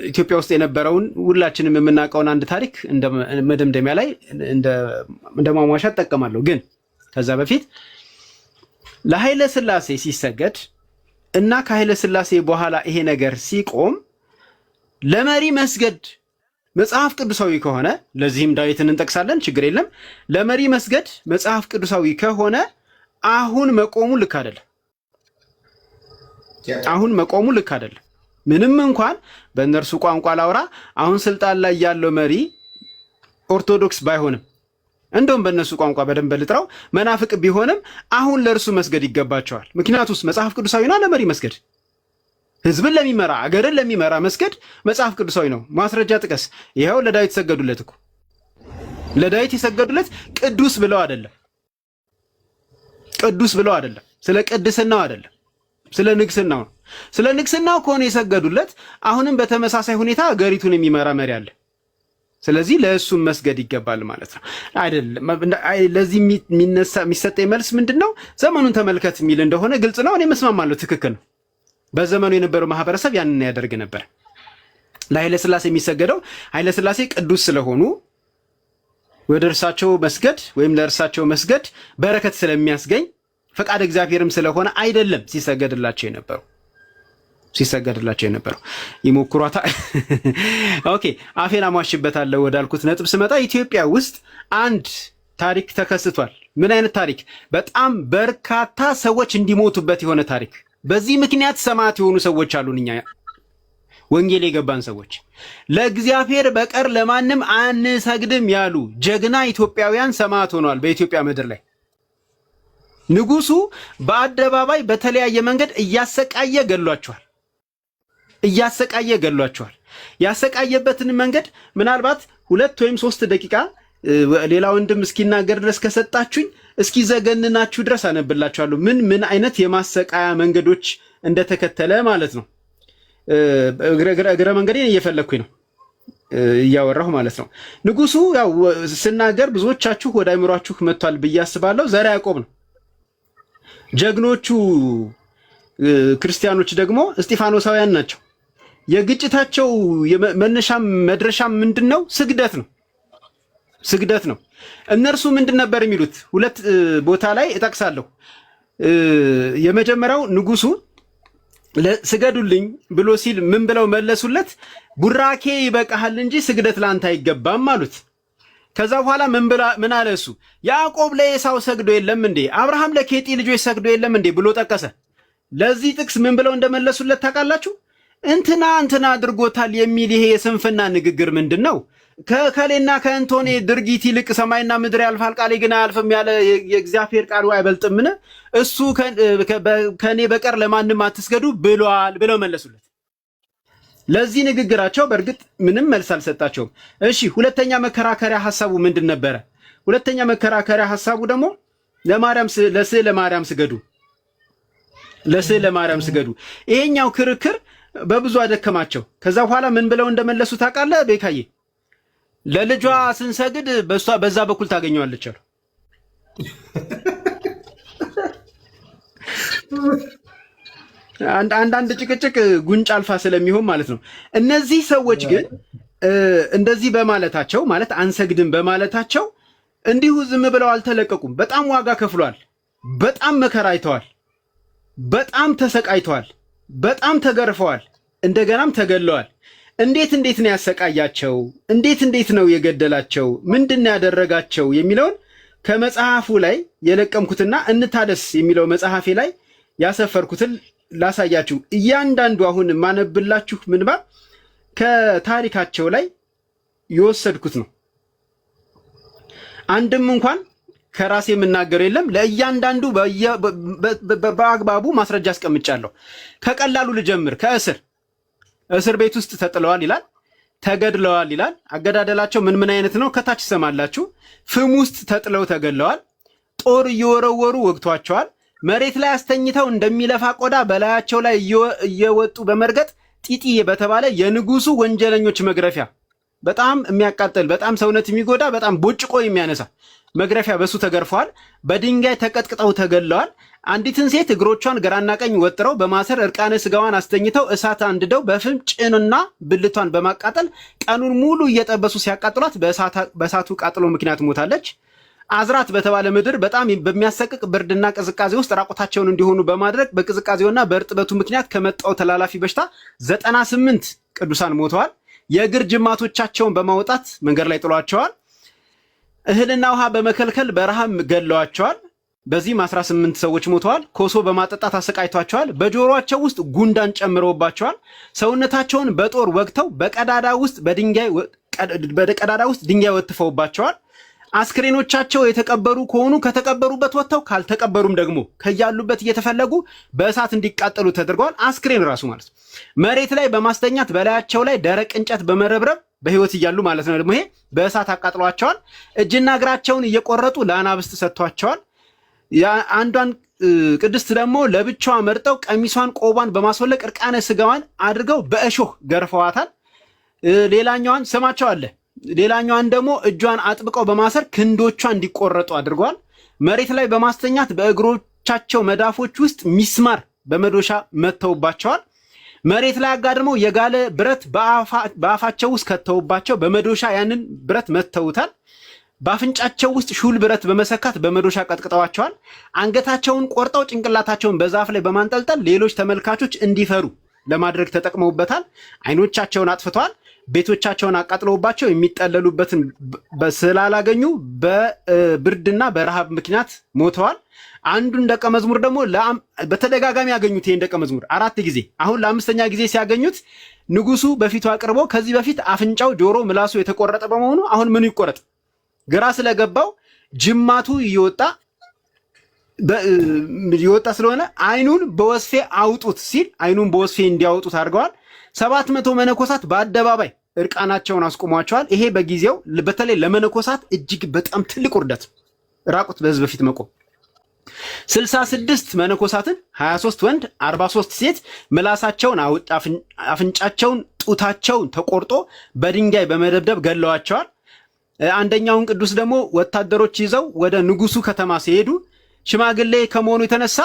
ኢትዮጵያ ውስጥ የነበረውን ሁላችንም የምናውቀውን አንድ ታሪክ እንደ መደምደሚያ ላይ እንደ ማሟሻ እጠቀማለሁ። ግን ከዛ በፊት ለኃይለ ሥላሴ ሲሰገድ እና ከኃይለ ሥላሴ በኋላ ይሄ ነገር ሲቆም ለመሪ መስገድ መጽሐፍ ቅዱሳዊ ከሆነ ለዚህም ዳዊትን እንጠቅሳለን፣ ችግር የለም። ለመሪ መስገድ መጽሐፍ ቅዱሳዊ ከሆነ አሁን መቆሙ ልክ አይደለም። አሁን መቆሙ ልክ አይደለም። ምንም እንኳን በእነርሱ ቋንቋ ላውራ፣ አሁን ስልጣን ላይ ያለው መሪ ኦርቶዶክስ ባይሆንም እንደውም በእነሱ ቋንቋ በደንብ ልጥራው መናፍቅ ቢሆንም አሁን ለእርሱ መስገድ ይገባቸዋል። ምክንያቱስ መጽሐፍ ቅዱሳዊ ነው። ለመሪ መስገድ ህዝብን ለሚመራ አገርን ለሚመራ መስገድ መጽሐፍ ቅዱሳዊ ነው። ማስረጃ ጥቀስ። ይኸው ለዳዊት ሰገዱለት እኮ። ለዳዊት የሰገዱለት ቅዱስ ብለው አይደለም፣ ቅዱስ ብለው አይደለም፣ ስለ ቅድስናው አይደለም፣ ስለ ንግስናው ነው። ስለ ንግስናው ከሆነ የሰገዱለት አሁንም በተመሳሳይ ሁኔታ አገሪቱን የሚመራ መሪ አለ። ስለዚህ ለእሱም መስገድ ይገባል ማለት ነው አይደለም። ለዚህ የሚሰጠኝ መልስ ምንድን ነው? ዘመኑን ተመልከት የሚል እንደሆነ ግልጽ ነው። እኔ መስማማለሁ፣ ትክክል ነው። በዘመኑ የነበረው ማህበረሰብ ያንን ያደርግ ነበር። ለኃይለ ሥላሴ የሚሰገደው ኃይለ ሥላሴ ቅዱስ ስለሆኑ ወደ እርሳቸው መስገድ ወይም ለእርሳቸው መስገድ በረከት ስለሚያስገኝ ፈቃድ እግዚአብሔርም ስለሆነ አይደለም ሲሰገድላቸው የነበረው ይሞክሯታ። ኦኬ፣ አፌን አሟሽበታለሁ ወዳልኩት ነጥብ ስመጣ ኢትዮጵያ ውስጥ አንድ ታሪክ ተከስቷል። ምን አይነት ታሪክ? በጣም በርካታ ሰዎች እንዲሞቱበት የሆነ ታሪክ። በዚህ ምክንያት ሰማዕት የሆኑ ሰዎች አሉን። እኛ ወንጌል የገባን ሰዎች ለእግዚአብሔር በቀር ለማንም አንሰግድም ያሉ ጀግና ኢትዮጵያውያን ሰማዕት ሆነዋል በኢትዮጵያ ምድር ላይ። ንጉሱ በአደባባይ በተለያየ መንገድ እያሰቃየ ገሏቸዋል። ያሰቃየበትን መንገድ ምናልባት 2 ወይም 3 ደቂቃ ሌላ ወንድም እስኪናገር ድረስ ከሰጣችሁኝ እስኪ ዘገንናችሁ ድረስ አነብላችኋለሁ። ምን አይነት የማሰቃያ መንገዶች እንደተከተለ ማለት ነው። እግረ መንገዴን እየፈለግኩኝ ነው እያወራሁ ማለት ነው። ንጉሱ ያው ስናገር ብዙዎቻችሁ ወደ አይምሯችሁ መጥቷል ብዬ አስባለሁ። ዘርዓ ያዕቆብ ነው። ጀግኖቹ ክርስቲያኖች ደግሞ እስጢፋኖሳውያን ናቸው። የግጭታቸው መነሻም መድረሻም ምንድነው? ስግደት ነው። እነርሱ ምንድን ነበር የሚሉት? 2 ቦታ ላይ እጠቅሳለሁ። የመጀመሪያው ንጉሱ ስገዱልኝ ብሎ ሲል ምን ብለው መለሱለት? ቡራኬ ይበቃሃል እንጂ ስግደት ላንተ አይገባም አሉት። ከዛ በኋላ ምን አለ እሱ? ያዕቆብ ለኤሳው ሰግዶ የለም እንዴ? አብርሃም ለኬጢ ልጆች ሰግዶ የለም እንዴ ብሎ ጠቀሰ። ለዚህ ጥቅስ ምን ብለው እንደመለሱለት ታውቃላችሁ? እንትና አድርጎታል የሚል ይሄ የስንፍና ንግግር ምንድን ነው? ከከሌና ከእንቶኔ ድርጊት ይልቅ ሰማይና ምድር ያልፋል ቃሌ ግን አያልፍም ያለ የእግዚአብሔር ቃሉ አይበልጥምን? እሱ ከኔ በቀር ለማንም አትስገዱ ብሏል ብለው መለሱለት። ለዚህ ንግግራቸው በእርግጥ ምንም መልስ አልሰጣቸውም። እሺ ሁለተኛ መከራከሪያ ሐሳቡ ምንድን ነበረ? ሁለተኛ መከራከሪያ ሐሳቡ ደግሞ ለስዕለ ማርያም ስገዱ፣ ለስዕለ ማርያም ስገዱ። ይሄኛው ክርክር በብዙ አደከማቸው። ከዛ በኋላ ምን ብለው እንደመለሱ ታውቃለህ ቤካዬ? ለልጇ ስንሰግድ በዛ በኩል ታገኘዋለች አሉ። አንዳንድ ጭቅጭቅ ጉንጭ አልፋ ስለሚሆን ማለት ነው። እነዚህ ሰዎች ግን እንደዚህ በማለታቸው ማለት አንሰግድም በማለታቸው እንዲሁ ዝም ብለው አልተለቀቁም። በጣም ዋጋ ከፍሏል። በጣም መከራ አይተዋል። በጣም ተሰቃይተዋል። በጣም ተገርፈዋል። እንደገናም ተገለዋል። እንዴት ነው ያሰቃያቸው? እንዴት ነው የገደላቸው? ምንድን ያደረጋቸው የሚለውን ከመጽሐፉ ላይ የለቀምኩትና እንታደስ የሚለው መጽሐፌ ላይ ያሰፈርኩትን ላሳያችሁ። እያንዳንዱ አሁን ማነብላችሁ ምንባብ ከታሪካቸው ላይ የወሰድኩት ነው። አንድም እንኳን ከራሴ የምናገረው የለም። ለእያንዳንዱ በአግባቡ ማስረጃ አስቀምጫለሁ። ከቀላሉ ልጀምር። እስር ቤት ውስጥ ተጥለዋል ይላል። ተገድለዋል ይላል። አገዳደላቸው ምን አይነት ነው? ከታች ይሰማላችሁ። ፍም ውስጥ ተጥለው ተገድለዋል። ጦር እየወረወሩ ወግቷቸዋል። መሬት ላይ አስተኝተው እንደሚለፋ ቆዳ በላያቸው ላይ እየወጡ በመርገጥ ጢጢ በተባለ የንጉሱ ወንጀለኞች መግረፊያ፣ በጣም የሚያቃጥል በጣም ሰውነት የሚጎዳ በጣም ቦጭቆ የሚያነሳ መግረፊያ በሱ ተገርፈዋል። በድንጋይ ተቀጥቅጠው ተገለዋል። አንዲትን ሴት እግሮቿን ግራና ቀኝ ወጥረው በማሰር እርቃነ ስጋዋን አስተኝተው እሳት አንድደው በፍም ጭንና ብልቷን በማቃጠል ቀኑን ሙሉ እየጠበሱ ሲያቃጥሏት በእሳቱ ቃጥሎ ምክንያት ሞታለች። አዝራት በተባለ ምድር በጣም በሚያሰቅቅ ብርድና ቅዝቃዜ ውስጥ ራቁታቸውን እንዲሆኑ በማድረግ በቅዝቃዜውና በእርጥበቱ ምክንያት ከመጣው ተላላፊ በሽታ 98 ቅዱሳን ሞተዋል። የእግር ጅማቶቻቸውን በማውጣት መንገድ ላይ ጥሏቸዋል። እህልና ውሃ በመከልከል በረሃም ገለዋቸዋል። በዚህም 18 ሰዎች ሞተዋል። ኮሶ በማጠጣት አሰቃይቷቸዋል። በጆሮአቸው ውስጥ ጉንዳን ጨምረውባቸዋል። ሰውነታቸውን በጦር ወግተው በቀዳዳ ውስጥ ድንጋይ ወትፈውባቸዋል። አስክሬኖቻቸው የተቀበሩ ከሆኑ ከተቀበሩበት ወጥተው ካልተቀበሩም ደግሞ ከያሉበት እየተፈለጉ በእሳት እንዲቃጠሉ ተደርገዋል። አስክሬን ራሱ ማለት ነው። መሬት ላይ በማስተኛት በላያቸው ላይ ደረቅ እንጨት በመረብረብ በህይወት እያሉ ማለት ነው ደግሞ ይሄ በእሳት አቃጥሏቸዋል። እጅና እግራቸውን እየቆረጡ ለአናብስት ሰጥቷቸዋል። አንዷን ቅድስት ደግሞ ለብቻዋ መርጠው ቀሚሷን ቆቧን በማስወለቅ እርቃነ ስጋዋን አድርገው በእሾህ ገርፈዋታል። ሌላኛዋን ስማቸው አለ። ሌላኛዋን ደግሞ እጇን አጥብቀው በማሰር ክንዶቿ እንዲቆረጡ አድርገዋል። መሬት ላይ በማስተኛት በእግሮቻቸው መዳፎች ውስጥ ሚስማር በመዶሻ መተውባቸዋል። መሬት ላይ አጋድመው የጋለ ብረት በአፋቸው ውስጥ ከተውባቸው በመዶሻ ያንን ብረት መተውታል። በአፍንጫቸው ውስጥ ሹል ብረት በመሰካት በመዶሻ ቀጥቅጠዋቸዋል። አንገታቸውን ቆርጠው ጭንቅላታቸውን በዛፍ ላይ በማንጠልጠል ሌሎች ተመልካቾች እንዲፈሩ ለማድረግ ተጠቅመውበታል። አይኖቻቸውን አጥፍተዋል። ቤቶቻቸውን አቃጥለውባቸው የሚጠለሉበትን ስላላገኙ በብርድና በረሃብ ምክንያት ሞተዋል። አንዱን ደቀ መዝሙር ደግሞ በተደጋጋሚ ያገኙት ይሄን ደቀ መዝሙር 4 ጊዜ፣ አሁን ለ5ኛ ጊዜ ሲያገኙት ንጉሱ በፊቱ አቅርቦ ከዚህ በፊት አፍንጫው፣ ጆሮ፣ ምላሱ የተቆረጠ በመሆኑ አሁን ምኑ ይቆረጥ ግራ ስለገባው ጅማቱ ይወጣ ስለሆነ አይኑን በወስፌ አውጡት ሲል አይኑን በወስፌ እንዲያወጡት አድርገዋል። 700 መነኮሳት በአደባባይ እርቃናቸውን አስቆሟቸዋል። ይሄ በጊዜው በተለይ ለመነኮሳት እጅግ በጣም ትልቅ ውርደት፣ ራቁት በህዝብ በፊት መቆም። 66 መነኮሳትን 23 ወንድ 43 ሴት ምላሳቸውን አፍንጫቸውን፣ ጡታቸውን ተቆርጦ በድንጋይ በመደብደብ ገለዋቸዋል። አንደኛውን ቅዱስ ደግሞ ወታደሮች ይዘው ወደ ንጉሱ ከተማ ሲሄዱ ሽማግሌ ከመሆኑ የተነሳ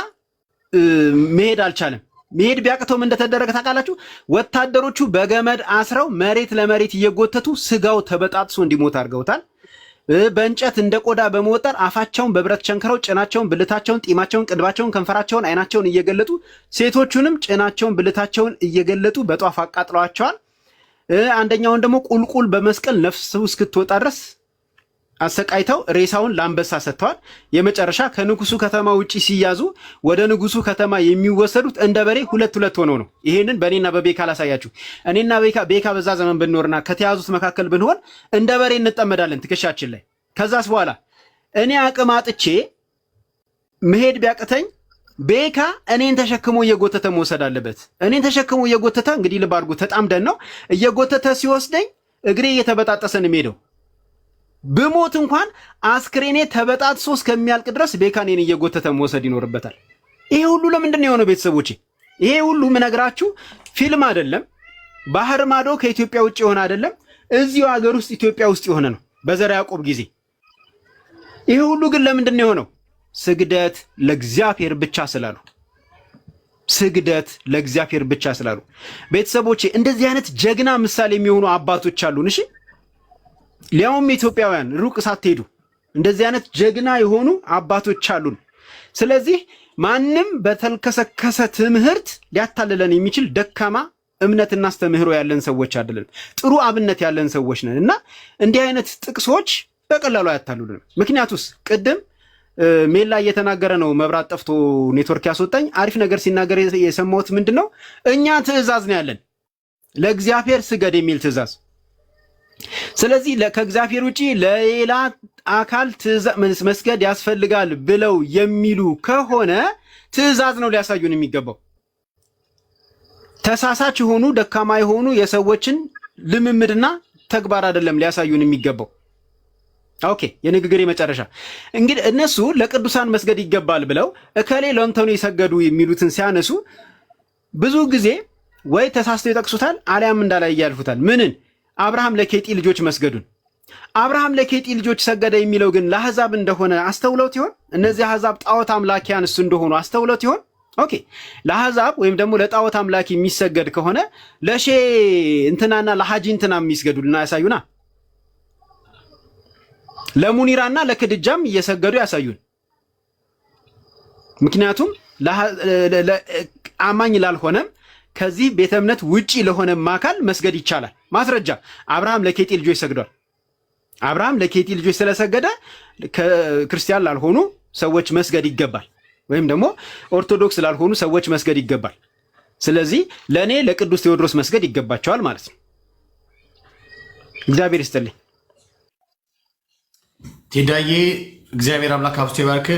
መሄድ አልቻለም። መሄድ ቢያቅተውም እንደተደረገ ታውቃላችሁ። ወታደሮቹ በገመድ አስረው መሬት ለመሬት እየጎተቱ ስጋው ተበጣጥሶ እንዲሞት አድርገውታል። በእንጨት እንደ ቆዳ በመወጠር አፋቸውን በብረት ቸንክረው ጭናቸውን፣ ብልታቸውን፣ ጢማቸውን፣ ቅንድባቸውን፣ ከንፈራቸውን፣ አይናቸውን እየገለጡ ሴቶቹንም ጭናቸውን፣ ብልታቸውን እየገለጡ በጧፍ አቃጥለዋቸዋል። አንደኛውን ደግሞ ቁልቁል በመስቀል ነፍሱ እስክትወጣ ድረስ አሰቃይተው ሬሳውን ለአንበሳ ሰጥተዋል። የመጨረሻ ከንጉሱ ከተማ ውጪ ሲያዙ ወደ ንጉሱ ከተማ የሚወሰዱት እንደ በሬ 2 ሆነው ነው። ይሄንን በእኔና በቤካ ላሳያችሁ። እኔና ቤካ በዛ ዘመን ብንኖርና ከተያዙት መካከል ብንሆን እንደ በሬ እንጠመዳለን ትከሻችን ላይ። ከዛስ በኋላ እኔ አቅም አጥቼ መሄድ ቢያቅተኝ ቤካ እኔን ተሸክሞ እየጎተተ መውሰድ አለበት። እኔን ተሸክሞ እየጎተተ እንግዲህ ልብ አድርጉ፣ ተጣምደን ነው እየጎተተ ሲወስደኝ እግሬ እየተበጣጠሰ ነው የሚሄደው። ብሞት እንኳን አስክሬኔ ተበጣጥሶ እስከሚያልቅ ድረስ ቤካ እኔን እየጎተተ መውሰድ ይኖርበታል። ይሄ ሁሉ ለምንድን ነው የሆነው ቤተሰቦቼ? ይሄ ሁሉ ምነግራችሁ ፊልም አይደለም፣ ባህር ማዶ ከኢትዮጵያ ውጭ የሆነ አይደለም፣ እዚሁ ሀገር ውስጥ ኢትዮጵያ ውስጥ የሆነ ነው በዘርዓ ያዕቆብ ጊዜ። ይሄ ሁሉ ግን ለምንድን ነው የሆነው? ስግደት ለእግዚአብሔር ብቻ ስላሉ፣ ስግደት ለእግዚአብሔር ብቻ ስላሉ። ቤተሰቦቼ እንደዚህ አይነት ጀግና ምሳሌ የሚሆኑ አባቶች አሉን። እሺ ሊያውም ኢትዮጵያውያን ሩቅ ሳትሄዱ እንደዚህ አይነት ጀግና የሆኑ አባቶች አሉን። ስለዚህ ማንም በተልከሰከሰ ትምህርት ሊያታልለን የሚችል ደካማ እምነትና አስተምህሮ ያለን ሰዎች አይደለን። ጥሩ አብነት ያለን ሰዎች ነን እና እንዲህ አይነት ጥቅሶች በቀላሉ አያታሉልን። ምክንያቱስ ቅድም ሜላ እየተናገረ ነው፣ መብራት ጠፍቶ ኔትወርክ ያስወጣኝ። አሪፍ ነገር ሲናገር የሰማሁት ምንድን ነው? እኛ ትእዛዝ ነው ያለን፣ ለእግዚአብሔር ስገድ የሚል ትእዛዝ። ስለዚህ ከእግዚአብሔር ውጪ ለሌላ አካል መስገድ ያስፈልጋል ብለው የሚሉ ከሆነ ትእዛዝ ነው ሊያሳዩን የሚገባው። ተሳሳች የሆኑ ደካማ የሆኑ የሰዎችን ልምምድና ተግባር አይደለም ሊያሳዩን የሚገባው። ኦኬ፣ የንግግር መጨረሻ እንግዲህ እነሱ ለቅዱሳን መስገድ ይገባል ብለው እከሌ ለእንተኑ የሰገዱ የሚሉትን ሲያነሱ ብዙ ጊዜ ወይ ተሳስተው ይጠቅሱታል፣ አሊያም እንዳላይ ያልፉታል። ምንን? አብርሃም ለኬጢ ልጆች መስገዱን። አብርሃም ለኬጢ ልጆች ሰገደ የሚለው ግን ለአሕዛብ እንደሆነ አስተውለውት ይሆን? እነዚህ አሕዛብ ጣዖት አምላኪያን እሱ እንደሆኑ አስተውለውት ይሆን? ኦኬ፣ ለአሕዛብ ወይም ደግሞ ለጣዖት አምላኪ የሚሰገድ ከሆነ ለሼ እንትናና ለሐጂ እንትና የሚስገዱና ያሳዩና፣ ለሙኒራና ለክድጃም እየሰገዱ ያሳዩን። ምክንያቱም አማኝ ላልሆነም ከዚህ ቤተ እምነት ውጪ ለሆነ አካል መስገድ ይቻላል። ማስረጃ፣ አብርሃም ለኬጢ ልጆች ሰግዷል። አብርሃም ለኬጢ ልጆች ስለሰገደ ክርስቲያን ላልሆኑ ሰዎች መስገድ ይገባል፣ ወይም ደግሞ ኦርቶዶክስ ላልሆኑ ሰዎች መስገድ ይገባል። ስለዚህ ለእኔ ለቅዱስ ቴዎድሮስ መስገድ ይገባቸዋል ማለት ነው። እግዚአብሔር ይስጥልኝ። ቴዳዬ እግዚአብሔር አምላክ አብስቶ ይባርክ።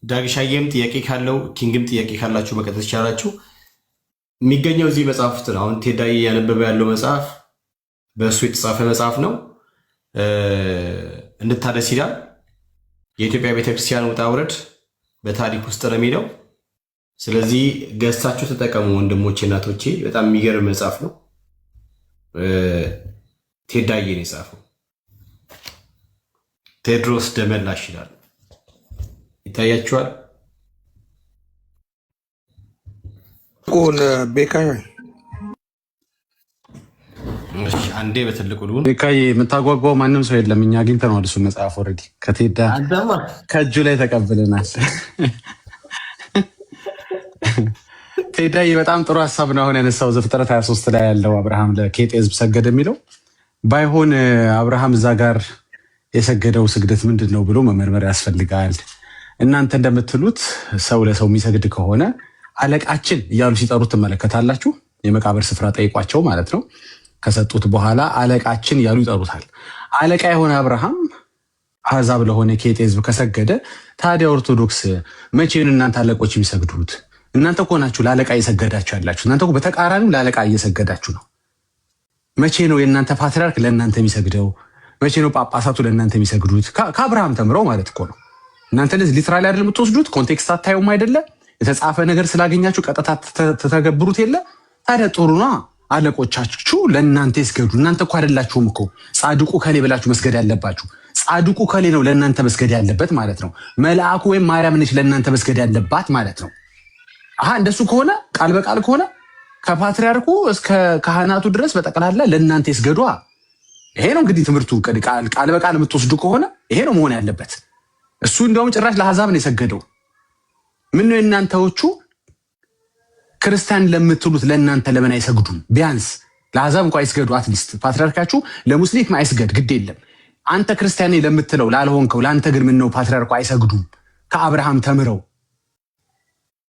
ዳግሻዬም ጥያቄ ካለው ኪንግም ጥያቄ ካላችሁ መቀጠል ትችላላችሁ። የሚገኘው እዚህ መጽሐፍ ውስጥ ነው። አሁን ቴዳዬ ያነበበ ያለው መጽሐፍ በእሱ የተጻፈ መጽሐፍ ነው። እንታደስ ይላል። የኢትዮጵያ ቤተክርስቲያን ውጣ ውረድ በታሪክ ውስጥ ነው የሚለው። ስለዚህ ገዝታችሁ ተጠቀሙ ወንድሞቼ፣ እናቶቼ። በጣም የሚገርም መጽሐፍ ነው። ቴዳዬ ነው የጻፈው። ቴዎድሮስ ደመላሽ ይላል። ይታያችኋል። አንዴ በትልቁ ልሁን። ቤካዬ የምታጓጓው ማንም ሰው የለም። እኛ አግኝተነዋል እሱን መጽሐፍ ኦልሬዲ ከቴዳ ከእጁ ላይ ተቀብለናል። ቴዳዬ በጣም ጥሩ ሀሳብ ነው አሁን ያነሳው። ዘፍጥረት 23 ላይ ያለው አብርሃም ለኬጢ ሕዝብ ሰገደ የሚለው ባይሆን አብርሃም እዛ ጋር የሰገደው ስግደት ምንድን ነው ብሎ መመርመር ያስፈልጋል። እናንተ እንደምትሉት ሰው ለሰው የሚሰግድ ከሆነ አለቃችን እያሉ ሲጠሩት ትመለከታላችሁ። የመቃብር ስፍራ ጠይቋቸው ማለት ነው። ከሰጡት በኋላ አለቃችን እያሉ ይጠሩታል። አለቃ የሆነ አብርሃም አሕዛብ ለሆነ ኬጢ ሕዝብ ከሰገደ ታዲያ ኦርቶዶክስ መቼን እናንተ አለቆች የሚሰግዱት? እናንተ እኮ ናችሁ ለአለቃ እየሰገዳችሁ ያላችሁ። እናንተ እኮ በተቃራኒው ለአለቃ እየሰገዳችሁ ነው። መቼ ነው የእናንተ ፓትርያርክ ለእናንተ የሚሰግደው? መቼ ነው ጳጳሳቱ ለእናንተ የሚሰግዱት? ከአብርሃም ተምረው ማለት እኮ ነው። እናንተ ለዚህ ሊትራሊ አይደል የምትወስዱት? ኮንቴክስት አታዩም አይደለ? የተጻፈ ነገር ስላገኛችሁ ቀጥታ ተተገብሩት የለ? ታዲያ ጥሩና አለቆቻችሁ ለእናንተ ይስገዱ። እናንተ እኮ አይደላችሁም እኮ ጻድቁ ከሌ ብላችሁ መስገድ ያለባችሁ። ጻድቁ ከሌ ነው ለእናንተ መስገድ ያለበት ማለት ነው። መልአኩ ወይም ማርያም ነች ለእናንተ መስገድ ያለባት ማለት ነው። እንደሱ ከሆነ ቃል በቃል ከሆነ ከፓትርያርኩ እስከ ካህናቱ ድረስ በጠቅላላ ለእናንተ ይስገዱ። ይሄ ነው እንግዲህ ትምህርቱ። ቃል በቃል የምትወስዱ ከሆነ ይሄ ነው መሆን ያለበት። እሱ እንደውም ጭራሽ ለአሕዛብ ነው የሰገደው። ምን ነው የእናንተዎቹ ክርስቲያን ለምትሉት ለእናንተ ለምን አይሰግዱም? ቢያንስ ለአሕዛብ እንኳ አይስገዱ። አትሊስት ፓትርያርካችሁ ለሙስሊም አይስገድ፣ ግድ የለም። አንተ ክርስቲያን ለምትለው ላልሆንከው ለአንተ ግን ምን ነው ፓትርያርኩ አይሰግዱም? ከአብርሃም ተምረው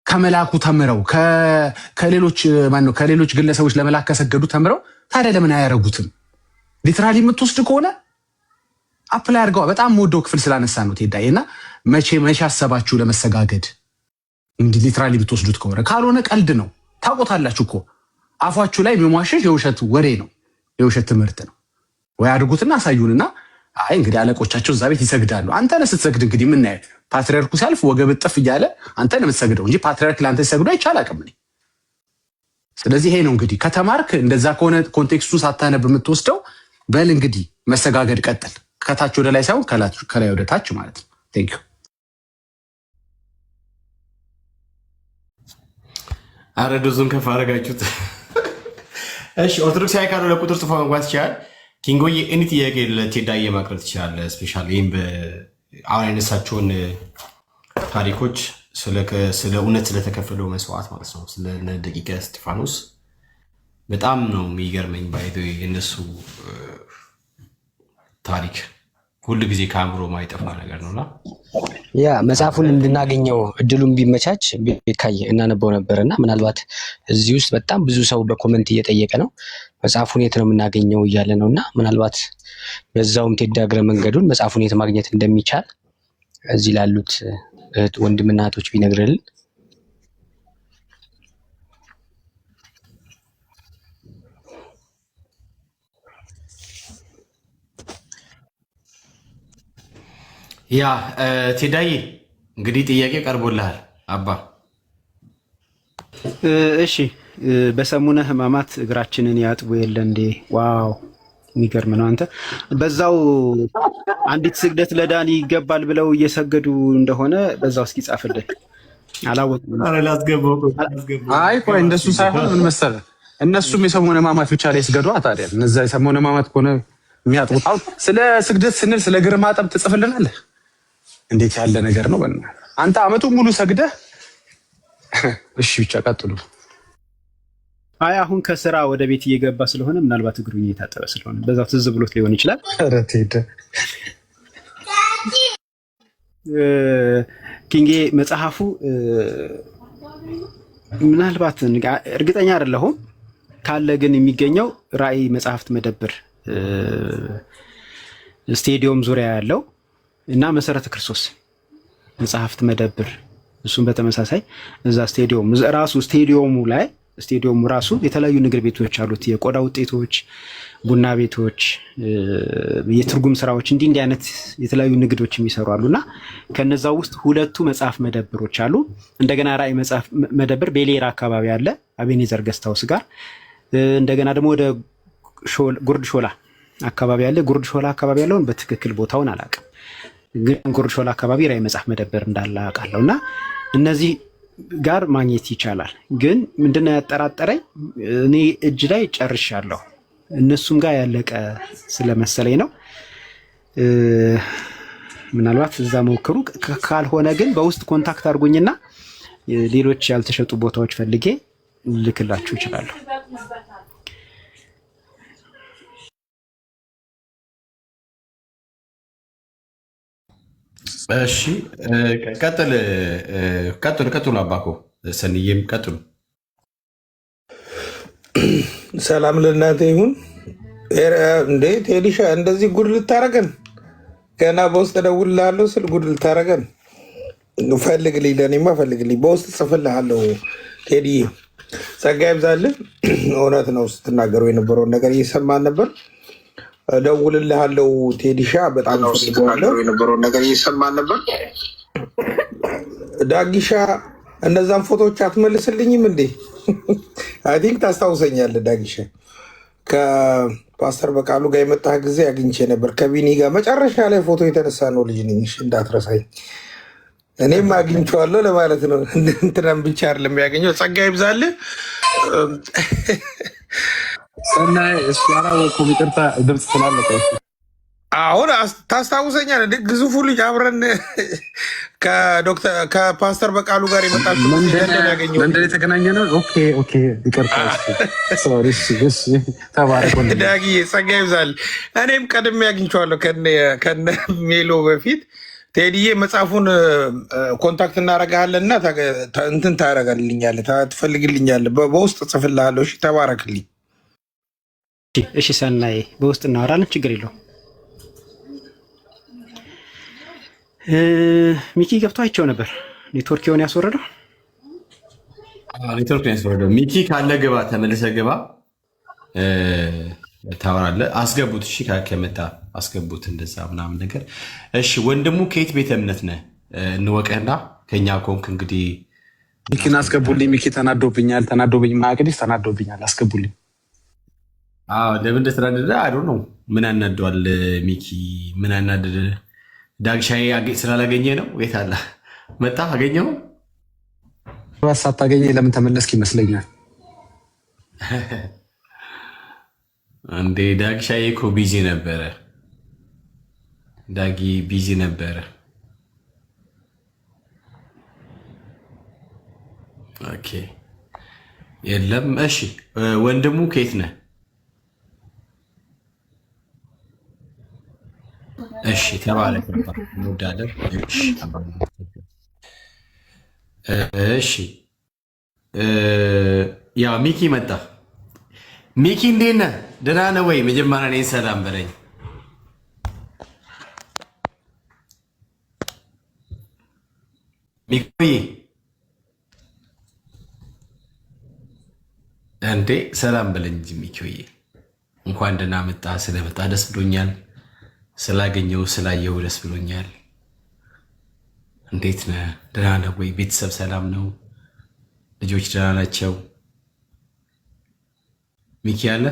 ከመላኩ ተምረው ከሌሎች ግለሰቦች ለመላክ ከሰገዱ ተምረው ታዲያ ለምን አያረጉትም? ሊትራሊ የምትወስድ ከሆነ አፕላይ አድርገዋ። በጣም ወደው ክፍል ስላነሳ ነው ቴዳዬ። እና መቼ አሰባችሁ ለመሰጋገድ? እንዲህ ሊትራሊ ብትወስዱት ከሆነ ካልሆነ ቀልድ ነው። ታውቆታላችሁ እኮ አፏችሁ ላይ የሚሟሸሽ የውሸት ወሬ ነው፣ የውሸት ትምህርት ነው። ወይ አድርጉትና አሳዩንና አይ እንግዲህ አለቆቻቸው እዛ ቤት ይሰግዳሉ። አንተ ነህ ስትሰግድ እንግዲህ የምናየው ፓትሪያርኩ ሲያልፍ ወገብ ጥፍ እያለ አንተ ነህ የምትሰግደው እንጂ ፓትሪያርክ ለአንተ ሲሰግዱ አይቻል አቅም ነኝ። ስለዚህ ይሄ ነው እንግዲህ ከተማርክ እንደዛ ከሆነ ኮንቴክስቱን ሳታነብ የምትወስደው በል እንግዲህ መሰጋገድ ቀጥል። ከታች ወደ ላይ ሳይሆን ከላይ ወደ ታች ማለት ነው። ቴንክ ዩ። አረ ዶዙን ከፍ አደረጋችሁት። እሺ ኦርቶዶክሳዊ ካልሆነ ለቁጥር ጽፎ መግባት ይችላል። ኪንጎዬ እኔ ጥያቄ ለቴዳዬ ማቅረብ ትችላለህ። ስፔሻሊ ይህም አሁን ያነሳቸውን ታሪኮች ስለ እውነት ስለተከፈለው መስዋዕት ማለት ነው፣ ስለ ደቂቀ እስጢፋኖስ በጣም ነው የሚገርመኝ። ባይዶ የነሱ ታሪክ ሁሉ ጊዜ ከአእምሮ ማይጠፋ ነገር ነውና ያ መጽሐፉን እንድናገኘው እድሉን ቢመቻች ቤካይ እናነበው ነበርና ምናልባት እዚህ ውስጥ በጣም ብዙ ሰው በኮመንት እየጠየቀ ነው መጽሐፉን የት ነው የምናገኘው እያለ ነውና ምናልባት በዛውም ቴዳ እግረ መንገዱን መጽሐፉን የት ማግኘት እንደሚቻል እዚህ ላሉት ወንድምና እህቶች ቢነግርልን። ያ ቴዳዬ እንግዲህ ጥያቄ ቀርቦልሃል አባ። እሺ በሰሙነ ሕማማት እግራችንን ያጥቡ የለ እንዴ? ዋው የሚገርም ነው። አንተ በዛው አንዲት ስግደት ለዳኒ ይገባል ብለው እየሰገዱ እንደሆነ በዛው እስኪ ጻፍልን። አላወቅም። አይ ቆይ እንደሱ ሳይሆን ምን መሰለህ፣ እነሱም የሰሙነ ሕማማት ብቻ ላይ ስገዱ ታዲያ እነዛ የሰሙነ ሕማማት ከሆነ የሚያጥቡት ስለ ስግደት ስንል ስለ እግር ማጠብ ትጽፍልናለህ? እንዴት ያለ ነገር ነው? አንተ አመቱን ሙሉ ሰግደህ። እሺ ብቻ ቀጥሉ። አይ አሁን ከስራ ወደ ቤት እየገባ ስለሆነ ምናልባት እግሩ እየታጠበ ስለሆነ በዛው ትዝ ብሎት ሊሆን ይችላል። ኧረ ቴደ ኪንጌ መጽሐፉ ምናልባት እርግጠኛ አይደለሁም ካለ ግን የሚገኘው ራእይ መጽሐፍት መደብር ስቴዲየም ዙሪያ ያለው እና መሰረተ ክርስቶስ መጽሐፍት መደብር እሱም በተመሳሳይ እዛ ስቴዲየም ራሱ ስቴዲየሙ ራሱ የተለያዩ ንግድ ቤቶች አሉት። የቆዳ ውጤቶች፣ ቡና ቤቶች፣ የትርጉም ስራዎች እንዲህ አይነት የተለያዩ ንግዶች የሚሰሩ አሉና ከነዛው ውስጥ ሁለቱ መጽሐፍ መደብሮች አሉ። እንደገና ራእይ መጽሐፍ መደብር ቤሌራ አካባቢ አለ አቤኔዘር ገስታውስ ጋር። እንደገና ደግሞ ወደ ጉርድ ሾላ አካባቢ ያለ ጉርድ ሾላ አካባቢ ያለውን በትክክል ቦታውን አላውቅም፣ ግን ጉርድ ሾላ አካባቢ ራእይ መጽሐፍ መደብር እንዳለ አውቃለሁ። እና እነዚህ ጋር ማግኘት ይቻላል። ግን ምንድነው ያጠራጠረኝ እኔ እጅ ላይ ጨርሻለሁ፣ እነሱም ጋር ያለቀ ስለመሰለኝ ነው። ምናልባት እዛ ሞክሩ፣ ካልሆነ ግን በውስጥ ኮንታክት አድርጉኝና ሌሎች ያልተሸጡ ቦታዎች ፈልጌ ልክላችሁ ይችላለሁ። እሺ ቀጥሉ አባኮ ሰንዬም ቀጥሉ። ሰላም ለእናንተ ይሁን። እንዴ ቴዲሻ እንደዚህ ጉድ ልታረገን? ገና በውስጥ እደውልልሃለሁ ስል ጉድ ልታረገን? ፈልግልኝ፣ ለእኔማ ፈልግልኝ፣ በውስጥ ጽፍልሃለሁ። ቴዲ ጸጋ ይብዛልህ። እውነት ነው ስትናገሩ የነበረውን ነገር እየሰማን ነበር። እደውልልሃለሁ ቴዲሻ፣ በጣም ፈልገዋለሁ። የነበረውን ነገር እየሰማን ነበር። ዳጊሻ እነዛን ፎቶዎች አትመልስልኝም እንዴ? አይ ቲንክ ታስታውሰኛለህ ዳጊሻ። ከፓስተር በቃሉ ጋር የመጣህ ጊዜ አግኝቼ ነበር ከቢኒ ጋር መጨረሻ ላይ ፎቶ የተነሳ ነው ልጅ ነኝ፣ እንዳትረሳኝ። እኔም አግኝቼዋለሁ ለማለት ነው። እንትናም ብቻ አይደለም ያገኘው። ጸጋ ይብዛልህ። ሰናይ እሱ አላወኩም፣ ይቅርታ ድምፅ ስላለቀ። አሁን ታስታውሰኛል። ግዙፉ ልጅ አብረን ከፓስተር በቃሉ ጋር የመጣችሁ መንደር የተገናኘ ነው። ኦኬ ይቅርታ። ተባረክ ዳጊዬ፣ ጸጋ ይብዛል። እኔም ቀድሜ አግኝቼዋለሁ ከነ ሜሎ በፊት። ቴዲዬ መጽሐፉን ኮንታክት እናደርግሃለን እና እንትን ታደርግልኛለህ፣ ትፈልግልኛለህ፣ በውስጥ ጽፍልሃለሁ። እሺ ተባረክልኝ። እሺ ሰናይ፣ በውስጥ እናወራለን፣ ችግር የለውም። ሚኪ ገብቶ አይቼው ነበር። ኔትወርክ የሆነ ያስወረደው ኔትወርክ ነው ያስወረደው። ሚኪ ካለ ግባ፣ ተመልሰ ግባ፣ ታወራለህ። አስገቡት። እሺ ከመጣ አስገቡት፣ እንደዛ ምናምን ነገር። እሺ ወንድሙ ከየት ቤተ እምነት ነህ? እንወቅህና ከኛ ኮንክ እንግዲህ ሚኪን አስገቡልኝ። ሚኪ ተናዶብኛል። ማቅዲስ ተናዶብኛል። አስገቡልኝ። ለምን እንደተናደደ አይዶ ነው። ምን አናደዋል? ሚኪ ምን አናደደ? ዳግሻዬ ስላላገኘ ነው። የት አለ? መጣ አገኘው። ሳታገኘ ለምን ተመለስክ ይመስለኛል። እንዴ ዳግሻዬ እኮ ቢዚ ነበረ። ዳጊ ቢዚ ነበረ። ኦኬ የለም። እሺ ወንድሙ ከየት ነህ? እሺ ተባረክ። እንወዳለን። እሺ ያ ሚኪ መጣ። ሚኪ እንዴት ነህ? ደህና ነህ ወይ? መጀመሪያ እኔን ሰላም በለኝ። ሚኪ እንዴ ሰላም በለኝ እንጂ ሚኪዬ። እንኳን ደህና መጣ። ስለመጣ ደስ ብሎኛል። ስላገኘው ስላየው ደስ ብሎኛል። እንዴት ነህ? ደህና ነህ ወይ? ቤተሰብ ሰላም ነው? ልጆች ደህና ናቸው? ሚኪ አለ?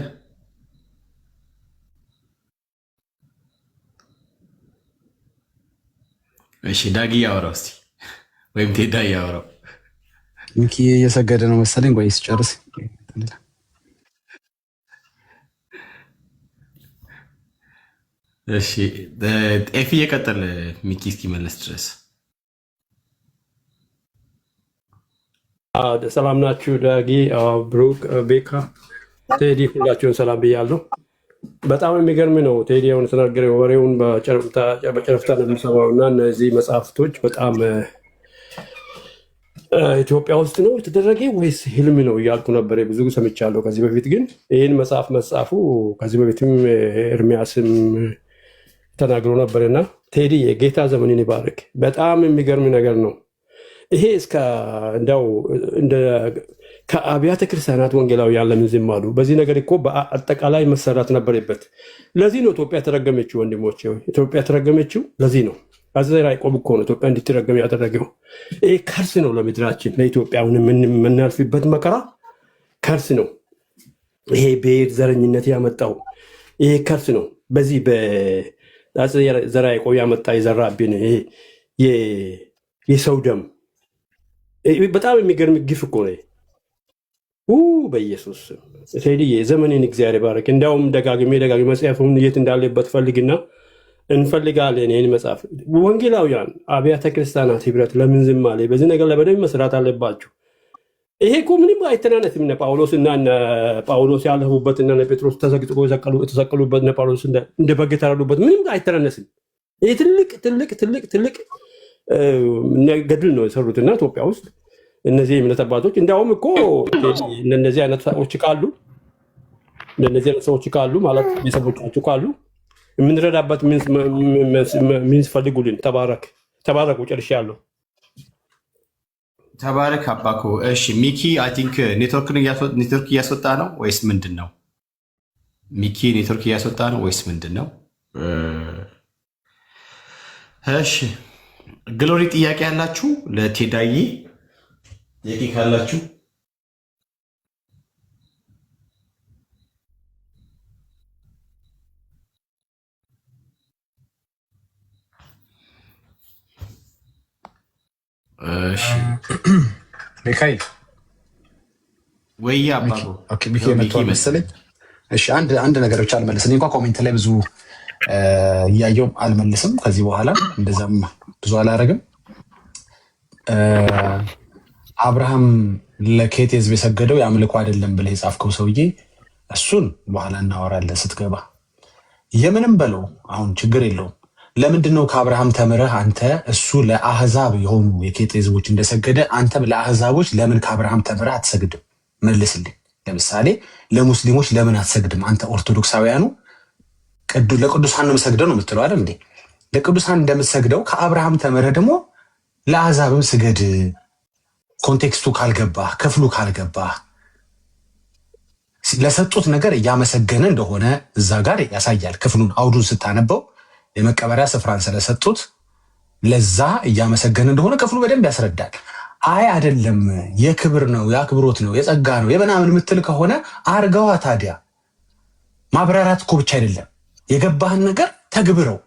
እሺ ዳጊ ያወራው እስቲ፣ ወይም ቴዳ ያወራው። ሚኪ እየሰገደ ነው መሰለኝ። ወይስ ጨርስ? እሺ ኤፊ እየቀጠለ ሚኪ እስኪመለስ ድረስ። ሰላም ናችሁ? ዳጊ፣ ብሩክ፣ ቤካ፣ ቴዲ ሁላችሁን ሰላም ብያለሁ። በጣም የሚገርም ነው ቴዲ አሁን የተናገረ ወሬውን በጨረፍታ ነው የምሰማው እና እነዚህ መጽሐፍቶች በጣም ኢትዮጵያ ውስጥ ነው የተደረገ ወይስ ህልም ነው እያልኩ ነበር። ብዙ ሰምቻለሁ ከዚህ በፊት ግን ይህን መጽሐፍ መጻፉ ከዚህ በፊትም ኤርሚያስም ተናግሮ ነበርና ቴዲ የጌታ ዘመንን ይባርክ። በጣም የሚገርም ነገር ነው ይሄ። እስከ እንደው ከአብያተ ክርስቲያናት ወንጌላውያን ለምን ዝም አሉ? በዚህ ነገር እኮ በአጠቃላይ መሰራት ነበረበት። ለዚህ ነው ኢትዮጵያ ተረገመችው። ወንድሞች ኢትዮጵያ ተረገመችው ለዚህ ነው። አዘራ ያዕቆብ እኮ ነው ኢትዮጵያ እንድትረገም ያደረገው። ይሄ ከርስ ነው ለምድራችን፣ ለኢትዮጵያ አሁን የምናልፍበት መከራ ከርስ ነው። ይሄ ብሔር ዘረኝነት ያመጣው ይሄ ከርስ ነው። በዚህ በዘራ ያዕቆብ ያመጣ የዘራብን ይሄ የሰው ደም በጣም የሚገርም ግፍ እኮ ነው። በኢየሱስ ቴዲዬ ዘመኔን እግዚአብሔር ባረክ። እንዲያውም ደጋግሜ መጽሐፉን የት እንዳለበት ፈልግና እንፈልጋለን። ይህን መጽሐፍ ወንጌላውያን አብያተ ክርስቲያናት ህብረት ለምን ዝም አለ? በዚህ ነገር ላይ በደንብ መስራት አለባቸው። ይሄ እኮ ምንም አይተናነስም። እነ ጳውሎስ እና ጳውሎስ ያለፉበት እና ጴጥሮስ ተዘግጥቆ የተሰቀሉበት እነ ጳውሎስ እንደ በግ የተራዱበት ምንም አይተናነስም። ይህ ትልቅ ገድል ነው የሰሩትና ኢትዮጵያ ውስጥ እነዚህ የእምነት አባቶች እንዲያውም እኮ እነዚህ አይነት ሰዎች ካሉ ማለት ቤተሰቦቻችሁ ካሉ የምንረዳበት ሚንስ ፈልጉልን። ተባረኩ። ጨርሻለሁ። ተባረክ አባኮ። እሺ ሚኪ አይ ቲንክ ኔትወርክ እያስወጣ ነው ወይስ ምንድን ነው? ሚኪ ኔትወርክ እያስወጣ ነው ወይስ ምንድን ነው? እሺ ግሎሪ ጥያቄ ያላችሁ ለቴዳዬ ጥያቄ ካላችሁ ሚካኤል ወይ አባቡ ሚኪ መጥቷል መሰለኝ። እሺ አንድ ነገር ብቻ አልመልስ። እኔ እንኳ ኮሜንት ላይ ብዙ እያየው አልመልስም። ከዚህ በኋላ እንደዛም ብዙ አላረግም። አብርሃም ለኬት ህዝብ የሰገደው የአምልኮ አይደለም ብለህ የጻፍከው ሰውዬ እሱን በኋላ እናወራለን ስትገባ። የምንም በለው አሁን ችግር የለውም። ለምንድን ነው ከአብርሃም ተምረህ አንተ እሱ ለአህዛብ የሆኑ የኬት ህዝቦች እንደሰገደ አንተም ለአህዛቦች ለምን ከአብርሃም ተምረህ አትሰግድም? መልስልኝ። ለምሳሌ ለሙስሊሞች ለምን አትሰግድም? አንተ ኦርቶዶክሳውያኑ ለቅዱሳን ነው የምሰግደው ነው የምትለው አይደል እንዴ? ለቅዱሳን እንደምትሰግደው ከአብርሃም ተምረህ ደግሞ ለአህዛብም ስገድ። ኮንቴክስቱ ካልገባ ክፍሉ ካልገባ ለሰጡት ነገር እያመሰገነ እንደሆነ እዛ ጋር ያሳያል። ክፍሉን አውዱን ስታነበው የመቀበሪያ ስፍራን ስለሰጡት ለዛ እያመሰገነ እንደሆነ ክፍሉ በደንብ ያስረዳል። አይ አይደለም የክብር ነው የአክብሮት ነው የጸጋ ነው የምናምን የምትል ከሆነ አርገዋ። ታዲያ ማብራራት እኮ ብቻ አይደለም፣ የገባህን ነገር ተግብረው።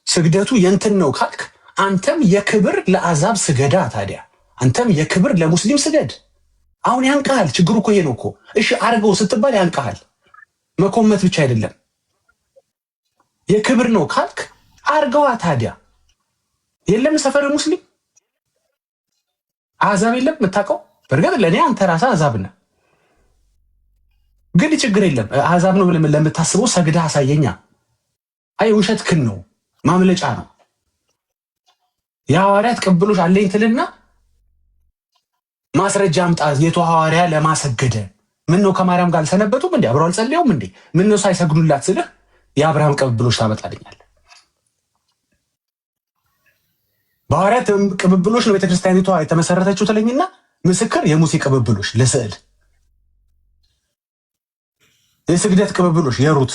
ስግደቱ የንትን ነው ካልክ አንተም የክብር ለአዛብ ስገዳ። ታዲያ አንተም የክብር ለሙስሊም ስገድ። አሁን ያንቀሃል። ችግሩ እኮ ይሄ ነው እኮ። እሺ አርገው ስትባል ያንቀሃል። መኮመት ብቻ አይደለም። የክብር ነው ካልክ አርገዋ። ታዲያ የለም ሰፈር ሙስሊም አዛብ የለም የምታውቀው። በእርግጥ ለእኔ አንተ ራስህ አዛብ ነህ፣ ግን ችግር የለም። አዛብ ነው ብለህ ለምታስበው ሰግዳ አሳየኛ። አይ ውሸትክን ነው፣ ማምለጫ ነው። የሐዋርያት ቅብሎች አለኝ ትልና ማስረጃ አምጣ። የቱ ሐዋርያ ለማሰገደ ምን ነው ከማርያም ጋር አልሰነበቱም እንዴ? አብረው አልጸለዩም እንዴ? ምን ነው ሳይሰግዱላት ስልህ የአብርሃም ቅብሎች ታመጣልኛለህ? በሐዋርያት ቅብብሎች ነው ቤተክርስቲያኒቷ የተመሰረተችው ትለኝና ምስክር የሙሴ ቅብብሎች ለስዕል፣ የስግደት ቅብብሎች የሩት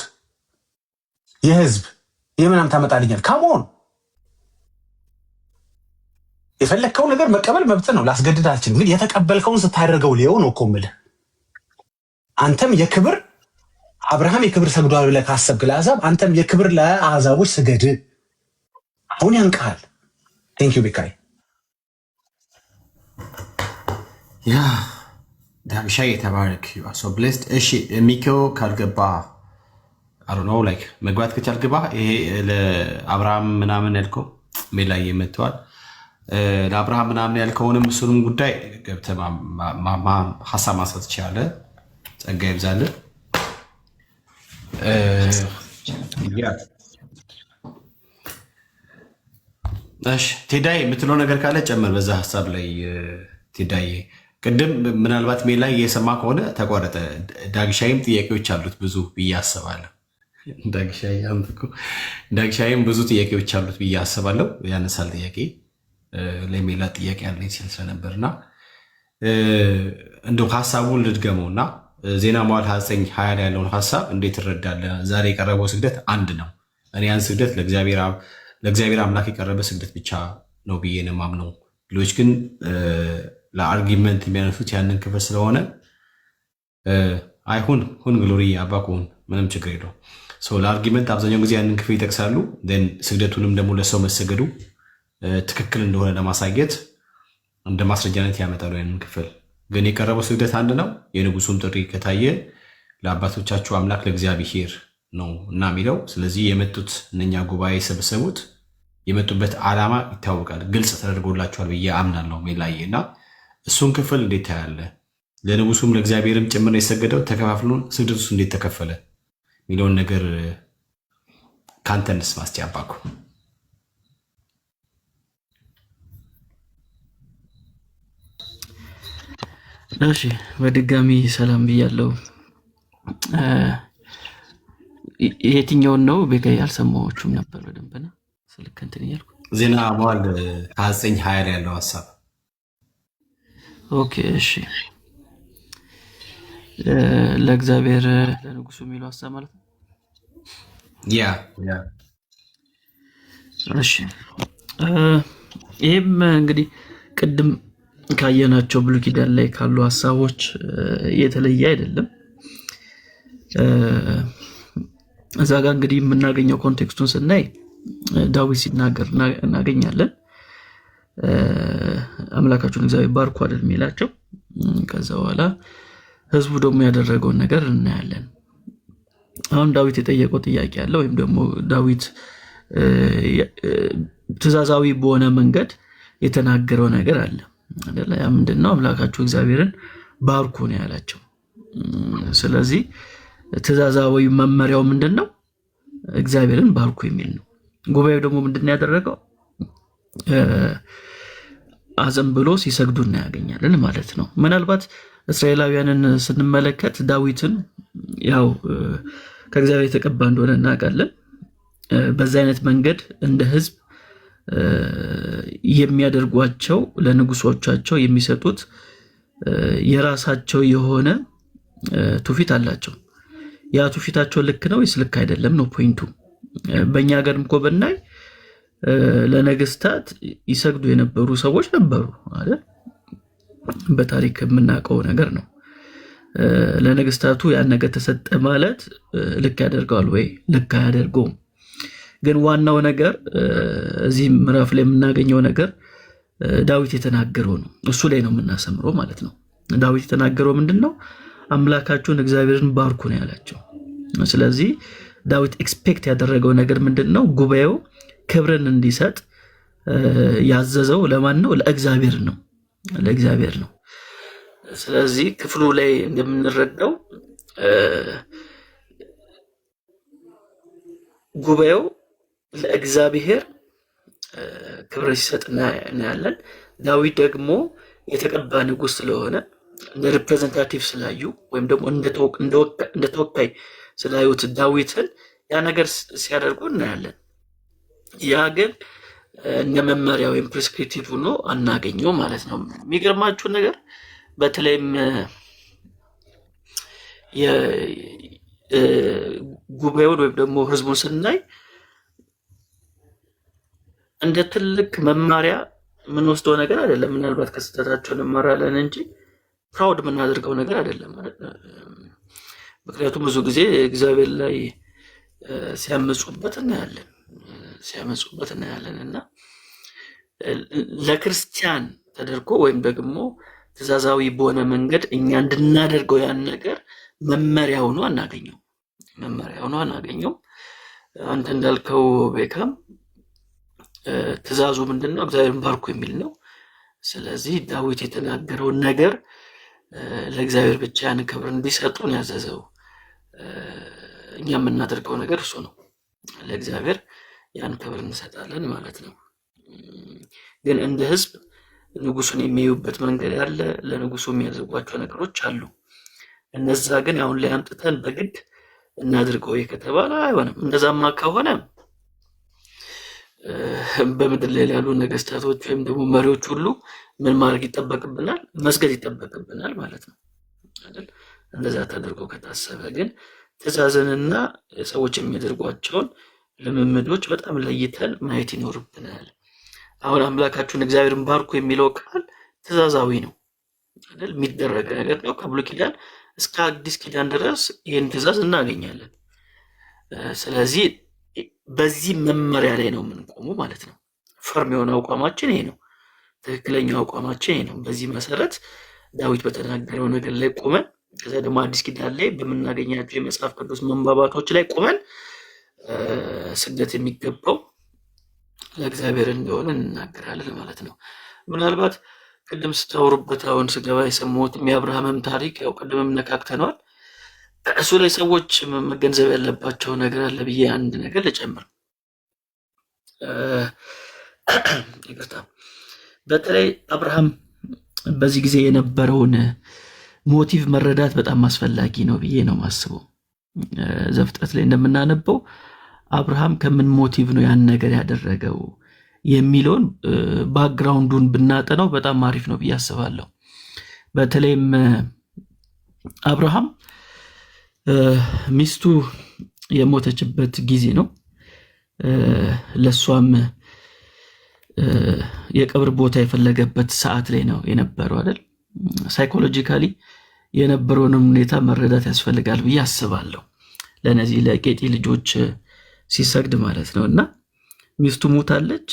የህዝብ የምናም ታመጣልኛል። ካሞን የፈለግከው ነገር መቀበል መብት ነው፣ ላስገድድ አልችልም። ግን የተቀበልከውን ስታደርገው ሊሆን ነው እኮ የምልህ። አንተም የክብር አብርሃም የክብር ሰግዷል ብለህ ካሰብክ ለአሕዛብ አንተም የክብር ለአሕዛቦች ስገድ። አሁን ያንቀሃል። ቴንክ ዩ ቤካይ። ያ ዳግሻ የተባረክ ዩ አር ሶ ብሌስድ። እሺ ሚኮ ካልገባ አይ ዶንት ኖ ላይክ መግባት ከቻል ግባ። ይሄ ለአብርሃም ምናምን ያልከው ሜላይ የመተዋል ለአብርሃም ምናምን ያልከውንም እሱንም ጉዳይ ገብተህ ሀሳብ ማንሳት ትችላለህ። ጸጋ ይብዛልህ። እሺ ቴዳይ የምትለው ነገር ካለ ጨምር በዛ ሀሳብ ላይ። ቴዳይ ቅድም ምናልባት ሜል ላይ እየሰማ ከሆነ ተቋረጠ። ዳግሻይም ጥያቄዎች አሉት ብዙ ብዬ አስባለሁ። ዳግሻይም ብዙ ጥያቄዎች አሉት ብዬ አስባለሁ። ያነሳል ጥያቄ ለሜላ ጥያቄ ያለኝ ሲል ስለነበርና እንደው ሀሳቡን ልድገመውና ዜና መዋዕል 29:20 ላይ ያለውን ሀሳብ እንዴት ትረዳለህ? ዛሬ የቀረበው ስግደት አንድ ነው። እኔ ያን ስግደት ለእግዚአብሔር አምላክ የቀረበ ስግደት ብቻ ነው ብዬ ነው የማምነው። ሌሎች ግን ለአርጊመንት የሚያነሱት ያንን ክፍል ስለሆነ አይሁን ሁን ግሎሪ አባኩን ምንም ችግር የለው። ለአርጊመንት አብዛኛው ጊዜ ያንን ክፍል ይጠቅሳሉ። ስግደቱንም ደግሞ ለሰው መሰገዱ ትክክል እንደሆነ ለማሳየት እንደ ማስረጃነት ያመጣሉ። ያንን ክፍል ግን የቀረበው ስግደት አንድ ነው። የንጉሱም ጥሪ ከታየ ለአባቶቻችሁ አምላክ ለእግዚአብሔር ነው እና የሚለው። ስለዚህ የመጡት እነኛ ጉባኤ የሰበሰቡት የመጡበት ዓላማ ይታወቃል፣ ግልጽ ተደርጎላቸዋል ብዬ አምናለሁ። ሜላዬ እና እሱን ክፍል እንዴት ታያለ? ለንጉሱም ለእግዚአብሔርም ጭምር የሰገደው ተከፋፍሎን ስግደቱ እንዴት ተከፈለ የሚለውን ነገር ከአንተ እንስማ እስቲ አባኩ። እሺ በድጋሚ ሰላም ብያለሁ። የትኛውን ነው ቤጋይ? አልሰማዎቹም ነበር በደንብ ነው ስልክ እንትን እያልኩ ዜና መዋዕል 29:20 ላይ ያለው ሀሳብ። ኦኬ እሺ፣ ለእግዚአብሔር ለንጉሱ የሚለው ሀሳብ ማለት ነው። ያ እሺ፣ ይህም እንግዲህ ቅድም ካየናቸው ብሉይ ኪዳን ላይ ካሉ ሀሳቦች የተለየ አይደለም። እዛ ጋር እንግዲህ የምናገኘው ኮንቴክስቱን ስናይ ዳዊት ሲናገር እናገኛለን። አምላካችሁን እግዚአብሔር ባርኩ አይደል የሚላቸው። ከዛ በኋላ ህዝቡ ደግሞ ያደረገውን ነገር እናያለን። አሁን ዳዊት የጠየቀው ጥያቄ አለ፣ ወይም ደግሞ ዳዊት ትእዛዛዊ በሆነ መንገድ የተናገረው ነገር አለ አይደለ? ያ ምንድነው? አምላካችሁ እግዚአብሔርን ባርኩ ነው ያላቸው። ስለዚህ ትእዛዛዊ መመሪያው ምንድነው? እግዚአብሔርን ባርኩ የሚል ነው። ጉባኤው ደግሞ ምንድነው ያደረገው? አዘን ብሎ ሲሰግዱ እናያገኛለን ማለት ነው። ምናልባት እስራኤላውያንን ስንመለከት ዳዊትን ያው ከእግዚአብሔር የተቀባ እንደሆነ እናውቃለን። በዛ አይነት መንገድ እንደ ህዝብ የሚያደርጓቸው ለንጉሶቻቸው የሚሰጡት የራሳቸው የሆነ ትውፊት አላቸው። ያ ትውፊታቸው ልክ ነው ወይስ ልክ አይደለም ነው ፖይንቱ። በእኛ ሀገርም እኮ ብናይ ለነገስታት ይሰግዱ የነበሩ ሰዎች ነበሩ አይደል? በታሪክ የምናውቀው ነገር ነው። ለነገስታቱ ያን ነገር ተሰጠ ማለት ልክ ያደርገዋል ወይ? ልክ አያደርገውም። ግን ዋናው ነገር እዚህ ምዕራፍ ላይ የምናገኘው ነገር ዳዊት የተናገረው ነው። እሱ ላይ ነው የምናሰምረው ማለት ነው። ዳዊት የተናገረው ምንድነው? አምላካችሁን እግዚአብሔርን ባርኩ ነው ያላቸው። ስለዚህ ዳዊት ኤክስፔክት ያደረገው ነገር ምንድነው? ጉባኤው ክብርን እንዲሰጥ ያዘዘው ለማን ነው? ለእግዚአብሔር ነው። ለእግዚአብሔር ነው። ስለዚህ ክፍሉ ላይ እንደምንረዳው ጉባኤው ለእግዚአብሔር ክብር ሲሰጥ እናያለን። ዳዊት ደግሞ የተቀባ ንጉሥ ስለሆነ እንደ ሪፕሬዘንታቲቭ ስላዩ ወይም ደግሞ እንደ ተወካይ ስላዩት ዳዊትን ያ ነገር ሲያደርጉ እናያለን። ያ ግን እንደ መመሪያ ወይም ፕሪስክሪፕቲቭ ሆኖ አናገኘው ማለት ነው። የሚገርማችሁ ነገር በተለይም ጉባኤውን ወይም ደግሞ ህዝቡን ስናይ እንደ ትልቅ መማሪያ የምንወስደው ነገር አይደለም። ምናልባት ከስህተታቸው እንማራለን እንጂ ፕራውድ የምናደርገው ነገር አይደለም። ምክንያቱም ብዙ ጊዜ እግዚአብሔር ላይ ሲያመፁበት እናያለን እና ለክርስቲያን ተደርጎ ወይም ደግሞ ትእዛዛዊ በሆነ መንገድ እኛ እንድናደርገው ያን ነገር መመሪያ ሆኖ አናገኘው። አንተ እንዳልከው ቤካም ትእዛዙ ምንድነው? እግዚአብሔርን ባርኩ የሚል ነው። ስለዚህ ዳዊት የተናገረውን ነገር ለእግዚአብሔር ብቻ ያን ክብር እንዲሰጡን ያዘዘው። እኛ የምናደርገው ነገር እሱ ነው። ለእግዚአብሔር ያን ክብር እንሰጣለን ማለት ነው። ግን እንደ ህዝብ ንጉሱን የሚያዩበት መንገድ ያለ፣ ለንጉሱ የሚያደርጓቸው ነገሮች አሉ። እነዛ ግን አሁን ላይ አምጥተን በግድ እናድርገው ከተባለ አይሆንም። እንደዛማ ከሆነ በምድር ላይ ያሉ ነገስታቶች ወይም ደግሞ መሪዎች ሁሉ ምን ማድረግ ይጠበቅብናል? መስገድ ይጠበቅብናል ማለት ነው አይደል? እንደዛ ተደርጎ ከታሰበ ግን ትእዛዝንና ሰዎች የሚያደርጓቸውን ልምምዶች በጣም ለይተን ማየት ይኖርብናል። አሁን አምላካችሁን እግዚአብሔርን ባርኩ የሚለው ቃል ትእዛዛዊ ነው አይደል? የሚደረግ ነገር ነው። ከብሉይ ኪዳን እስከ አዲስ ኪዳን ድረስ ይህን ትእዛዝ እናገኛለን። ስለዚህ በዚህ መመሪያ ላይ ነው የምንቆመው ማለት ነው። ፈርም የሆነ አቋማችን ይሄ ነው። ትክክለኛው አቋማችን ይሄ ነው። በዚህ መሰረት ዳዊት በተናገረው ነገር ላይ ቆመን ከዛ ደግሞ አዲስ ኪዳን ላይ በምናገኛቸው የመጽሐፍ ቅዱስ መንባባቶች ላይ ቆመን ስግደት የሚገባው ለእግዚአብሔር እንደሆነ እንናገራለን ማለት ነው። ምናልባት ቅድም ስታወሩበት አሁን ስገባ የሰማሁትም የአብርሃምም ታሪክ ያው ቅድምም ነካክተነዋል። እሱ ላይ ሰዎች መገንዘብ ያለባቸው ነገር አለ ብዬ አንድ ነገር ልጨምር። ይቅርታ። በተለይ አብርሃም በዚህ ጊዜ የነበረውን ሞቲቭ መረዳት በጣም አስፈላጊ ነው ብዬ ነው ማስበው። ዘፍጥረት ላይ እንደምናነበው አብርሃም ከምን ሞቲቭ ነው ያን ነገር ያደረገው የሚለውን ባክግራውንዱን ብናጠናው በጣም አሪፍ ነው ብዬ አስባለሁ። በተለይም አብርሃም ሚስቱ የሞተችበት ጊዜ ነው። ለሷም የቀብር ቦታ የፈለገበት ሰዓት ላይ ነው የነበረው አይደል? ሳይኮሎጂካሊ የነበረውንም ሁኔታ መረዳት ያስፈልጋል ብዬ አስባለሁ። ለነዚህ ለቄጤ ልጆች ሲሰግድ ማለት ነው። እና ሚስቱ ሞታለች።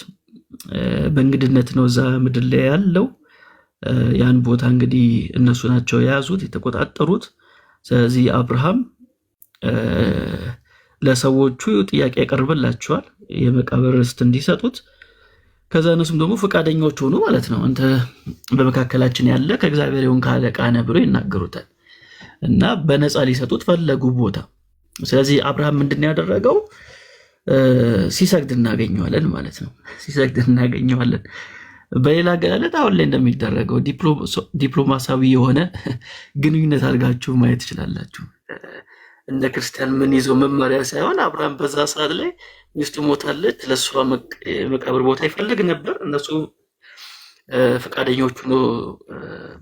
በእንግድነት ነው እዛ ምድር ላይ ያለው። ያን ቦታ እንግዲህ እነሱ ናቸው የያዙት የተቆጣጠሩት። ስለዚህ አብርሃም ለሰዎቹ ጥያቄ ያቀርብላቸዋል የመቃብር ርስት እንዲሰጡት። ከዛ እነሱም ደግሞ ፈቃደኞች ሆኑ ማለት ነው። አንተ በመካከላችን ያለ ከእግዚአብሔር ይሁን ካለቃ ነህ ብሎ ይናገሩታል እና በነፃ ሊሰጡት ፈለጉ ቦታ። ስለዚህ አብርሃም ምንድን ያደረገው? ሲሰግድ እናገኘዋለን ማለት ነው። ሲሰግድ እናገኘዋለን። በሌላ አገላለጥ አሁን ላይ እንደሚደረገው ዲፕሎማሲያዊ የሆነ ግንኙነት አድርጋችሁ ማየት ትችላላችሁ። እንደ ክርስቲያን ምን ይዞ መመሪያ ሳይሆን አብርሃም በዛ ሰዓት ላይ ሚስቱ ሞታለች፣ ለእሷ መቃብር ቦታ ይፈልግ ነበር። እነሱ ፈቃደኞቹ ነው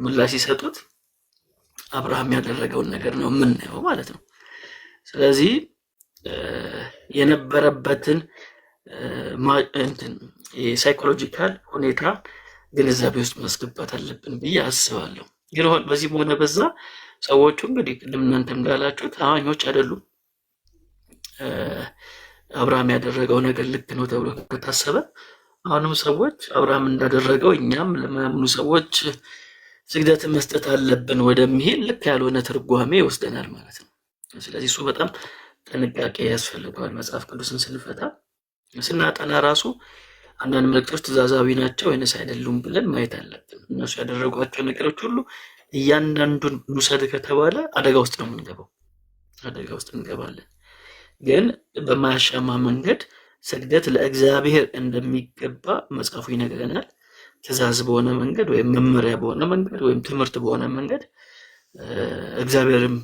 ምላሽ ሲሰጡት አብርሃም ያደረገውን ነገር ነው የምናየው ማለት ነው። ስለዚህ የነበረበትን ሳይኮሎጂካል ሁኔታ ግንዛቤ ውስጥ ማስገባት አለብን ብዬ አስባለሁ። ግን በዚህ ሆነ በዛ ሰዎቹ እንግዲህ ቅድም እናንተ እንዳላችሁት አማኞች አይደሉም። አብርሃም ያደረገው ነገር ልክ ነው ተብሎ ከታሰበ አሁንም ሰዎች አብርሃም እንዳደረገው እኛም ለማያምኑ ሰዎች ስግደት መስጠት አለብን ወደሚሄድ ልክ ያልሆነ ትርጓሜ ይወስደናል ማለት ነው። ስለዚህ እሱ በጣም ጥንቃቄ ያስፈልገዋል። መጽሐፍ ቅዱስን ስንፈታ ስናጠና ራሱ አንዳንድ መልእክቶች ትእዛዛዊ ናቸው ወይንስ አይደሉም ብለን ማየት አለብን። እነሱ ያደረጓቸው ነገሮች ሁሉ እያንዳንዱን እንውሰድ ከተባለ አደጋ ውስጥ ነው የምንገባው፣ አደጋ ውስጥ እንገባለን። ግን በማያሻማ መንገድ ስግደት ለእግዚአብሔር እንደሚገባ መጽሐፉ ይነግረናል። ትእዛዝ በሆነ መንገድ ወይም መመሪያ በሆነ መንገድ ወይም ትምህርት በሆነ መንገድ እግዚአብሔርም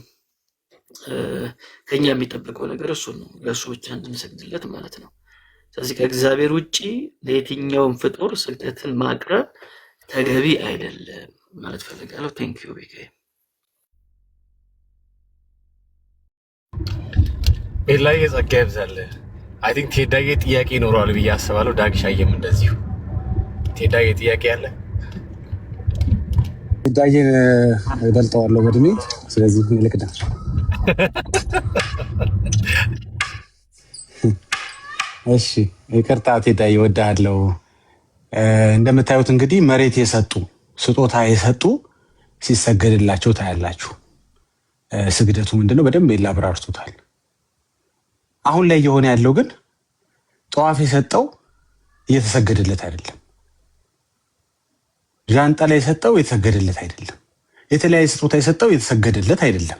ከኛ የሚጠበቀው ነገር እሱ ነው፣ ለእሱ ብቻ እንድንሰግድለት ማለት ነው። ስለዚህ ከእግዚአብሔር ውጭ ለየትኛውም ፍጡር ስግደትን ማቅረብ ተገቢ አይደለም ማለት ፈልጋለሁ። ቴንኪዩ ቤካ። ላይ የጸጋ ይብዛል። አይ ቲንክ ቴዳዬ ጥያቄ ይኖረዋል ብዬ አስባለሁ። ዳግሻየም እንደዚሁ። ቴዳዬ ጥያቄ አለ? ቴዳዬን እበልጠዋለሁ በእድሜ፣ ስለዚህ ልቅዳ። እሺ ይቅርታ ቴዳዬ፣ እወድሃለሁ። እንደምታዩት እንግዲህ መሬት የሰጡ ስጦታ የሰጡ ሲሰገድላቸው ታያላችሁ። ስግደቱ ምንድነው? በደንብ ይላብራርቱታል። አሁን ላይ እየሆነ ያለው ግን ጠዋፍ የሰጠው እየተሰገደለት አይደለም። ዣንጥላ የሰጠው እየተሰገደለት አይደለም። የተለያየ ስጦታ የሰጠው እየተሰገደለት አይደለም።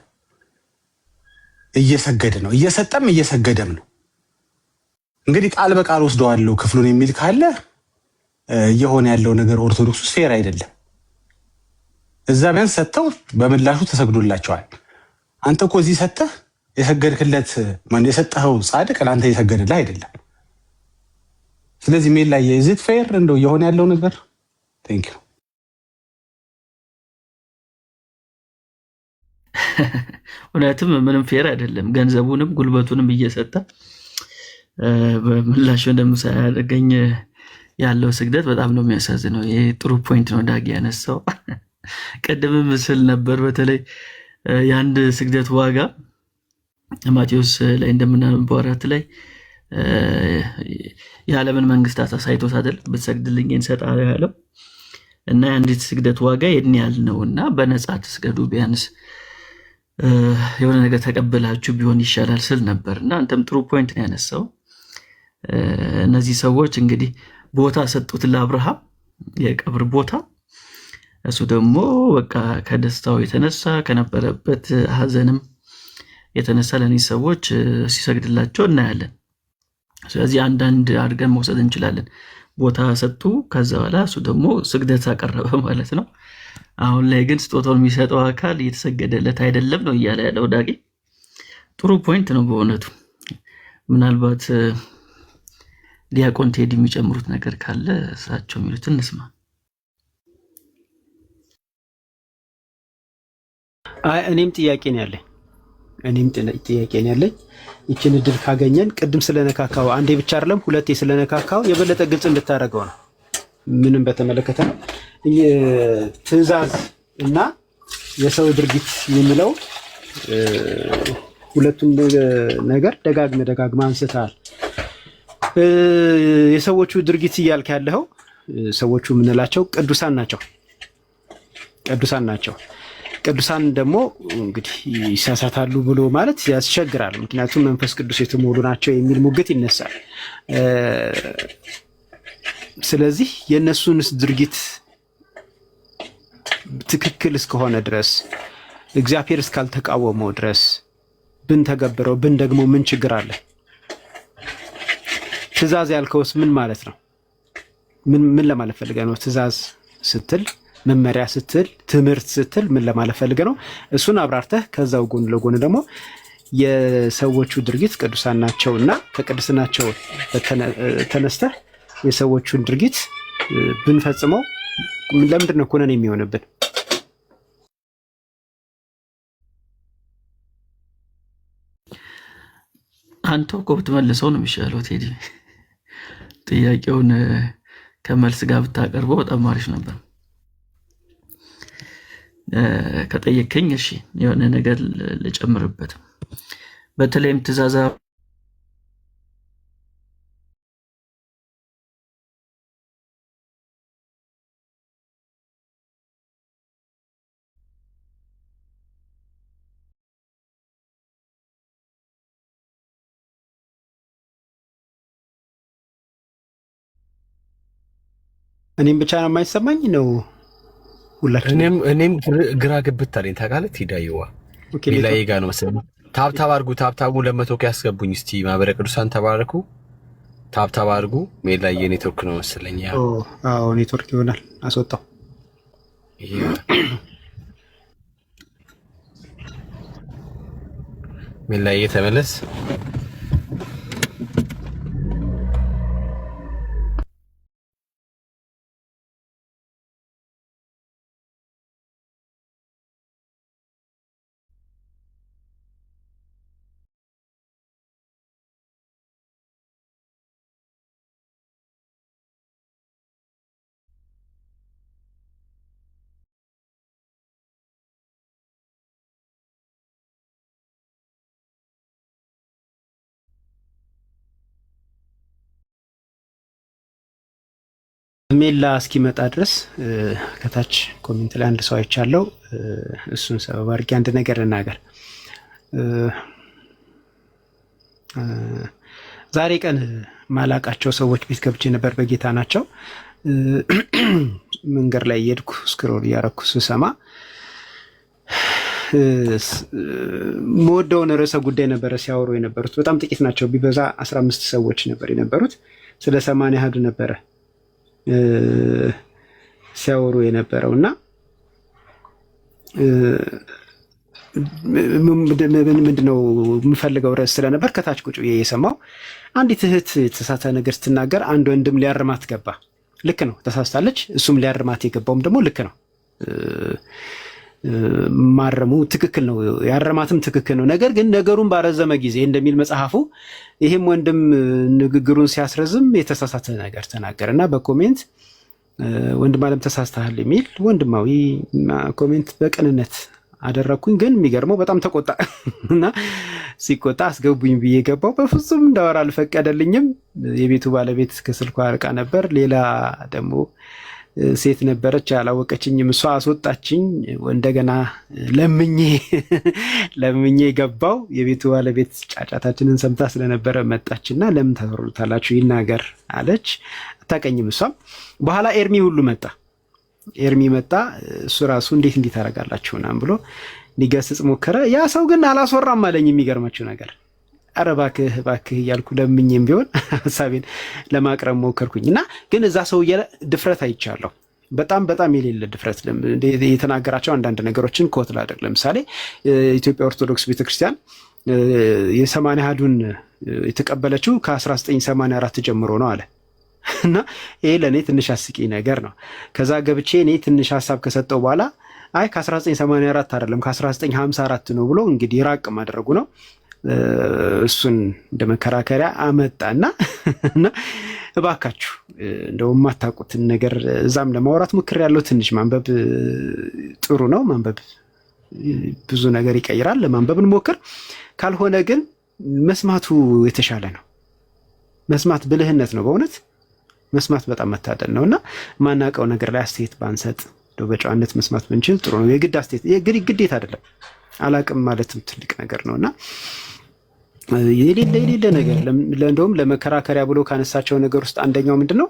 እየሰገደ ነው፣ እየሰጠም እየሰገደም ነው። እንግዲህ ቃል በቃል ወስደዋለሁ ክፍሉን የሚል ካለ እየሆነ ያለው ነገር ኦርቶዶክስ ውስጥ ፌር አይደለም። እዛ ቢያንስ ሰጥተው በምላሹ ተሰግዶላቸዋል። አንተ እኮ እዚህ ሰጥተህ የሰገድክለት ማን የሰጠኸው ጻድቅ ለአንተ እየሰገደልህ አይደለም። ስለዚህ ሜል ላይ የዚት ፌር እንደው እየሆነ ያለው ነገር ቴንክ ዩ። እውነትም ምንም ፌር አይደለም። ገንዘቡንም ጉልበቱንም እየሰጠ በምላሹ እንደምሳያደርገኝ ያለው ስግደት በጣም ነው የሚያሳዝነው። ይሄ ጥሩ ፖይንት ነው ዳጊ ያነሳው። ቀደም ምስል ነበር በተለይ የአንድ ስግደት ዋጋ ማቴዎስ ላይ እንደምናነበው 4 ላይ የዓለምን መንግስታት አሳይቶት አይደል ብትሰግድልኝ እንሰጥሃለሁ ያለው እና የአንዲት ስግደት ዋጋ ይህን ያህል ነው እና በነፃ ትስገዱ፣ ቢያንስ የሆነ ነገር ተቀበላችሁ ቢሆን ይሻላል ስል ነበር እና አንተም ጥሩ ፖይንት ነው ያነሳው። እነዚህ ሰዎች እንግዲህ ቦታ ሰጡት ለአብርሃም የቀብር ቦታ። እሱ ደግሞ በቃ ከደስታው የተነሳ ከነበረበት ሀዘንም የተነሳ ለእነዚህ ሰዎች ሲሰግድላቸው እናያለን። ስለዚህ አንዳንድ አድርገን መውሰድ እንችላለን። ቦታ ሰጡ፣ ከዛ በኋላ እሱ ደግሞ ስግደት አቀረበ ማለት ነው። አሁን ላይ ግን ስጦታውን የሚሰጠው አካል እየተሰገደለት አይደለም ነው እያለ ያለው ዳጊ። ጥሩ ፖይንት ነው በእውነቱ። ምናልባት ዲያቆን ቴዲ የሚጨምሩት ነገር ካለ እሳቸው የሚሉት እንስማ። እኔም ጥያቄ ነው ያለኝ። ይችን እድል ካገኘን ቅድም ስለነካካው አንዴ ብቻ አይደለም ሁለቴ ስለነካካው የበለጠ ግልጽ እንድታደርገው ነው። ምንም በተመለከተ ነው ትእዛዝ እና የሰው ድርጊት የሚለው ሁለቱም ነገር ደጋግመህ አንስተሃል። የሰዎቹ ድርጊት እያልክ ያለው ሰዎቹ የምንላቸው ቅዱሳን ናቸው። ቅዱሳን ደግሞ እንግዲህ ይሳሳታሉ ብሎ ማለት ያስቸግራል። ምክንያቱም መንፈስ ቅዱስ የተሞሉ ናቸው የሚል ሙግት ይነሳል። ስለዚህ የእነሱንስ ድርጊት ትክክል እስከሆነ ድረስ እግዚአብሔር እስካልተቃወመው ድረስ ብንተገብረው ደግሞ ምን ችግር አለ? ትእዛዝ ያልከውስ ምን ማለት ነው? ምን ለማለት ፈልገህ ነው? ትእዛዝ ስትል፣ መመሪያ ስትል፣ ትምህርት ስትል ምን ለማለት ፈልገህ ነው? እሱን አብራርተህ ከዛው ጎን ለጎን ደግሞ የሰዎቹ ድርጊት ቅዱሳን ናቸው እና ከቅድስናቸው ተነስተህ የሰዎቹን ድርጊት ብንፈጽመው ለምንድን ነው ኩነኔ የሚሆንብን? አንተ እኮ ብትመልሰው ነው የሚሻለው ቴዲ። ጥያቄውን ከመልስ ጋር ብታቀርበው በጣም አሪፍ ነበር። ከጠየቀኝ እሺ የሆነ ነገር ልጨምርበት። በተለይም ትእዛዛ እኔም ብቻ ነው የማይሰማኝ ነው ሁላችን? እኔም ግራ ግብት አለኝ ታውቃለህ። ቲዳይዋ ሌላዬ ጋ ነው መሰለኝ። ታብታብ አድርጉ። ታብታቡ 200 ያስገቡኝ እስቲ። ማህበረ ቅዱሳን ተባረኩ። ታብታብ አድርጉ። ሜላዬ ኔትወርክ ነው መሰለኝ። አዎ ኔትወርክ ይሆናል። አስወጣው። ሜላዬ ተመለስ። ሜላ እስኪመጣ ድረስ ከታች ኮሜንት ላይ አንድ ሰው አይቻለው። እሱን ሰበብ አድርጌ አንድ ነገር ልናገር። ዛሬ ቀን ማላቃቸው ሰዎች ቤት ገብቼ ነበር። በጌታ ናቸው። መንገድ ላይ እየሄድኩ ስክሮል እያረኩ ስሰማ መወደውን ርዕሰ ጉዳይ ነበረ ሲያወሩ የነበሩት። በጣም ጥቂት ናቸው፣ ቢበዛ 15 ሰዎች ነበር የነበሩት። ስለ 80 አሃዱ ነበረ ሲያወሩ የነበረው እና ምንድነው የምፈልገው ርዕስ ስለነበር ከታች ቁጭ ብዬ የሰማው አንዲት እህት የተሳሳተ ነገር ስትናገር አንድ ወንድም ሊያርማት ገባ። ልክ ነው፣ ተሳስታለች። እሱም ሊያርማት የገባውም ደግሞ ልክ ነው። ማረሙ ትክክል ነው፣ ያረማትም ትክክል ነው። ነገር ግን ነገሩን ባረዘመ ጊዜ እንደሚል መጽሐፉ ይህም ወንድም ንግግሩን ሲያስረዝም የተሳሳተ ነገር ተናገረ እና በኮሜንት ወንድም አለም ተሳስተሃል የሚል ወንድማዊ ኮሜንት በቅንነት አደረግኩኝ። ግን የሚገርመው በጣም ተቆጣ እና ሲቆጣ አስገቡኝ ብዬ ገባው። በፍጹም እንዳወራ አልፈቀደልኝም። የቤቱ ባለቤት ከስልኳ ርቃ ነበር። ሌላ ደግሞ ሴት ነበረች፣ አላወቀችኝም። እሷ አስወጣችኝ። እንደገና ለምኜ ገባው። የቤቱ ባለቤት ጫጫታችንን ሰምታ ስለነበረ መጣችና ለምን ታወሩታላችሁ ይናገር አለች። አታውቀኝም እሷም። በኋላ ኤርሚ ሁሉ መጣ። ኤርሚ መጣ። እሱ ራሱ እንዴት እንዲህ ታደርጋላችሁ ምናምን ብሎ ሊገስጽ ሞከረ። ያ ሰው ግን አላስወራም አለኝ። የሚገርማችሁ ነገር ኧረ እባክህ እባክህ እያልኩ ለምኜም ቢሆን ሀሳቤን ለማቅረብ ሞከርኩኝ እና ግን እዛ ሰውዬ ድፍረት አይቻለሁ። በጣም በጣም የሌለ ድፍረት የተናገራቸው አንዳንድ ነገሮችን ኮት ላደርግ። ለምሳሌ የኢትዮጵያ ኦርቶዶክስ ቤተክርስቲያን የ80 አሃዱን የተቀበለችው ከ1984 ጀምሮ ነው አለ እና ይሄ ለእኔ ትንሽ አስቂኝ ነገር ነው። ከዛ ገብቼ እኔ ትንሽ ሀሳብ ከሰጠው በኋላ አይ ከ1984 አይደለም ከ1954 ነው ብሎ እንግዲህ ራቅ ማድረጉ ነው። እሱን እንደ መከራከሪያ አመጣና እና እባካችሁ እንደው የማታውቁትን ነገር እዛም ለማውራት ሞክሬያለሁ። ትንሽ ማንበብ ጥሩ ነው። ማንበብ ብዙ ነገር ይቀይራል። ለማንበብ እንሞክር። ካልሆነ ግን መስማቱ የተሻለ ነው። መስማት ብልህነት ነው። በእውነት መስማት በጣም መታደል ነውና ማናውቀው ነገር ላይ አስተያየት ባንሰጥ በጨዋነት መስማት ብንችል ጥሩ ነው። የግድ አስተያየት ግዴታ አይደለም። አላቅም ማለትም ትልቅ ነገር ነውና የሌለ ነገር እንደውም ለመከራከሪያ ብሎ ካነሳቸው ነገር ውስጥ አንደኛው ምንድነው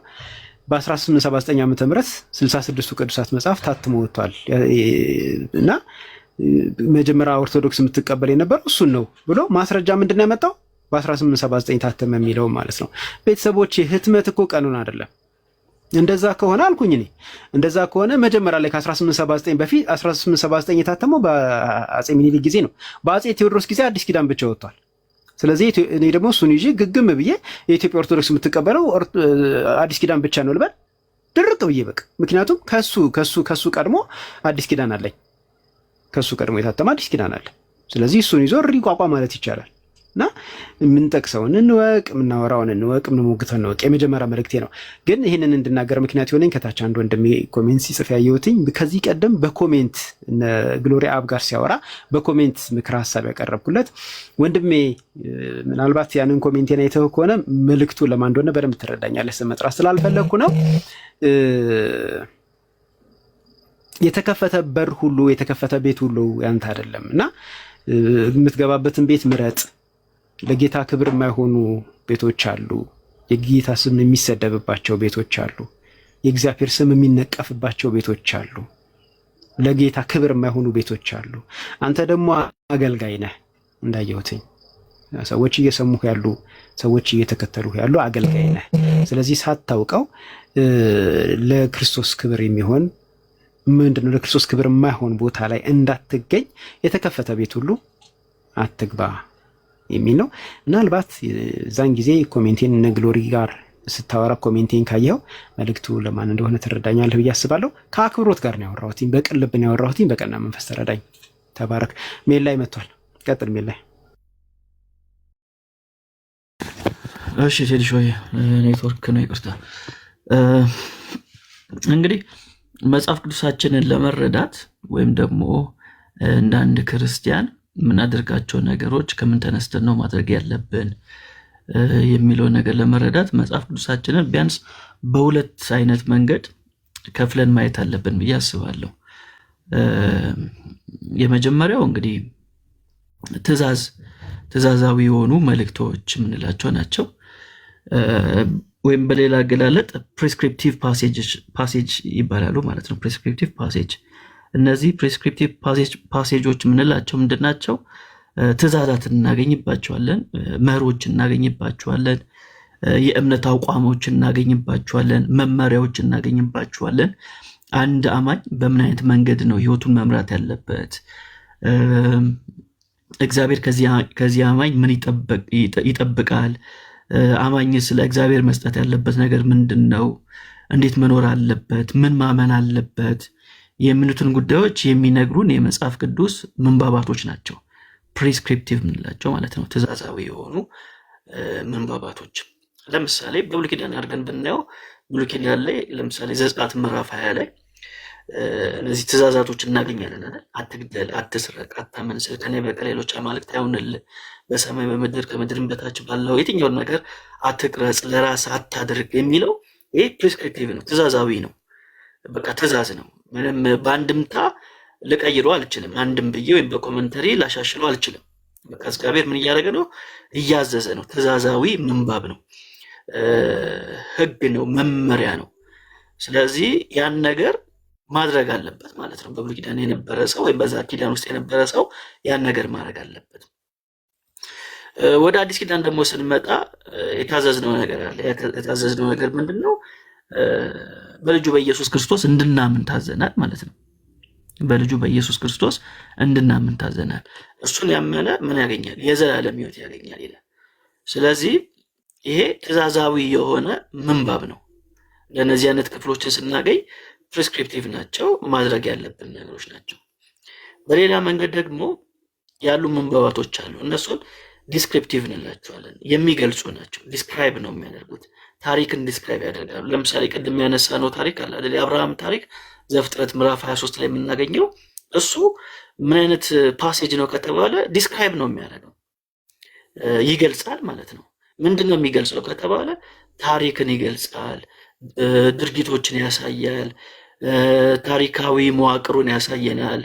በ1879 ዓ.ም 66ቱ ቅዱሳት መጽሐፍ ታትሞ ወጥቷል እና መጀመሪያ ኦርቶዶክስ የምትቀበል የነበረው እሱን ነው ብሎ ማስረጃ ምንድነው ያመጣው? በ1879 ታተመ የሚለው ማለት ነው። ቤተሰቦች ህትመት እኮ ቀኑን አይደለም እንደዛ ከሆነ አልኩኝ እኔ እንደዛ ከሆነ መጀመሪያ ላይ ከ1879 በፊት 1879 የታተመው በአጼ ሚኒሊክ ጊዜ ነው። በአጼ ቴዎድሮስ ጊዜ አዲስ ኪዳን ብቻ ወጥቷል። ስለዚህ እኔ ደግሞ እሱን ይዤ ግግም ብዬ የኢትዮጵያ ኦርቶዶክስ የምትቀበለው አዲስ ኪዳን ብቻ ነው ልበል ድርቅ ብዬ በቃ። ምክንያቱም ከሱ ቀድሞ አዲስ ኪዳን አለኝ። ከሱ ቀድሞ የታተመ አዲስ ኪዳን አለ። ስለዚህ እሱን ይዞ ሪቋቋ ማለት ይቻላል። እና የምንጠቅሰውን እንወቅ፣ የምናወራውን እንወቅ፣ የምንሞግተውን እንወቅ። የመጀመሪያ መልእክቴ ነው። ግን ይህንን እንድናገር ምክንያት የሆነኝ ከታች አንድ ወንድሜ ኮሜንት ሲጽፍ ያየሁትኝ ከዚህ ቀደም በኮሜንት ግሎሪ አብ ጋር ሲያወራ በኮሜንት ምክር ሀሳብ ያቀረብኩለት ወንድሜ፣ ምናልባት ያንን ኮሜንቴን አይተው ከሆነ መልእክቱ ለማን እንደሆነ በደንብ ትረዳኛለህ። ስም መጥራት ስላልፈለግኩ ነው። የተከፈተ በር ሁሉ የተከፈተ ቤት ሁሉ ያንተ አይደለም እና የምትገባበትን ቤት ምረጥ። ለጌታ ክብር የማይሆኑ ቤቶች አሉ። የጌታ ስም የሚሰደብባቸው ቤቶች አሉ። የእግዚአብሔር ስም የሚነቀፍባቸው ቤቶች አሉ። ለጌታ ክብር የማይሆኑ ቤቶች አሉ። አንተ ደግሞ አገልጋይ ነህ እንዳየሁትኝ። ሰዎች እየሰሙህ ያሉ፣ ሰዎች እየተከተሉህ ያሉ አገልጋይ ነህ። ስለዚህ ሳታውቀው ለክርስቶስ ክብር የሚሆን ምንድነው ለክርስቶስ ክብር የማይሆን ቦታ ላይ እንዳትገኝ የተከፈተ ቤት ሁሉ አትግባ የሚል ነው። ምናልባት ዛን ጊዜ ኮሜንቴን እነ ግሎሪ ጋር ስታወራ ኮሜንቴን ካየኸው መልእክቱ ለማን እንደሆነ ትረዳኛለህ ብዬ አስባለሁ። ከአክብሮት ጋር ነው ያወራሁት፣ በቅን ልብ ነው ያወራሁት። በቀና መንፈስ ተረዳኝ። ተባረክ። ሜል ላይ መጥቷል። ቀጥል ሜል ላይ። እሺ ቴዲሾ ኔትወርክ ነው ይቅርታ። እንግዲህ መጽሐፍ ቅዱሳችንን ለመረዳት ወይም ደግሞ እንደ አንድ ክርስቲያን የምናደርጋቸው ነገሮች ከምን ተነስተን ነው ማድረግ ያለብን የሚለውን ነገር ለመረዳት መጽሐፍ ቅዱሳችንን ቢያንስ በሁለት አይነት መንገድ ከፍለን ማየት አለብን ብዬ አስባለሁ። የመጀመሪያው እንግዲህ ትእዛዛዊ የሆኑ መልእክቶች የምንላቸው ናቸው። ወይም በሌላ አገላለጥ ፕሬስክሪፕቲቭ ፓሴጅ ይባላሉ ማለት ነው። ፕሬስክሪፕቲቭ ፓሴጅ። እነዚህ ፕሬስክሪፕቲቭ ፓሴጆች የምንላቸው ምንድን ናቸው? ትእዛዛትን እናገኝባቸዋለን፣ መርሆች እናገኝባቸዋለን፣ የእምነት አቋሞች እናገኝባቸዋለን፣ መመሪያዎች እናገኝባቸዋለን። አንድ አማኝ በምን አይነት መንገድ ነው ህይወቱን መምራት ያለበት? እግዚአብሔር ከዚህ አማኝ ምን ይጠብቃል? አማኝ ስለ እግዚአብሔር መስጠት ያለበት ነገር ምንድን ነው? እንዴት መኖር አለበት? ምን ማመን አለበት? የሚሉትን ጉዳዮች የሚነግሩን የመጽሐፍ ቅዱስ ምንባባቶች ናቸው። ፕሪስክሪፕቲቭ የምንላቸው ማለት ነው፣ ትእዛዛዊ የሆኑ ምንባባቶች። ለምሳሌ በብሉይ ኪዳን አድርገን ብናየው ብሉይ ኪዳን ላይ ለምሳሌ ዘጸአት ምዕራፍ 20 ላይ እነዚህ ትእዛዛቶች እናገኛለን አይደል? አትግደል፣ አትስረቅ፣ አታመንዝር፣ ከኔ በቀር ሌሎች አማልክት አይሁንልህ፣ በሰማይ በምድር ከምድርም በታች ባለው የትኛውን ነገር አትቅረጽ፣ ለራስህ አታድርግ የሚለው ይህ ፕሪስክሪፕቲቭ ነው፣ ትእዛዛዊ ነው። በቃ ትእዛዝ ነው። ምንም በአንድምታ ልቀይረው አልችልም። አንድም ብዬ ወይም በኮመንተሪ ላሻሽለው አልችልም። በቃ እግዚአብሔር ምን እያደረገ ነው? እያዘዘ ነው። ትእዛዛዊ ምንባብ ነው፣ ህግ ነው፣ መመሪያ ነው። ስለዚህ ያን ነገር ማድረግ አለበት ማለት ነው። በብሉይ ኪዳን የነበረ ሰው ወይም በዛ ኪዳን ውስጥ የነበረ ሰው ያን ነገር ማድረግ አለበት። ወደ አዲስ ኪዳን ደግሞ ስንመጣ የታዘዝነው ነገር አለ። የታዘዝነው ነገር ምንድን ነው? በልጁ በኢየሱስ ክርስቶስ እንድናምን ታዘናል ማለት ነው። በልጁ በኢየሱስ ክርስቶስ እንድናምን ታዘናል። እርሱን ያመነ ምን ያገኛል? የዘላለም ሕይወት ያገኛል ይላል። ስለዚህ ይሄ ትእዛዛዊ የሆነ ምንባብ ነው። ለእነዚህ አይነት ክፍሎችን ስናገኝ ፕሪስክሪፕቲቭ ናቸው፣ ማድረግ ያለብን ነገሮች ናቸው። በሌላ መንገድ ደግሞ ያሉ ምንባባቶች አሉ። እነሱን ዲስክሪፕቲቭ እንላቸዋለን። የሚገልጹ ናቸው። ዲስክራይብ ነው የሚያደርጉት። ታሪክን ዲስክራይብ ያደርጋሉ። ለምሳሌ ቅድም ያነሳነው ታሪክ አለ አይደል? የአብርሃም ታሪክ ዘፍጥረት ምዕራፍ 23 ላይ የምናገኘው እሱ ምን አይነት ፓሴጅ ነው ከተባለ ዲስክራይብ ነው የሚያደርገው፣ ይገልጻል ማለት ነው። ምንድን ነው የሚገልጸው ከተባለ ታሪክን ይገልጻል፣ ድርጊቶችን ያሳያል፣ ታሪካዊ መዋቅሩን ያሳየናል፣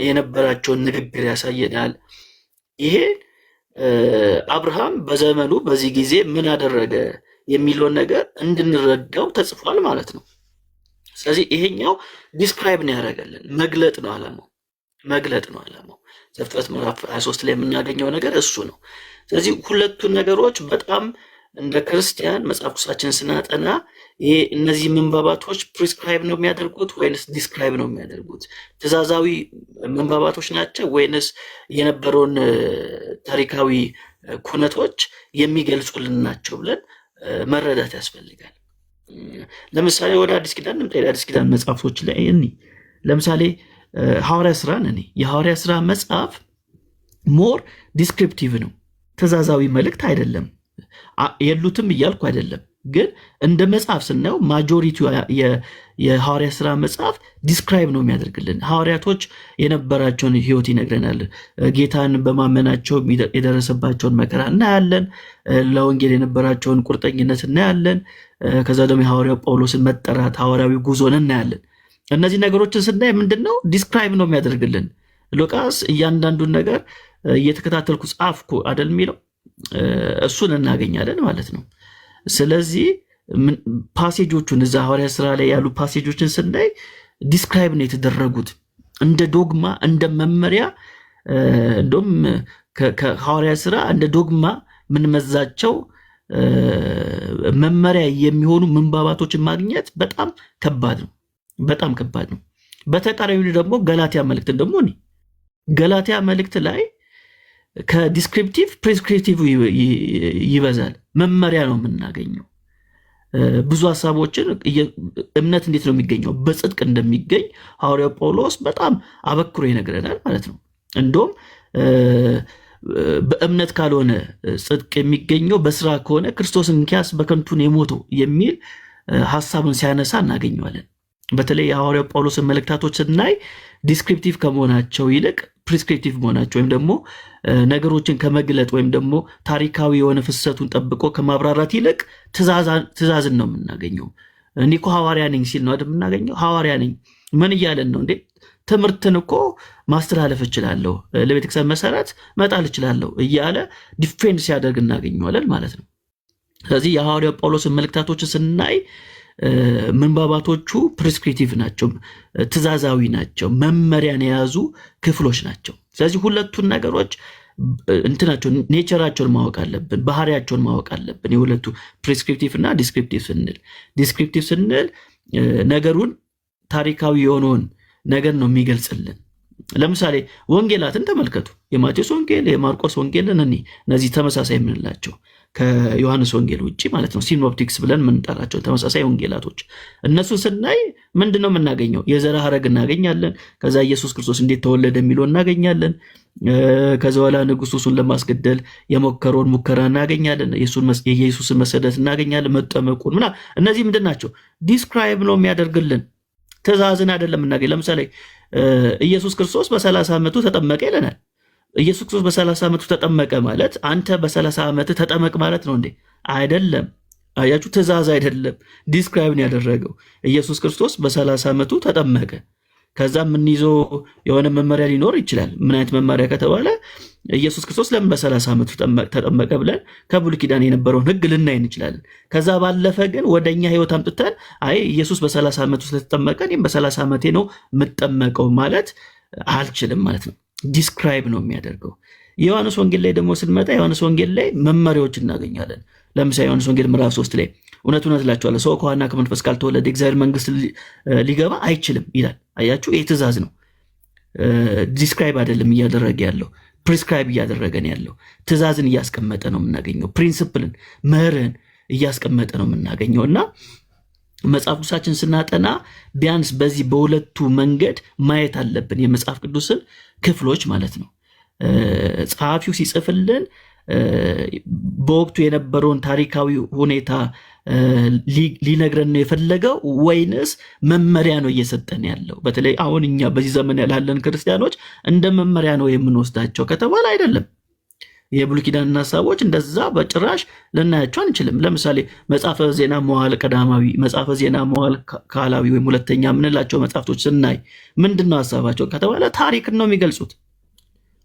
የነበራቸውን ንግግር ያሳየናል። ይሄ አብርሃም በዘመኑ በዚህ ጊዜ ምን አደረገ የሚለውን ነገር እንድንረዳው ተጽፏል ማለት ነው። ስለዚህ ይሄኛው ዲስክራይብ ነው ያደረገልን፣ መግለጥ ነው ዓላማው። ዘፍጥረት ምዕራፍ 23 ላይ የምናገኘው ነገር እሱ ነው። ስለዚህ ሁለቱን ነገሮች በጣም እንደ ክርስቲያን መጽሐፍ ቅዱሳችን ስናጠና ይሄ እነዚህ ምንባባቶች ፕሪስክራይብ ነው የሚያደርጉት ወይንስ ዲስክራይብ ነው የሚያደርጉት? ትእዛዛዊ ምንባባቶች ናቸው ወይንስ የነበረውን ታሪካዊ ኩነቶች የሚገልጹልን ናቸው ብለን መረዳት ያስፈልጋል። ለምሳሌ ወደ አዲስ ኪዳን እንምጣ። አዲስ ኪዳን መጽሐፎች ላይ ለምሳሌ ሐዋርያ ስራን የሐዋርያ ስራ መጽሐፍ ሞር ዲስክሪፕቲቭ ነው፣ ትእዛዛዊ መልእክት አይደለም። የሉትም እያልኩ አይደለም፣ ግን እንደ መጽሐፍ ስናየው ማጆሪቲ የሐዋርያ ስራ መጽሐፍ ዲስክራይብ ነው የሚያደርግልን። ሐዋርያቶች የነበራቸውን ህይወት ይነግረናል። ጌታን በማመናቸው የደረሰባቸውን መከራ እናያለን። ለወንጌል የነበራቸውን ቁርጠኝነት እናያለን። ከዛ ደግሞ የሐዋርያው ጳውሎስን መጠራት፣ ሐዋርያዊ ጉዞን እናያለን። እነዚህ ነገሮችን ስናይ ምንድን ነው ዲስክራይብ ነው የሚያደርግልን። ሉቃስ እያንዳንዱን ነገር እየተከታተልኩ ጻፍኩ አይደል የሚለው እሱን እናገኛለን ማለት ነው። ስለዚህ ፓሴጆቹን እዛ ሐዋርያ ስራ ላይ ያሉ ፓሴጆችን ስናይ ዲስክራይብ ነው የተደረጉት እንደ ዶግማ፣ እንደ መመሪያ። እንደውም ከሐዋርያ ስራ እንደ ዶግማ ምንመዛቸው መመሪያ የሚሆኑ ምንባባቶችን ማግኘት በጣም ከባድ ነው፣ በጣም ከባድ ነው። በተቃራኒው ደግሞ ገላትያ መልእክትን ደግሞ ገላትያ መልእክት ላይ ከዲስክሪፕቲቭ ፕሪስክሪፕቲቭ ይበዛል። መመሪያ ነው የምናገኘው። ብዙ ሀሳቦችን እምነት እንዴት ነው የሚገኘው በጽድቅ እንደሚገኝ ሐዋርያው ጳውሎስ በጣም አበክሮ ይነግረናል ማለት ነው። እንደውም በእምነት ካልሆነ ጽድቅ የሚገኘው በስራ ከሆነ ክርስቶስን እንኪያስ በከንቱን የሞተው የሚል ሀሳብን ሲያነሳ እናገኘዋለን። በተለይ የሐዋርያው ጳውሎስን መልእክታቶች ስናይ ዲስክሪፕቲቭ ከመሆናቸው ይልቅ ፕሪስክሪፕቲቭ መሆናቸው ወይም ደግሞ ነገሮችን ከመግለጥ ወይም ደግሞ ታሪካዊ የሆነ ፍሰቱን ጠብቆ ከማብራራት ይልቅ ትእዛዝን ነው የምናገኘው። እኔ እኮ ሐዋርያ ነኝ ሲል ነው አይደል የምናገኘው። ሐዋርያ ነኝ ምን እያለን ነው እንዴ? ትምህርትን እኮ ማስተላለፍ እችላለሁ፣ ለቤተክርስቲያን መሰረት መጣል እችላለሁ እያለ ዲፌንድ ሲያደርግ እናገኘዋለን ማለት ነው። ስለዚህ የሐዋርያው ጳውሎስን መልእክታቶችን ስናይ ምንባባቶቹ ፕሪስክሪፕቲቭ ናቸው፣ ትእዛዛዊ ናቸው፣ መመሪያን የያዙ ክፍሎች ናቸው። ስለዚህ ሁለቱን ነገሮች እንትናቸው ኔቸራቸውን ማወቅ አለብን፣ ባህሪያቸውን ማወቅ አለብን። የሁለቱ ፕሪስክሪፕቲቭ እና ዲስክሪፕቲቭ ስንል ነገሩን ታሪካዊ የሆነውን ነገር ነው የሚገልጽልን። ለምሳሌ ወንጌላትን ተመልከቱ። የማቴዎስ ወንጌል፣ የማርቆስ ወንጌልን እነዚህ ተመሳሳይ የምንላቸው ከዮሐንስ ወንጌል ውጭ ማለት ነው፣ ሲኖፕቲክስ ብለን የምንጠራቸው ተመሳሳይ ወንጌላቶች። እነሱን ስናይ ምንድን ነው የምናገኘው? የዘር ሐረግ እናገኛለን። ከዛ ኢየሱስ ክርስቶስ እንዴት ተወለደ የሚለው እናገኛለን። ከዛ በኋላ ንጉሥ እሱን ለማስገደል የሞከረውን ሙከራ እናገኛለን። የኢየሱስን መሰደት እናገኛለን፣ መጠመቁን ምናምን። እነዚህ ምንድን ናቸው? ዲስክራይብ ነው የሚያደርግልን፣ ትእዛዝን አይደለም እናገኝ። ለምሳሌ ኢየሱስ ክርስቶስ በ30 ዓመቱ ተጠመቀ ይለናል። ኢየሱስ ክርስቶስ በ30 ዓመቱ ተጠመቀ ማለት አንተ በ30 ዓመት ተጠመቅ ማለት ነው እንዴ? አይደለም። አያችሁ፣ ትእዛዝ አይደለም፣ ዲስክራይብን ያደረገው ኢየሱስ ክርስቶስ በ30 ዓመቱ ተጠመቀ። ከዛ የምንይዘው የሆነ መመሪያ ሊኖር ይችላል። ምን አይነት መመሪያ ከተባለ ኢየሱስ ክርስቶስ ለምን በ30 ዓመቱ ተጠመቀ ብለን ከብሉይ ኪዳን የነበረውን ሕግ ልናይ እንችላለን። ከዛ ባለፈ ግን ወደኛ ህይወት አምጥተን አይ ኢየሱስ በ30 ዓመቱ ስለተጠመቀ እኔም በ30 ዓመቴ ነው የምጠመቀው ማለት አልችልም ማለት ነው። ዲስክራይብ ነው የሚያደርገው። የዮሐንስ ወንጌል ላይ ደግሞ ስንመጣ የዮሐንስ ወንጌል ላይ መመሪያዎች እናገኛለን። ለምሳሌ ዮሐንስ ወንጌል ምዕራፍ 3 ላይ እውነት እውነት እላችኋለሁ ሰው ከውኃና ከመንፈስ ካልተወለደ የእግዚአብሔር መንግስት ሊገባ አይችልም ይላል። አያችሁ፣ ይህ ትእዛዝ ነው። ዲስክራይብ አይደለም እያደረገ ያለው፣ ፕሪስክራይብ እያደረገን ያለው። ትእዛዝን እያስቀመጠ ነው የምናገኘው። ፕሪንስፕልን፣ መርህን እያስቀመጠ ነው የምናገኘው እና መጽሐፍ ቅዱሳችን ስናጠና ቢያንስ በዚህ በሁለቱ መንገድ ማየት አለብን፣ የመጽሐፍ ቅዱስን ክፍሎች ማለት ነው። ጸሐፊው ሲጽፍልን በወቅቱ የነበረውን ታሪካዊ ሁኔታ ሊነግረን ነው የፈለገው ወይንስ መመሪያ ነው እየሰጠን ያለው? በተለይ አሁን እኛ በዚህ ዘመን ላለን ክርስቲያኖች እንደ መመሪያ ነው የምንወስዳቸው ከተባለ አይደለም። የብሉይ ኪዳን ሀሳቦች እንደዛ በጭራሽ ልናያቸው አንችልም። ለምሳሌ መጽሐፈ ዜና መዋዕል ቀዳማዊ፣ መጽሐፈ ዜና መዋዕል ካላዊ ወይም ሁለተኛ የምንላቸው መጽሐፍቶች ስናይ ምንድን ነው ሀሳባቸው ከተባለ ታሪክን ነው የሚገልጹት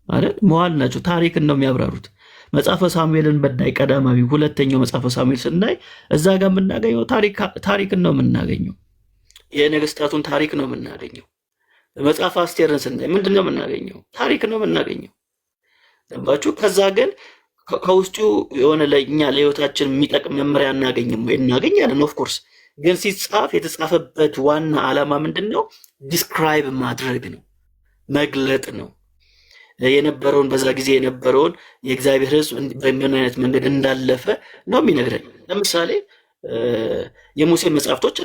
አይደል? መዋዕል ናቸው፣ ታሪክን ነው የሚያብራሩት። መጽሐፈ ሳሙኤልን በናይ ቀዳማዊ፣ ሁለተኛው መጽሐፈ ሳሙኤል ስናይ እዛ ጋር የምናገኘው ታሪክን ነው የምናገኘው። የነገስታቱን ታሪክ ነው የምናገኘው። መጽሐፈ አስቴርን ስናይ ምንድን ነው የምናገኘው? ታሪክ ነው የምናገኘው። ባችሁ ከዛ ግን ከውስጡ የሆነ ለእኛ ለህይወታችን የሚጠቅም መመሪያ እናገኝም ወይ? እናገኛለን ኦፍኮርስ። ግን ሲጻፍ የተጻፈበት ዋና ዓላማ ምንድን ነው? ዲስክራይብ ማድረግ ነው፣ መግለጥ ነው። የነበረውን በዛ ጊዜ የነበረውን የእግዚአብሔር ሕዝብ በምን አይነት መንገድ እንዳለፈ ነው የሚነግረን። ለምሳሌ የሙሴ መጽሐፍቶች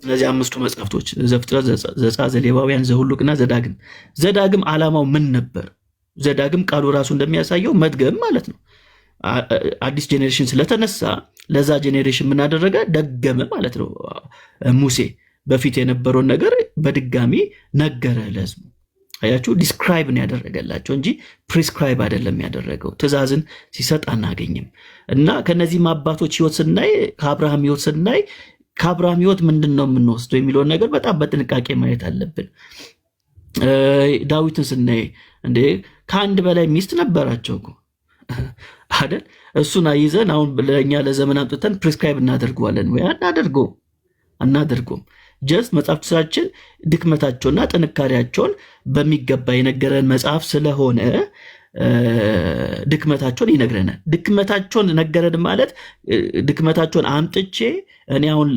እነዚህ 5ቱ መጽሐፍቶች ዘፍጥረት፣ ዘጸአት፣ ዘሌዋውያን፣ ዘኍልቍና ዘዳግም። ዘዳግም ዓላማው ምን ነበር? ዘዳግም ቃሉ ራሱ እንደሚያሳየው መድገም ማለት ነው። አዲስ ጄኔሬሽን ስለተነሳ ለዛ ጄኔሬሽን ምን አደረገ? ደገመ ማለት ነው። ሙሴ በፊት የነበረውን ነገር በድጋሚ ነገረ ለሕዝቡ። አያችሁ፣ ዲስክራይብ ነው ያደረገላቸው እንጂ ፕሪስክራይብ አይደለም ያደረገው። ትእዛዝን ሲሰጥ አናገኝም። እና ከነዚህም አባቶች ህይወት ስናይ፣ ከአብርሃም ህይወት ስናይ፣ ከአብርሃም ህይወት ምንድን ነው የምንወስደው የሚለውን ነገር በጣም በጥንቃቄ ማየት አለብን። ዳዊትን ስናይ እንዴ ከአንድ በላይ ሚስት ነበራቸው እኮ አይደል? እሱን አይዘን አሁን ለእኛ ለዘመን አምጥተን ፕሪስክራይብ እናደርገዋለን ወይ? አናደርገውም። ጀስት መጽሐፍ ቅዱሳችን ድክመታቸውና ጥንካሬያቸውን በሚገባ የነገረን መጽሐፍ ስለሆነ ድክመታቸውን ይነግረናል። ድክመታቸውን ነገረን ማለት ድክመታቸውን አምጥቼ እኔ አሁን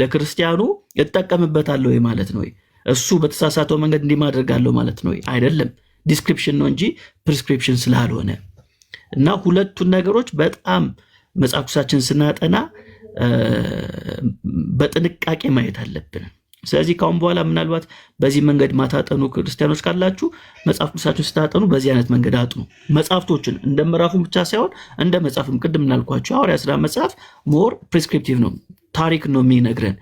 ለክርስቲያኑ እጠቀምበታለሁ ማለት ነው? እሱ በተሳሳተው መንገድ እንዲህ ማድረጋለሁ ማለት ነው? አይደለም። ዲስክሪፕሽን ነው እንጂ ፕሪስክሪፕሽን ስላልሆነ እና ሁለቱን ነገሮች በጣም መጽሐፍ ቅዱሳችን ስናጠና በጥንቃቄ ማየት አለብን። ስለዚህ ካሁን በኋላ ምናልባት በዚህ መንገድ ማታጠኑ ክርስቲያኖች ካላችሁ መጽሐፍ ቅዱሳችሁን ስታጠኑ በዚህ አይነት መንገድ አጥኑ። መጽሐፍቶችን እንደ ምዕራፉን ብቻ ሳይሆን እንደ መጽሐፍም ቅድም እናልኳቸው ሐዋርያት ሥራ መጽሐፍ ሞር ፕሪስክሪፕቲቭ ነው፣ ታሪክ ነው የሚነግረን።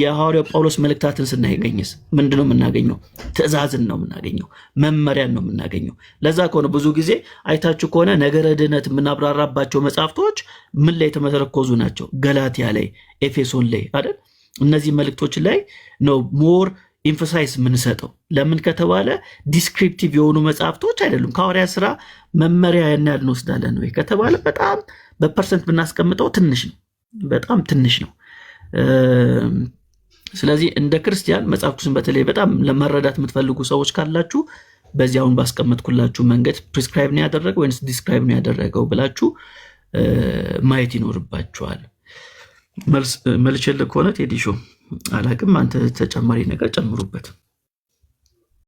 የሐዋርያው ጳውሎስ መልእክታትን ስናገኝስ ምንድነው የምናገኘው? ትእዛዝን ነው የምናገኘው፣ መመሪያን ነው የምናገኘው። ለዛ ከሆነ ብዙ ጊዜ አይታችሁ ከሆነ ነገረ ድህነት የምናብራራባቸው መጽሐፍቶች ምን ላይ የተመረኮዙ ናቸው? ገላትያ ላይ፣ ኤፌሶን ላይ አይደል? እነዚህ መልእክቶች ላይ ነው ሞር ኢንፈሳይዝ የምንሰጠው። ለምን ከተባለ ዲስክሪፕቲቭ የሆኑ መጽሐፍቶች አይደሉም። ከሐዋርያት ሥራ መመሪያ ያናል እንወስዳለን ወይ ከተባለ በጣም በፐርሰንት ብናስቀምጠው ትንሽ ነው፣ በጣም ትንሽ ነው። ስለዚህ እንደ ክርስቲያን መጽሐፍ ቅዱስን በተለይ በጣም ለመረዳት የምትፈልጉ ሰዎች ካላችሁ በዚህ አሁን ባስቀመጥኩላችሁ መንገድ ፕሪስክራይብ ነው ያደረገው ወይስ ዲስክራይብ ነው ያደረገው ብላችሁ ማየት ይኖርባችኋል። መልሼልህ ከሆነ ቴዲሾ አላቅም፣ አንተ ተጨማሪ ነገር ጨምሩበት።